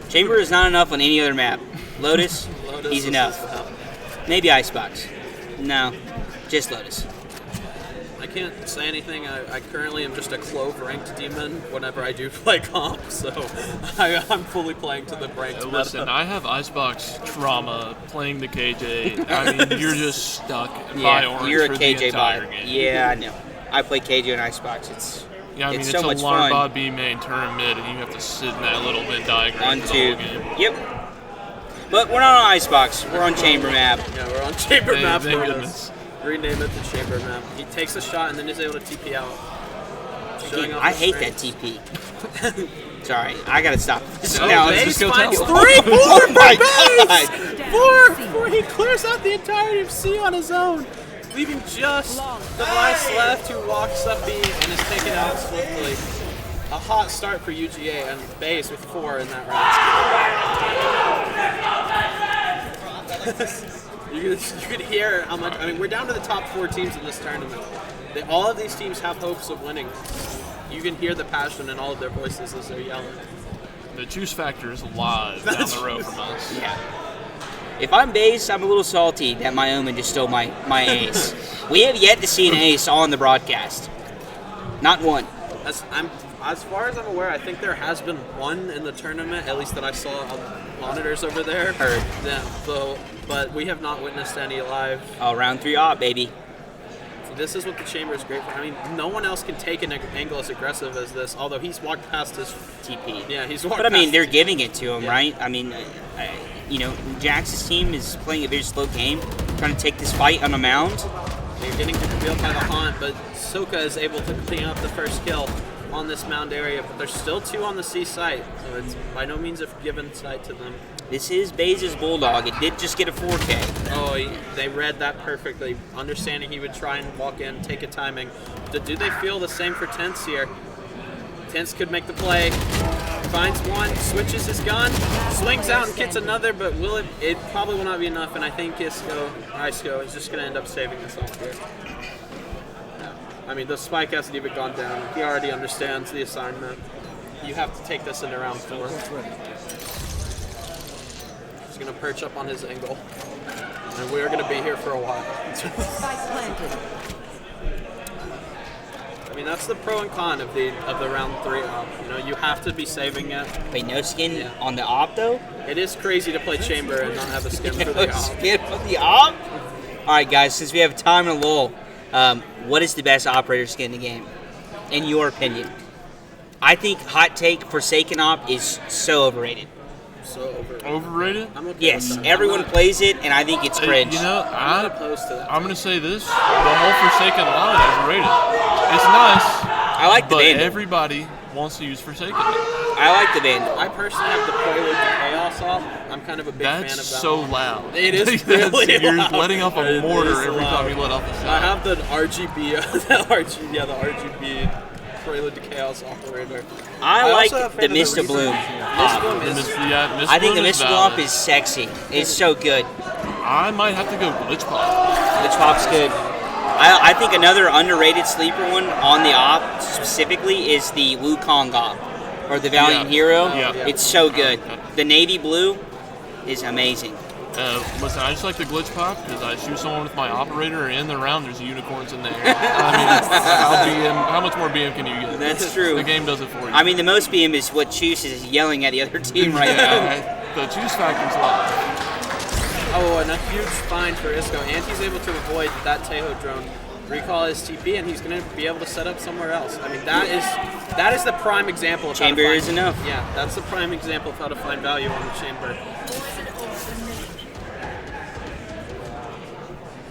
Chamber is not enough on any other map. Lotus, Lotus he's is enough. enough. Maybe Icebox. No, just Lotus. I can't say anything. I currently am just a Clove ranked demon whenever I do play comp, so I'm fully playing to the ranked meta. Listen, I have Icebox trauma playing the KJ. I mean, you're just stuck by Yeah, orange you're a for the KJ entire buyer. game. Yeah, I know. I play KJ on Icebox. It's so a much larn fun. bot B main turn mid, and you have to sit in that little mid diagram On for the two. whole game. Yep. But we're not on Icebox. We're on chamber map. Yeah, we're on chamber map. Thank for goodness. this. Rename it to chamber map. He takes a shot and then is able to TP out. Showing off I the hate that strength. TP. Sorry, I gotta stop this No, now. let's Base just go finds tell 3, 4 Oh my for God. Base! 4! He clears out the entirety of C on his own, leaving just the Vice left, who walks up B and is taken out swiftly. A hot start for UGA and Base with 4 in that round. You could hear how much. I mean, we're down to the top 4 teams in this tournament. All of these teams have hopes of winning. You can hear the passion in all of their voices as they're yelling. The juice factor is alive down the road from us. Yeah. If I'm base, I'm a little salty that my Omen just stole my ace. We have yet to see an ace on the broadcast. Not one. as far as I'm aware, I think there has been one in the tournament, at least that I saw on monitors over there. Heard. Yeah, but we have not witnessed any live. Oh, round 3 op, baby. This is what the chamber is great for. I mean, no one else can take an angle as aggressive as this, although he's walked past his TP. Yeah, he's walked But I mean, past they're his- giving it to him, Yeah. right? I mean, Jax's team is playing a very slow game, trying to take this fight on a mound. They're getting revealed by the haunt, but Soka is able to clean up the first kill on this mound area. But there's still 2 on the C site, so it's by no means a given site to them. This is Baze's Bulldog. It did just get a 4K. Oh, they read that perfectly, understanding he would try and walk in, take a timing. Do they feel the same for Tense here? Tense could make the play, finds one, switches his gun, swings out and gets another, but will it? It probably will not be enough, and I think Isco is just going to end up saving this off here. Yeah. I mean, the spike hasn't even gone down. He already understands the assignment. You have to take this into round 4. He's going to perch up on his angle, and we're going to be here for a while. Spike planted. I mean, that's the pro and con of the round 3 op. You know, you have to be saving it. Wait, no skin Yeah. on the op, though? It is crazy to play chamber and not have a skin for No the op. skin on the op? All right, guys, since we have time and a lull, what is the best operator skin in the game, in your opinion? I think hot take Forsaken op is so overrated. So over. Overrated? I'm okay Yes, with that. everyone I'm not- plays it, and I think it's cringe. You know, I'm not opposed to that. I'm gonna say this: the whole Forsaken line is overrated. It's nice, I like the but Vandal. everybody wants to use Forsaken. I like the Vandal. I personally have the Prelude to Chaos op. I'm kind of a big fan of that. That's so one. loud. It is That's- really You're loud. letting off It a is mortar every loud. time you let off a I shot. have the RGB, the RGB Prelude to Chaos operator. I like also have the fan of Mist of Reaper. Bloom. Mist Bloom The is Mist I think the Bloom Mist of valid. Bloom is sexy. It's so good. I might have to go Glitch Pop. The Chop's good. I think another underrated sleeper one on the op specifically is the Wukong op, or the Valiant Yeah. Hero. Yeah. It's so good. The navy blue is amazing. Listen, I just like the Glitch Pop because I shoot someone with my operator, and in the round there's unicorns in there. I mean, how much more BM can you get? That's true. The game does it for you. I mean, the most BM is what Chus is yelling at the other team right now. Yeah, the choose factor's low. Oh, and a huge find for Isco, and he's able to avoid that Tejo drone. Recall his TP, and he's going to be able to set up somewhere else. I mean, that is the prime example of Chamber how to is find, enough. Yeah, that's the prime example of how to find value on the chamber.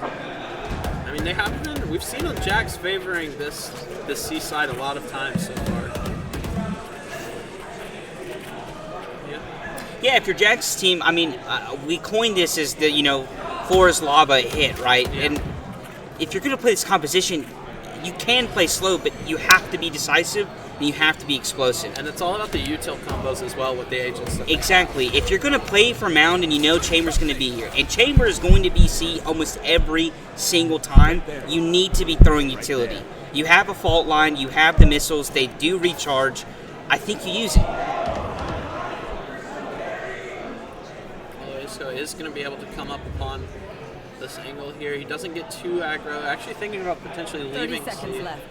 I mean, they have been. We've seen Jax favoring this seaside a lot of times so far. Yeah. Yeah, if you're Jack's team, I mean, we coined this as the, floor is lava hit, right? Yeah. And if you're going to play this composition, you can play slow, but you have to be decisive and you have to be explosive. And it's all about the util combos as well with the agents. Exactly. If you're going to play for Mound and you know Chamber's going to be here, and Chamber is going to be C almost every single time, you need to be throwing utility. You have a fault line, you have the missiles, they do recharge. I think you use it. Although Isco is going to be able to come up upon this angle here. He doesn't get too aggro. Actually thinking about potentially 30 leaving seconds C. left.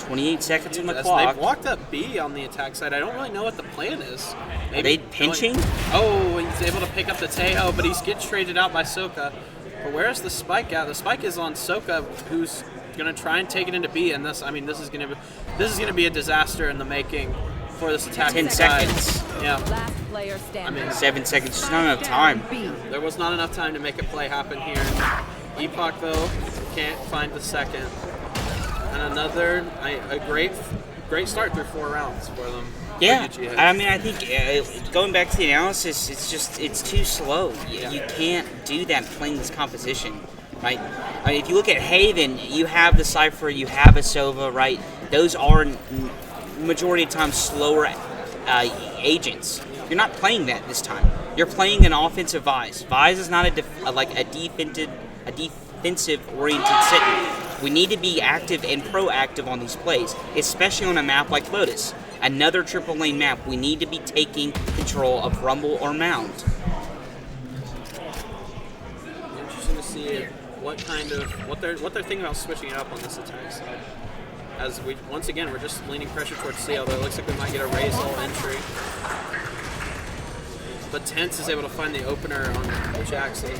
28 seconds on the As clock. they've walked up B on the attack side. I don't really know what the plan is. Are they pinching? Oh, he's able to pick up the Tejo, but he gets traded out by Soka. But where's the spike at? The spike is on Soka, who's going to try and take it into B. And this is going to be a disaster in the making for this attack. 10 side. seconds. Yeah. Last player standing. 7 seconds, just not enough time. B. There was not enough time to make a play happen here. Epoch, though, can't find the second. And another, a great start through 4 rounds for them. Yeah, for UGA. I mean, I think going back to the analysis, it's too slow. You can't do that playing this composition, right? I mean, if you look at Haven, you have the Cypher, you have a Sova, right? Those are majority of times slower agents. You're not playing that this time. You're playing an offensive Vise. Vise is not a defensive-oriented sit. We need to be active and proactive on these plays, especially on a map like Lotus. Another triple lane map, we need to be taking control of Rumble or Mound. Interesting to see what they're thinking about switching it up on this attack side. as we once again we're just leaning pressure towards C, although it looks like we might get a raise all entry. But Tense is able to find the opener on Jackson.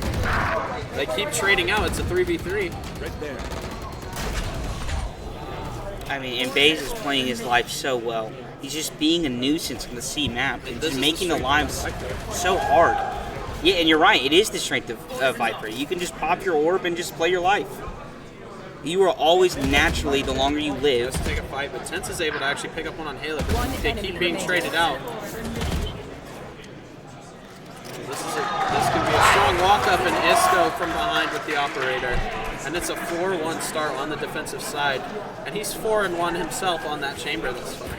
They keep trading out. It's a 3v3. Right there. I mean, and Baze is playing his life so well. He's just being a nuisance on the C map and just making the lives so hard. Yeah, and you're right. It is the strength of Viper. You can just pop your orb and just play your life. You are always naturally, the longer you live. Let's take a fight, but Tense is able to actually pick up one on Halo. One They enemy keep being remaining. traded out. This could be a strong walk-up and Isco from behind with the operator. And it's a 4-1 start on the defensive side. And he's 4-1 himself on that chamber this far.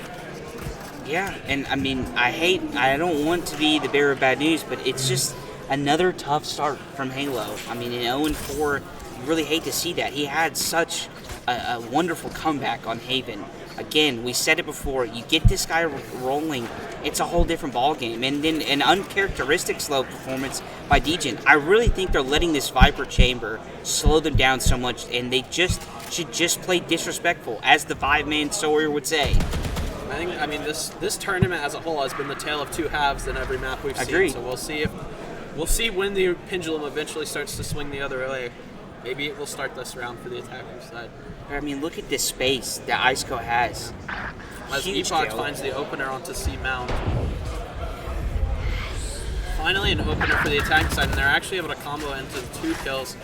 Yeah, and I mean, I don't want to be the bearer of bad news, but it's just another tough start from Halo. I mean, in 0-4, you really hate to see that. He had such a wonderful comeback on Haven. Again, we said it before, you get this guy rolling, it's a whole different ballgame. And then an uncharacteristic slow performance by Degen. I really think they're letting this Viper chamber slow them down so much, and they should just play disrespectful, as the five-man Sawyer would say. I mean, this tournament as a whole has been the tale of two halves in every map we've seen. Agreed. So we'll see when the pendulum eventually starts to swing the other way. Maybe it will start this round for the attacker side. I mean, look at this space that Iceco has. As Huge Epoch tail. finds the opener onto C Mount. Finally an opener for the attacking side, and they're actually able to combo into 2 kills.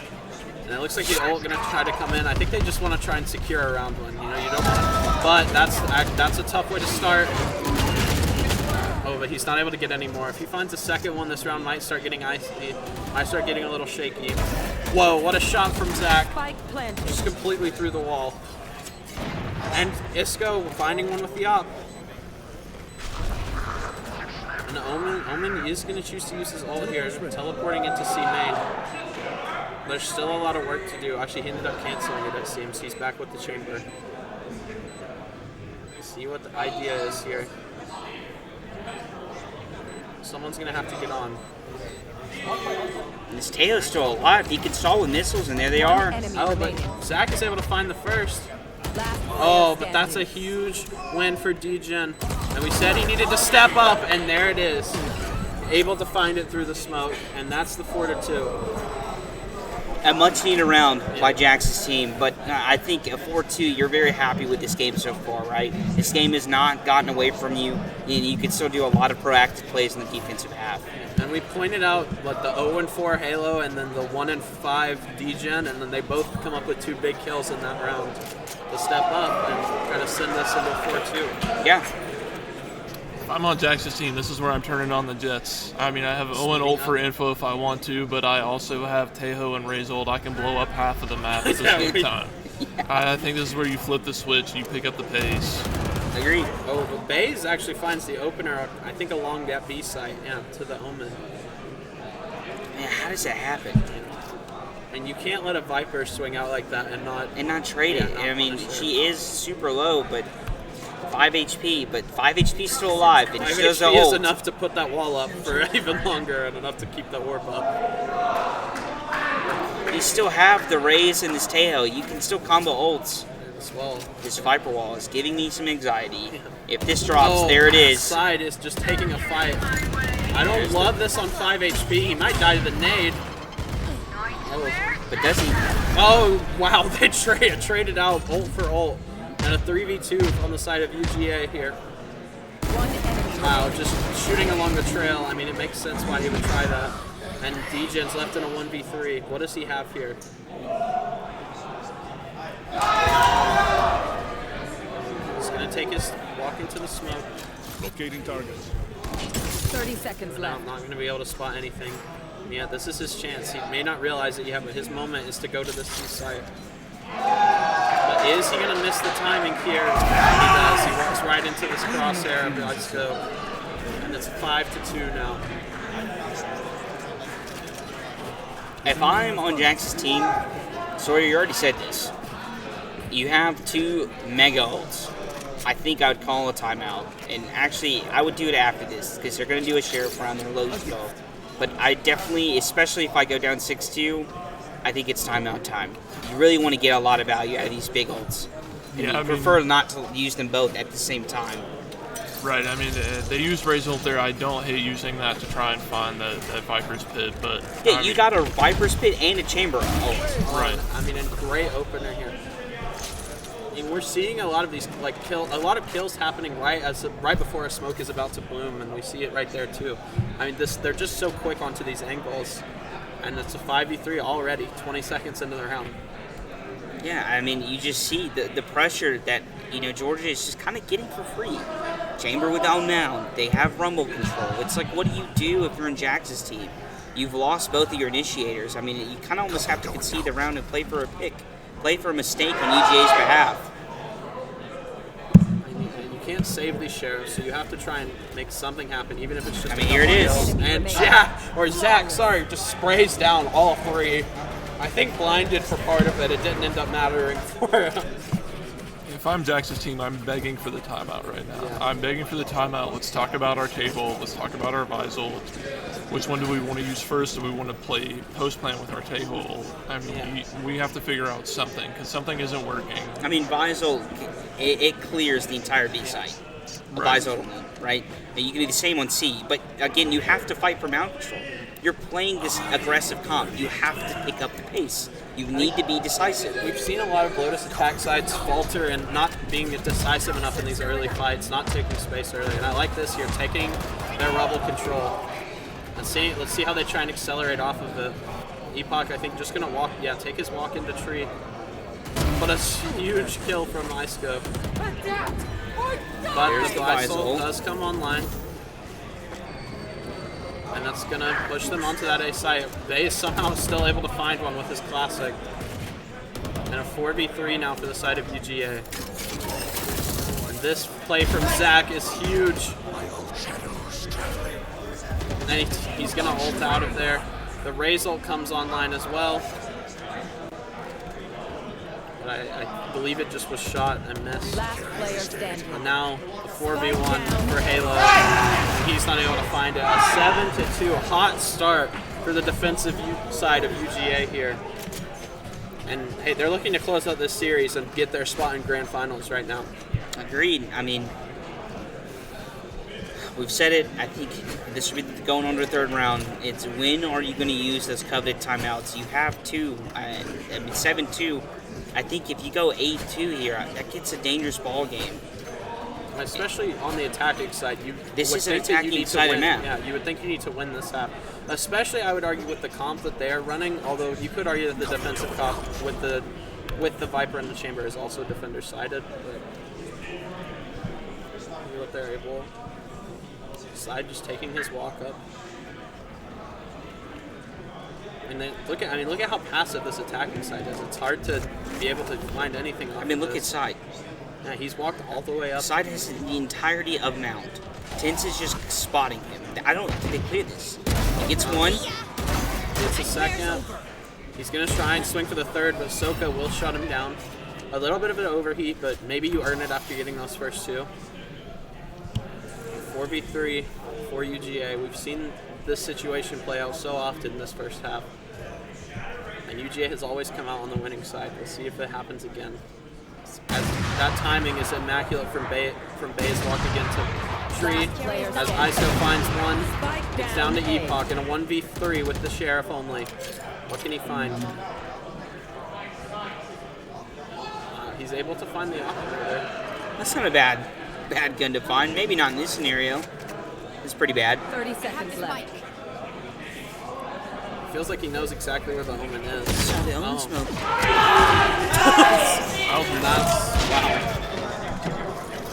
And it looks like the ult gonna try to come in. I think they just want to try and secure a round one. You know, you don't want, but that's a tough way to start. Oh, but he's not able to get any more. If he finds a second one, this round might start getting icy. Might start getting a little shaky. Whoa, what a shot from Zach. Spike planted. Just completely through the wall. And Isco finding one with the op. And Omen is going to choose to use his ult here, teleporting into C main. There's still a lot of work to do. Actually, he ended up canceling it, it seems. He's back with the chamber. See what the idea is here. Someone's going to have to get on. And this Taylor's still alive. He could stall with missiles, and there they are. Enemy Oh, but remaining. Zach is able to find the first. Last Oh, player but that's a standing. huge win for Degen. And we said he needed to step up, and there it is. Able to find it through the smoke, and that's the 4-2. A much-needed round by Jax's team, but I think a 4-2, you're very happy with this game so far, right? This game has not gotten away from you, and you can still do a lot of proactive plays in the defensive half. And we pointed out what the 0-4 Halo and then the 1-5 Degen, and then they both come up with 2 big kills in that round to step up and kind of send us into 4-2. Yeah. If I'm on Jackson's team, this is where I'm turning on the Jets. I mean, I have Owen ult for info if I want to, but I also have Tejo and Ray's ult. I can blow up half of the map at the same time. I think this is where you flip the switch, you pick up the pace. Agreed. Oh, but Baze actually finds the opener, I think, along that B site, yeah, to the Omen. Man, how does that happen? And you can't let a Viper swing out like that and not trade it. Yeah, not I mean, punish her. she is super low, but 5 HP, but 5 HP is still alive, and 5 she does the HP is ult. enough to put that wall up for even longer and enough to keep the orb up. You still have the Raze and this Tejo. You can still combo ults. As well. This Viper wall is giving me some anxiety. If this drops, there it is. Side is just taking a fight. I don't love this on 5 HP. He might die to the nade. Oh, But does he? oh wow, they traded out ult for ult. And a 3v2 on the side of UGA here. One enemy Wow, just shooting along the trail. I mean, it makes sense why he would try that. And Degen's left in a 1v3. What does he have here? He's gonna take his walk into the smoke. Locating targets. 30 seconds No, left. not gonna be able to spot anything. Yeah, this is his chance. He may not realize it yet, but his moment is to go to the C site. But is he gonna miss the timing here? He does. He walks right into this crosshair of Iceco. And it's 5-2 now. If I'm on Jax's team, Sawyer, you already said this. You have 2 mega ults. I think I would call a timeout. And actually, I would do it after this, because they're going to do a sheriff round, they're low go. But I definitely, especially if I go down 6-2, I think it's timeout time. You really want to get a lot of value out of these big ults. And Yeah, you I mean- prefer not to use them both at the same time. Right, I mean, they use Razor ult there. I don't hate using that to try and find that Viper's Pit, but... Yeah, I you mean, got a Viper's Pit and a Chamber ult. Right. I mean, a great opener here. And we're seeing a lot of these a lot of kills happening right before a smoke is about to bloom, and we see it right there too. I mean, they're just so quick onto these angles, and it's a 5v3 already, 20 seconds into the round. Yeah, I mean, you just see the pressure that, Georgia is just kind of getting for free. Chamber without Mound. They have rumble control. It's like, what do you do if you're in Jax's team? You've lost both of your initiators. I mean, you kind of almost have to concede the round and play for a pick. Play for a mistake on UGA's behalf. You can't save these sheriffs, so you have to try and make something happen, even if it's just. I mean, here it is. And Zach, just sprays down all three. I think blinded for part of it. It didn't end up mattering for him. If I'm Jax's team, I'm begging for the timeout right now. Yeah. I'm begging for the timeout. Let's talk about our table. Let's talk about our Visol. Which one do we want to use first? Do we want to play post-plan with our table? I mean, we have to figure out something, because something isn't working. I mean, Visol, it clears the entire B site. Right. Visol only, right? And you can do the same on C, but again, you have to fight for mount control. You're playing this aggressive comp. You have to pick up the pace. You need to be decisive. We've seen a lot of Lotus attack sides falter and not being decisive enough in these early fights, not taking space early. And I like this here, taking their rebel control. Let's see how they try and accelerate off of it. Epoch, I think, just gonna take his walk into tree. But a huge kill from iScope. But Here's the the Visol Visol. does come online. And that's gonna push them onto that A site. They is somehow still able to find one with his classic. And a 4v3 now for the side of UGA. And this play from Zach is huge. And he's gonna ult out of there. The Raze ult comes online as well. But I believe it just was shot and missed. Last player standing. And now a 4v1 for Halo. And he's not able to find it. A 7-2 hot start for the defensive side of UGA here. And hey, they're looking to close out this series and get their spot in grand finals right now. Agreed. I mean, we've said it. I think this should be going on to the third round. It's when are you going to use those coveted timeouts? You have two. I mean, 7-2. I think if you go 8-2 here, that gets a dangerous ball game. Especially on the attacking side, This would is an think that you attacking need to side of win. map. Yeah, you would think you need to win this half. Especially, I would argue, with the comp that they are running. Although you could argue that the defensive comp with the Viper and the Chamber is also defender sided. But see what they're able. Side just taking his walk up. And then look at how passive this attacking side is. It's hard to be able to find anything. I mean, look at Side. Yeah, he's walked all the way up. Side has the entirety of Mount. Tense is just spotting him. I don't think they clear this. He gets one. Gets a second. He's going to try and swing for the third, but Soka will shut him down. A little bit of an overheat, but maybe you earn it after getting those first two. 4v3 for UGA. We've seen this situation play out so often this first half. And UGA has always come out on the winning side. We'll see if it happens again. That timing is immaculate from Bay's walk into tree. As ISO finds one, it's down to Epoch in a 1v3 with the Sheriff only. What can he find? He's able to find the operator. That's not a bad gun to find. Maybe not in this scenario. It's pretty bad. 30 seconds left. Feels like he knows exactly where the Omen is. The Omen smoke. Wow.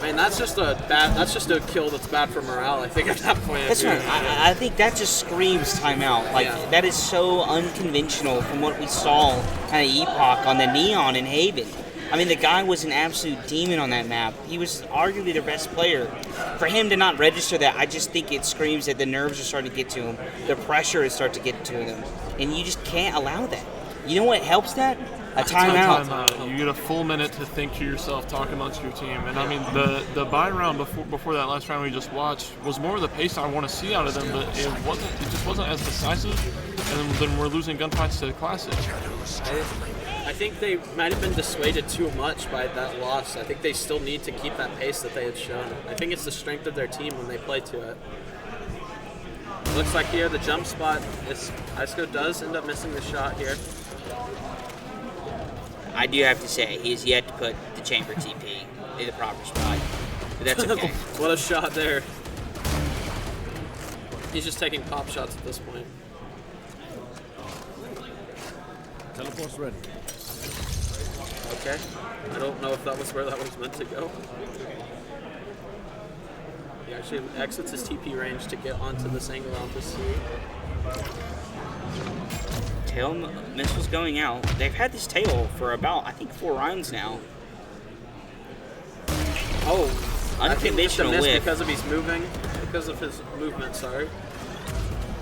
I mean, that's just a kill that's bad for morale, I think, at that point. That's right. I think that just screams timeout. Like, that is so unconventional from what we saw kind of Epoch on the Neon in Haven. I mean, the guy was an absolute demon on that map. He was arguably their best player. For him to not register that, I just think it screams that the nerves are starting to get to him. The pressure is starting to get to him. And you just can't allow that. You know what helps that? A timeout. You get a full minute to think to yourself, talk amongst your team. And I mean, the buy round before that last round we just watched was more of the pace I want to see out of them, but it just wasn't as decisive. And then we're losing gunfights to Classic. I think they might have been dissuaded too much by that loss. I think they still need to keep that pace that they had shown. I think it's the strength of their team when they play to it. Looks like here the jump spot, Isco does end up missing the shot here. I do have to say, he's yet to put the chamber TP in the proper spot. But that's okay. What a shot there. He's just taking pop shots at this point. Teleport's ready. Okay. I don't know if that was where that was meant to go. He actually exits his TP range to get onto this angle onto C. Tail missiles going out. They've had this tail for about, I think, 4 rounds now. Oh, unconventional I think it's a miss whiff. because of his movement, sorry.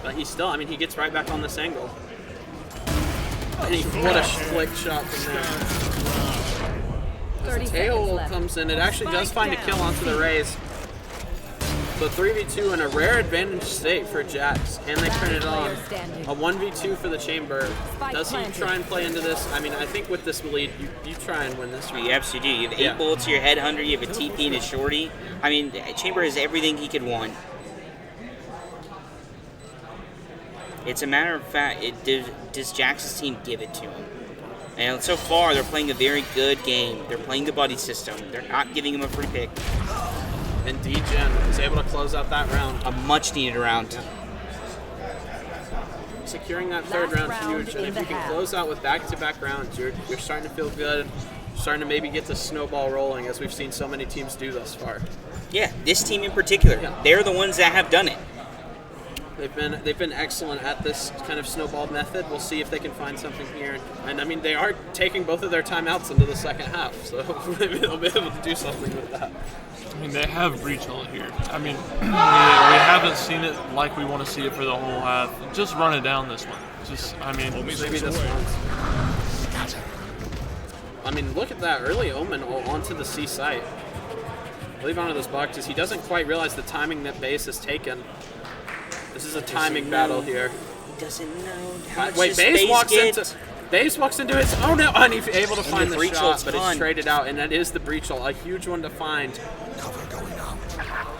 But he still, I mean, he gets right back on this angle. And what a flick shot from there. 30 Tail seconds left. comes in. It actually does find a kill onto the Rays. So 3v2 in a rare advantage state for Jax, and they turn it on. A 1v2 for the chamber. Does he try and play into this? I mean, I think with this lead, you try and win this round. You absolutely do. You have 8 bullets to your headhunter, you have a TP and a shorty. I mean, Chamber has everything he could want. It's a matter of fact, does Jax's team give it to him? And so far, they're playing a very good game. They're playing the buddy system. They're not giving him a free pick. And D-Gen is able to close out that round. A much-needed round. Securing that third round huge, and if you can close out with back-to-back rounds, you're starting to feel good. Starting to maybe get the snowball rolling, as we've seen so many teams do thus far. Yeah, this team in particular. Yeah. They're the ones that have done it. They've been excellent at this kind of snowball method. We'll see if they can find something here. And I mean, they are taking both of their timeouts into the second half, so maybe they'll be able to do something with that. I mean, they have breach ult here. I mean, we haven't seen it like we want to see it for the whole half. Just run it down this one. Just, I mean, Maybe this one. I mean, look at that early Omen onto the C site. Leave onto those boxes. He doesn't quite realize the timing that Base has taken. This is a timing battle here. He doesn't know how much Wait, Base walks into his. Oh no! And he's able to find the breach shot, ult's but it's traded out, and that is the breach ult, a huge one to find.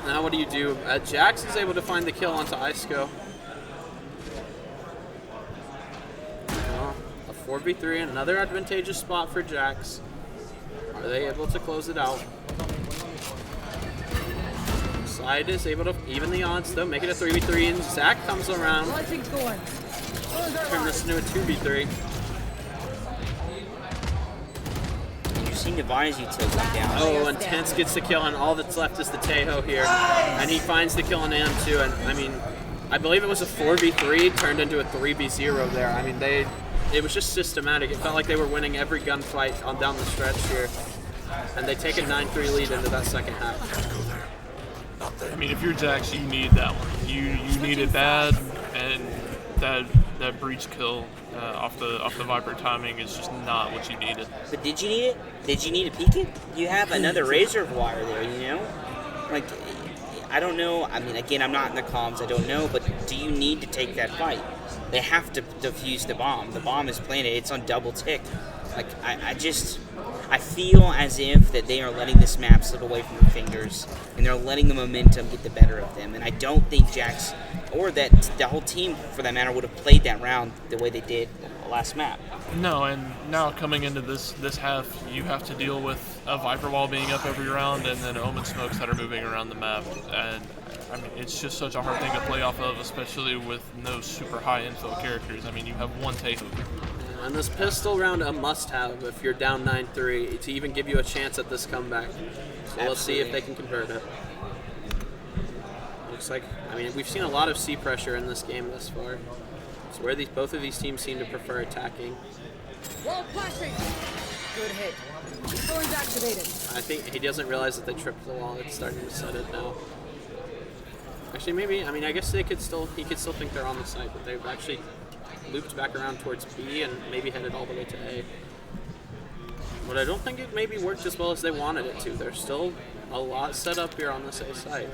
Now what do you do? Jax is able to find the kill onto Isco. Well, a 4v3, another advantageous spot for Jax. Are they able to close it out? Side is able to even the odds though, make it a 3v3, and Zach comes around. Turn this into a 2v3. Interesting device you took down. Oh, and Tense gets the kill, and all that's left is the Tejo here. And he finds the kill on Am too, and I mean, I believe it was a 4v3 turned into a 3v0 there. I mean, it was just systematic. It felt like they were winning every gunfight on down the stretch here. And they take a 9-3 lead into that second half. I mean, if you're Jax, you need that one. You need it bad, and that breach kill off the Viper timing is just not what you needed. But did you need it? Did you need to peek it? You have another razor wire there, you know? Like, I don't know. I mean, again, I'm not in the comms. I don't know. But do you need to take that fight? They have to defuse the bomb. The bomb is planted. It's on double tick. Like, I feel as if that they are letting this map slip away from their fingers, and they're letting the momentum get the better of them. And I don't think Jax, or that the whole team, for that matter, would have played that round the way they did last map. No, and now coming into this half, you have to deal with a Viper wall being up every round, and then Omen smokes that are moving around the map. And I mean, it's just such a hard thing to play off of, especially with no super high info characters. I mean, you have one take. And this pistol round a must-have if you're down 9-3 to even give you a chance at this comeback. So let's see if they can convert it. Looks like, I mean, we've seen a lot of C pressure in this game thus far. It's where both of these teams seem to prefer attacking. Wall flashing. Good hit. Thorns activated. I think he doesn't realize that they tripped the wall. It's starting to set it now. Actually, maybe. I mean, I guess he could still think they're on the site, but they've actually looped back around towards B and maybe headed all the way to A. But I don't think it maybe worked as well as they wanted it to. There's still a lot set up here on this A site.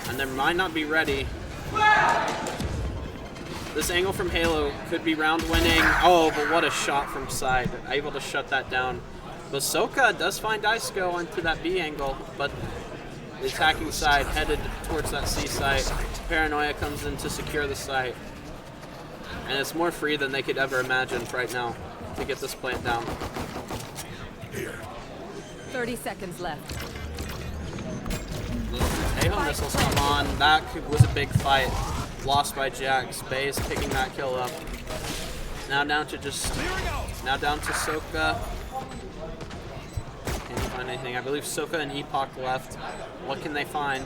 And they might not be ready. This angle from Halo could be round winning. Oh, but what a shot from side. Able to shut that down. But Soka does find Ice-Go onto that B angle, but the attacking side headed towards that C site. Paranoia comes in to secure the site. And it's more free than they could ever imagine right now to get this plant down. 30 seconds left. Tahoe missiles come on. That was a big fight. Lost by Jax. Baze picking that kill up. Now down to Soka. Can't find anything. I believe Soka and Epoch left. What can they find?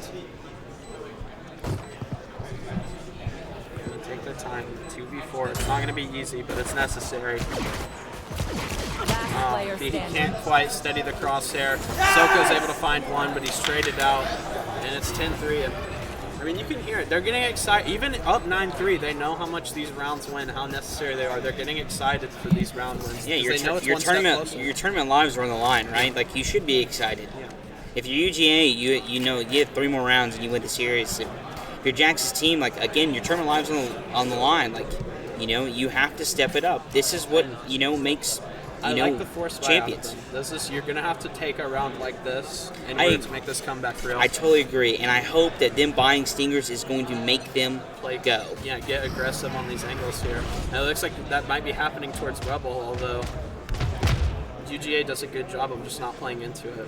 Gonna take their time. 2v4. It's not gonna be easy, but it's necessary. He can't quite steady the crosshair. Soka's able to find one, but he's traded out, and it's 10-3. I mean, you can hear it. They're getting excited. Even up 9-3, they know how much these rounds win, how necessary they are. They're getting excited for these round wins. Yeah, your tournament lives are on the line, right? Like, you should be excited. Yeah. If you're UGA, you know you have 3 more rounds and you win the series. If you're Jax's team, like, again, your tournament lives on the line. Like, you know, you have to step it up. This is what, you know, makes like the force champions. You're gonna have to take a round like this in order to make this comeback real. I totally agree, and I hope that them buying Stingers is going to make them go. Yeah, get aggressive on these angles here. And it looks like that might be happening towards Rebel, although UGA does a good job of just not playing into it,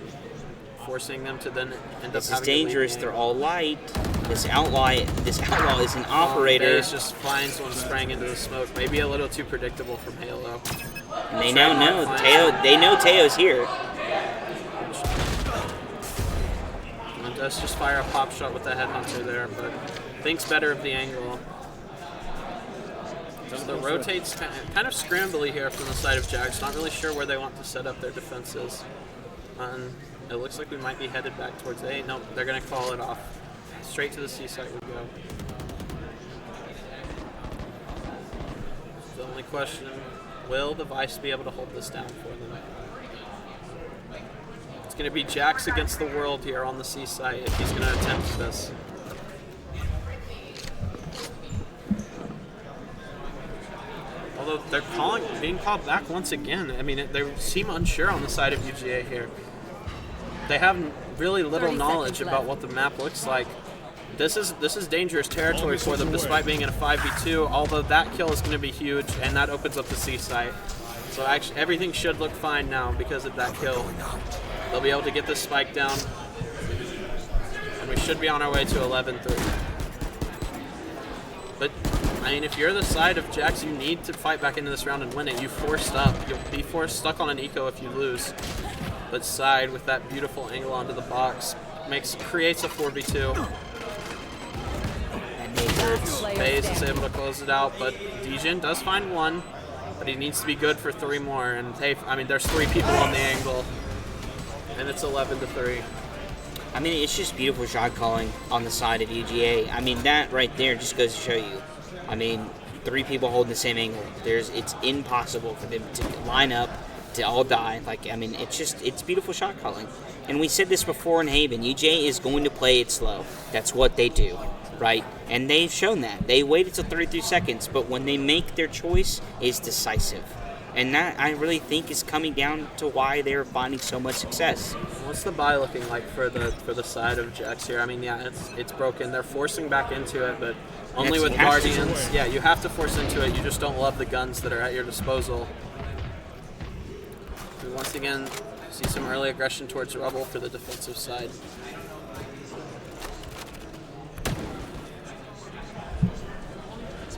forcing them to then end This up is having dangerous. They're all light. This outlaw is an operator. Baze just finds one spraying into the smoke. Maybe a little too predictable from Halo. And they now know They know Teo's here. And does just fire a pop shot with the headhunter there, but thinks better of the angle. So the rotate's kind of scrambly here from the side of Jax. Not really sure where they want to set up their defenses. And it looks like we might be headed back towards A. Nope, they're going to call it off. Straight to the C site we go. The only question, will the Vice be able to hold this down for them? It's going to be Jax against the world here on the C site if he's going to attempt this. Although they're being called back once again. I mean, they seem unsure on the side of UGA here. They have really little knowledge about what the map looks like. This is dangerous territory for them, despite being in a 5v2. Although that kill is going to be huge, and that opens up the C site. So actually, everything should look fine now because of that kill. They'll be able to get this spike down, and we should be on our way to 11-3. But I mean, if you're the side of Jax, you need to fight back into this round and win it. You forced up. You'll be stuck on an eco if you lose. But side with that beautiful angle onto the box creates a 4v2. Baze is able to close it out, but Dijin does find one, but he needs to be good for 3 more. And hey, I mean, there's 3 people on the angle, and it's 11-3. I mean, it's just beautiful shot calling on the side of UGA. I mean, that right there just goes to show you. I mean, 3 people holding the same angle. It's impossible for them to line up, to all die. Like, I mean, it's beautiful shot calling. And we said this before in Haven, UGA is going to play it slow. That's what they do, right? And they've shown that. They waited till 33 seconds, but when they make their choice, it's decisive. And that, I really think, is coming down to why they're finding so much success. What's the buy looking like for the side of Jax here? I mean, yeah, it's broken. They're forcing back into it, but only with Guardians. Yeah, you have to force into it. You just don't love the guns that are at your disposal. We once again see some early aggression towards Rebel for the defensive side.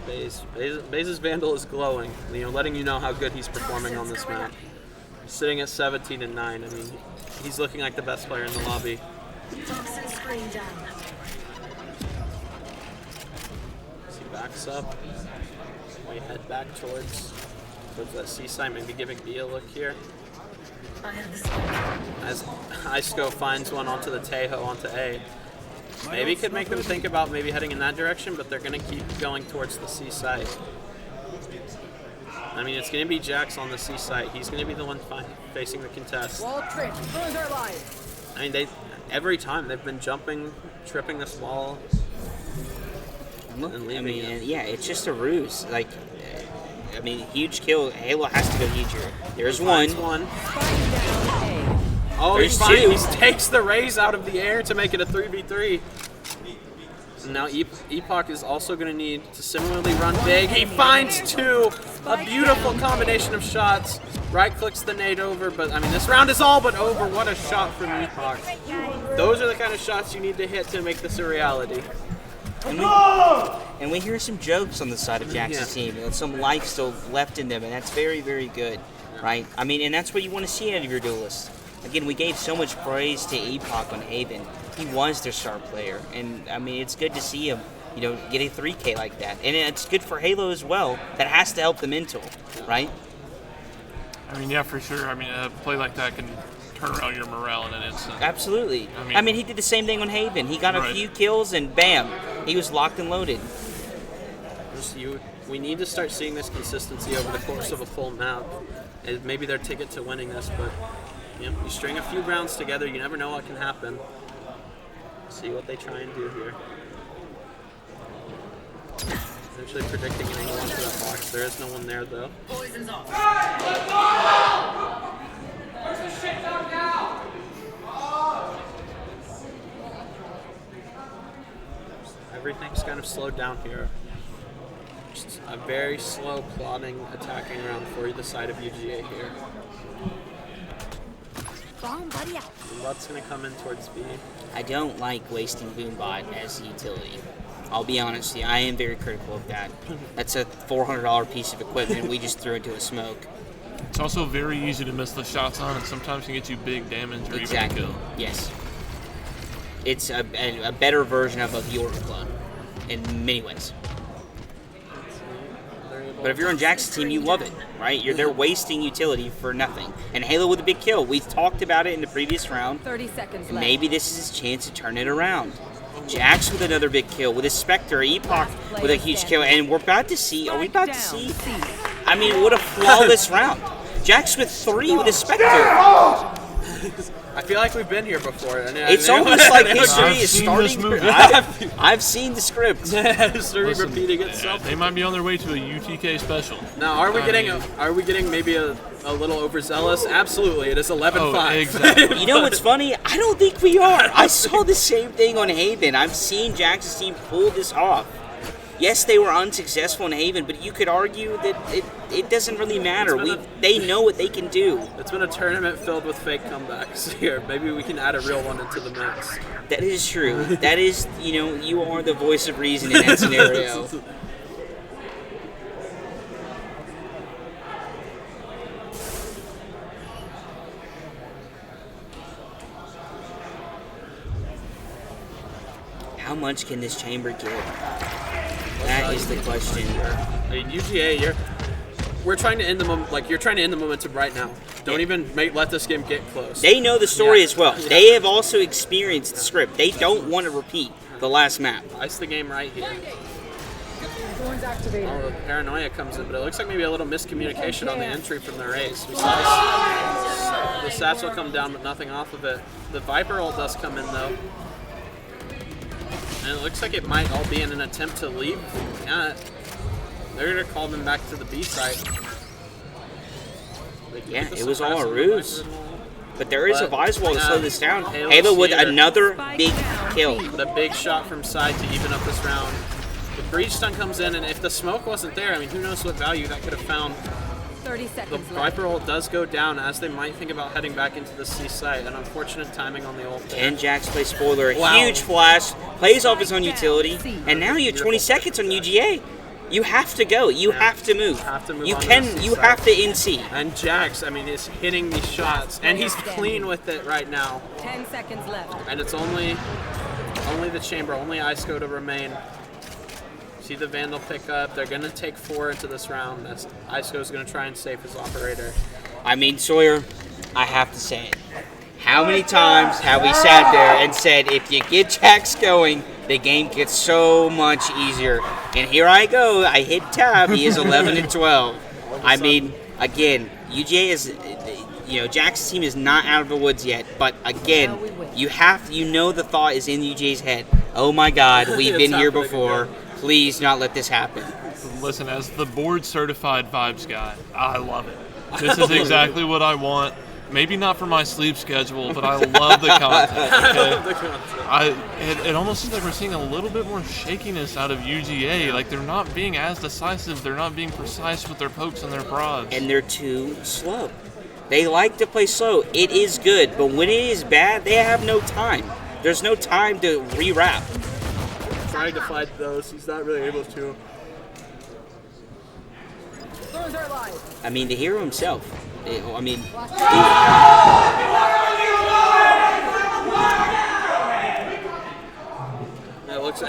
Baze's Vandal is glowing, letting you know how good he's performing on this map. He's sitting at 17-9. I mean, he's looking like the best player in the lobby. As he backs up, we head back towards that C side, maybe giving B a look here. As Ice-Go finds one onto the Tahoe, onto A. Maybe could make them think about maybe heading in that direction, but they're going to keep going towards the C site. I mean, it's going to be Jax on the C site. He's going to be the one facing the contest. I mean, every time they've been jumping, tripping this wall. Look, and I leaving mean, it. yeah, it's just a ruse. Like, I mean, huge kill. Halo has to go huge here. There's one. Finds one. Spike down A. Oh, There's he two. takes the raise out of the air to make it a 3v3. And now Epoch is also going to need to similarly run big. He finds two. A beautiful combination of shots. Right clicks the nade over, but I mean, this round is all but over. What a shot from Epoch. Those are the kind of shots you need to hit to make this a reality. And we hear some jokes on the side of Jackson's team. And some life still left in them, and that's very, very good, right? I mean, and that's what you want to see out of your duelist. Again, we gave so much praise to Epoch on Haven. He was their star player, and I mean, it's good to see him, get a 3K like that. And it's good for Halo as well. That has to help the mental, right? I mean, yeah, for sure. I mean, a play like that can turn around your morale in an instant. Absolutely. I I mean- mean, he did the same thing on Haven. He got a Right. few kills, and bam, he was locked and loaded. We need to start seeing this consistency over the course of a full map. It may be their ticket to winning this, but you string a few rounds together, you never know what can happen. See what they try and do here. Essentially predicting an angle onto that box. There is no one there though. Everything's kind of slowed down here. Just a very slow plodding attacking round for the side of UGA here. What's going to come in towards B? I don't like wasting Boombot as a utility. I'll be honest with you, I am very critical of that. That's a $400 piece of equipment we just threw into a smoke. It's also very easy to miss the shots on, and sometimes can get you big damage or even a kill. Yes. It's a better version of a viewer club in many ways. But if you're on Jackson's team, you love it, right? They're wasting utility for nothing. And Halo with a big kill. We talked about it in the previous round. 30 seconds And left. maybe this is his chance to turn it around. Jax with another big kill, with a Spectre, Epoch with a huge kill, and we're about to see, are we about to see? I mean, what a flawless round. Jax with 3 with a Spectre. I feel like we've been here before. It's almost like history I've is seen starting. this movie. I've seen the script. History Listen, repeating itself. They might be on their way to a UTK special. Now, are we getting maybe a little overzealous? Absolutely. It is 11-5. Oh, exactly. You know what's funny? I don't think we are. I saw the same thing on Haven. I've seen Jackson's team pull this off. Yes, they were unsuccessful in Haven, but you could argue that it doesn't really matter. They know what they can do. It's been a tournament filled with fake comebacks here. Maybe we can add a real one into the mix. That is true. That is, you are the voice of reason in that scenario. How much can this chamber get? That is the question. I mean, UGA, we're trying to end you're trying to end the momentum right now. Don't even let this game get close. They know the story as well. They have also experienced the script. They don't want to repeat the last map. Ice the game right here. Oh, the paranoia comes in, but it looks like maybe a little miscommunication on the entry from the race. We saw the satchel come down, but nothing off of it. The Viper ult does come in though. And it looks like it might all be in an attempt to leave. Yeah, they're going to call them back to the B site. Yeah, it was all a ruse. But there is a Vise wall to slow this down. Halo's Halo with here. another big kill. With a big shot from side to even up this round. The breach stun comes in, and if the smoke wasn't there, I mean, who knows what value that could have found. 30 The seconds left. Viper ult does go down as they might think about heading back into the C site. An unfortunate timing on the ult there. And Jax plays spoiler. Wow. Huge flash. Plays off his own utility. And now you have 20 seconds on UGA. You have to go. You have to move. Have to move You on to can. the C You site. have to NC. And Jax, I mean, is hitting these shots, and he's clean with it right now. 10 seconds left. And it's only the chamber, only ISCO to remain. See the Vandal pick up. They're going to take 4 into this round. That's ISCO's going to try and save his operator. I mean, Sawyer, I have to say it. How many times have we sat there and said, if you get Jax going, the game gets so much easier? And here I go. I hit tab. He is 11 and 12. I mean, again, UGA is, Jax's team is not out of the woods yet. But again, you know the thought is in UGA's head. Oh my God, we've been here before. Please not let this happen. Listen, as the board-certified vibes guy, I love it. This is exactly what I want. Maybe not for my sleep schedule, but I love the content. Okay? It almost seems like we're seeing a little bit more shakiness out of UGA. Like, they're not being as decisive. They're not being precise with their pokes and their prods. And they're too slow. They like to play slow. It is good, but when it is bad, they have no time. There's no time to rewrap. Trying to fight those, he's not really able to. I mean, the hero himself. I mean,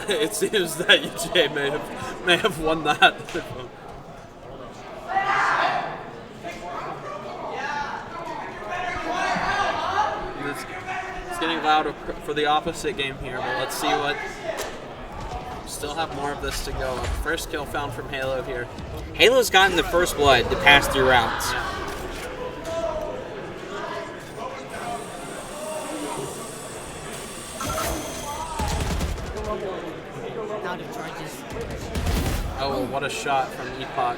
it seems that UGA may have won that. It's getting loud for the opposite game here, but let's see what. Still have more of this to go. First kill found from Halo here. Halo's gotten the first blood the past 3 rounds. Oh, what a shot from Epoch.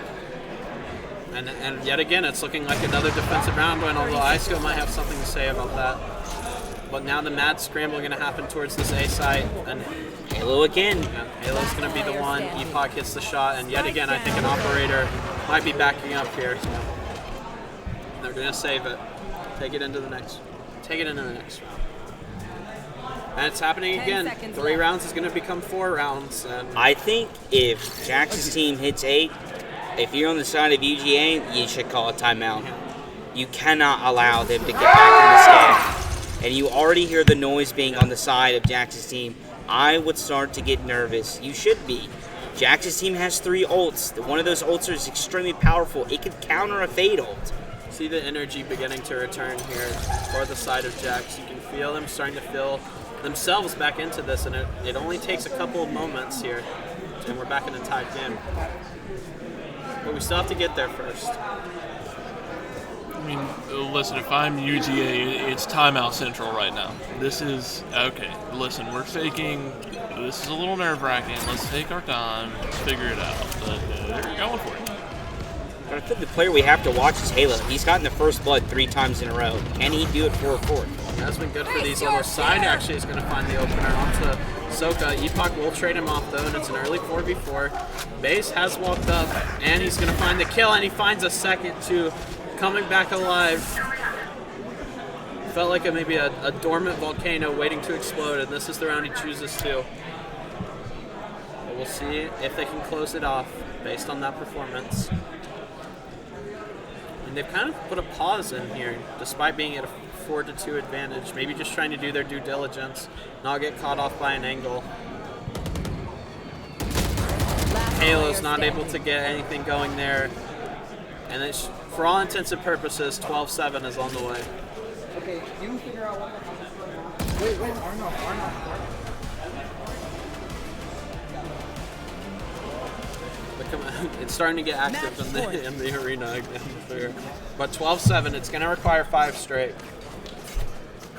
And yet again, it's looking like another defensive round win, although ISCO might have something to say about that. But now the mad scramble going to happen towards this A site. And Halo again. yeah, Halo's going to be the one. Epoch hits the shot, and yet again, I think an operator might be backing up here. So they're going to save it. Take it into the next round. And it's happening 10 again. seconds 3 left. rounds is going to become 4 rounds. And I think if Jax's team hits 8, if you're on the side of UGA, you should call a timeout. You cannot allow them to get back in this game. And you already hear the noise being on the side of Jax's team. I would start to get nervous. You should be. Jax's team has 3 ults. One of those ults is extremely powerful. It could counter a Fade ult. see the energy beginning to return here for the side of Jax. You can feel them starting to feel themselves back into this, and it only takes a couple of moments here, and we're back in a tied game. But we still have to get there first. I mean, listen, if I'm UGA, it's timeout central right now. This is, okay, listen, we're faking, this is a little nerve-wracking. Let's take our time, figure it out, but they're going for it. But I think the player we have to watch is Halo. He's gotten the first blood 3 times in a row. Can he do it for a fourth? That's been good for these levels. Side actually is going to find the opener onto Soka. Epoch will trade him off though, and it's an early 4v4. Base has walked up, and he's going to find the kill, and he finds a second too. Coming back alive. Felt like maybe a dormant volcano waiting to explode, and this is the round he chooses to. But we'll see if they can close it off based on that performance. And they've kind of put a pause in here, despite being at a 4-2 advantage. Maybe just trying to do their due diligence, not get caught off by an angle. Halo's not able to get anything going there. And it's, for all intents and purposes, 12-7 is on the way. Okay, you figure out what. Wait, Arnav. It's starting to get active in the arena again. But 12-7, it's going to require 5 straight.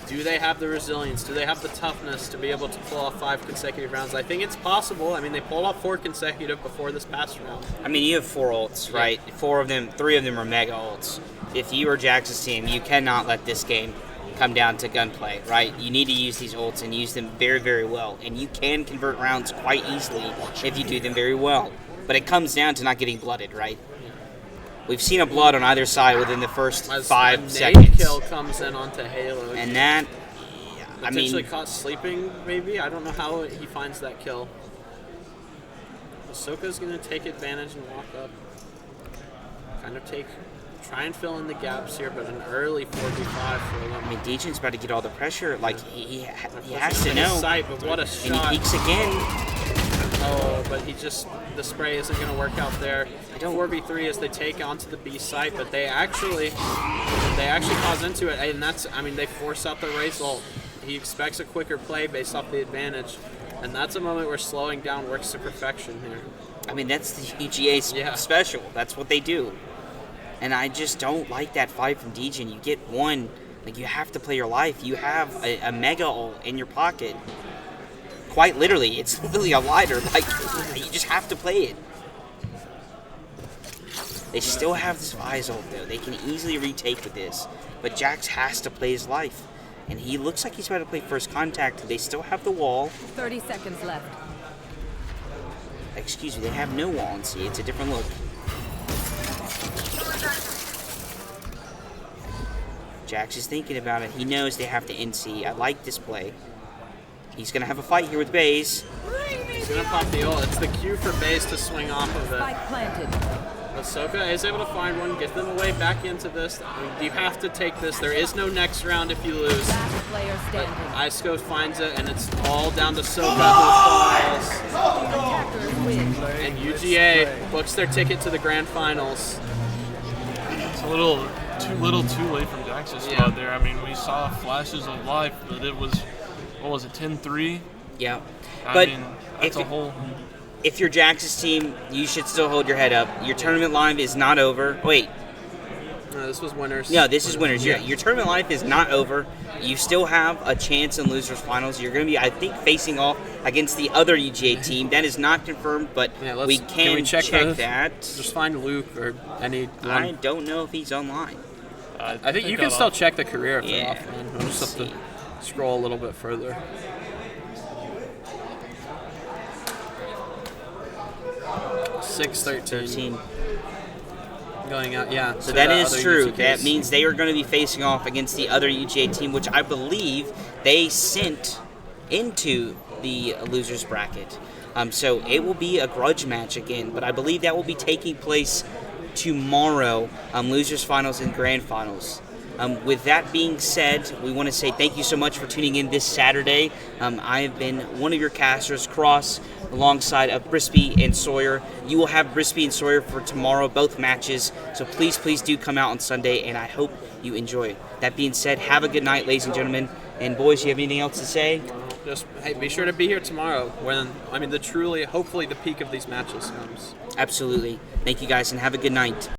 Do they have the resilience? Do they have the toughness to be able to pull off 5 consecutive rounds? I think it's possible. I mean, they pulled off 4 consecutive before this past round. I mean, you have 4 ults, right? 3 of them are mega ults. If you are Jax's team, you cannot let this game come down to gunplay, right? You need to use these ults and use them very, very well. And you can convert rounds quite easily if you do them very well. But it comes down to not getting blooded, right? We've seen a blood on either side within the first 5 seconds. Kill comes in onto Halo. And that, I mean, potentially caught sleeping, maybe. I don't know how he finds that kill. Ahsoka's going to take advantage and walk up. Try and fill in the gaps here, but an early 4v5 for them. I mean, Dejan's about to get all the pressure. Like, he has to know. Sight, but what a shot. And he peeks again. Oh, but the spray isn't going to work out there. 4v3 as they take onto the B site, but they actually cause into it, and that's, I mean, they force out the race ult. He expects a quicker play based off the advantage, and that's a moment where slowing down works to perfection here. I mean, that's the EGA special. That's what they do. And I just don't like that fight from Dejan. You get one, like, you have to play your life. You have a mega ult in your pocket. Quite literally, it's literally a lighter. Like, you just have to play it. They still have this Vise ult, though. They can easily retake with this. But Jax has to play his life. And he looks like he's about to play first contact. They still have the wall. 30 seconds left. Excuse me, they have no wall in C. It's a different look. Jax is thinking about it. He knows they have to end C. I like this play. He's going to have a fight here with Baze. He's going to pop the ult. It's the cue for Baze to swing off of it. Spike planted. Ahsoka is able to find one, get them away back into this. I mean, you have to take this. There is no next round if you lose. Last player But standing. Iceco finds it, and it's all down to Soka who falls. Attackers win. And UGA books their ticket to the grand finals. It's a little too late from Jax's squad there. I mean, we saw flashes of life, but it was, what was it, 10-3? Yeah. I But mean, that's a whole... if you're Jax's team, you should still hold your head up. Your tournament life is not over. Wait, No, this was winners. no, this is winners. Your tournament life is not over. You still have a chance in losers finals. You're going to be, I think, facing off against the other UGA team. That is not confirmed, but Yeah, we can we check those? that. Just find Luke or any I one. don't know if he's online. I think you can still check the career if they're Yeah. offline. We'll just have to scroll a little bit further. Six 13 going out, yeah. So that is other true. UGKs. That means they are going to be facing off against the other UGA team, which I believe they sent into the losers bracket. So it will be a grudge match again, but I believe that will be taking place tomorrow, losers finals and grand finals. With that being said, we want to say thank you so much for tuning in this Saturday. I have been one of your casters, Cross, alongside of Brispy and Sawyer. You will have Brispy and Sawyer for tomorrow, both matches. So please do come out on Sunday, and I hope you enjoy. That being said, have a good night, ladies and gentlemen. And boys, you have anything else to say? Just hey, be sure to be here tomorrow when hopefully the peak of these matches comes. Absolutely. Thank you guys, and have a good night.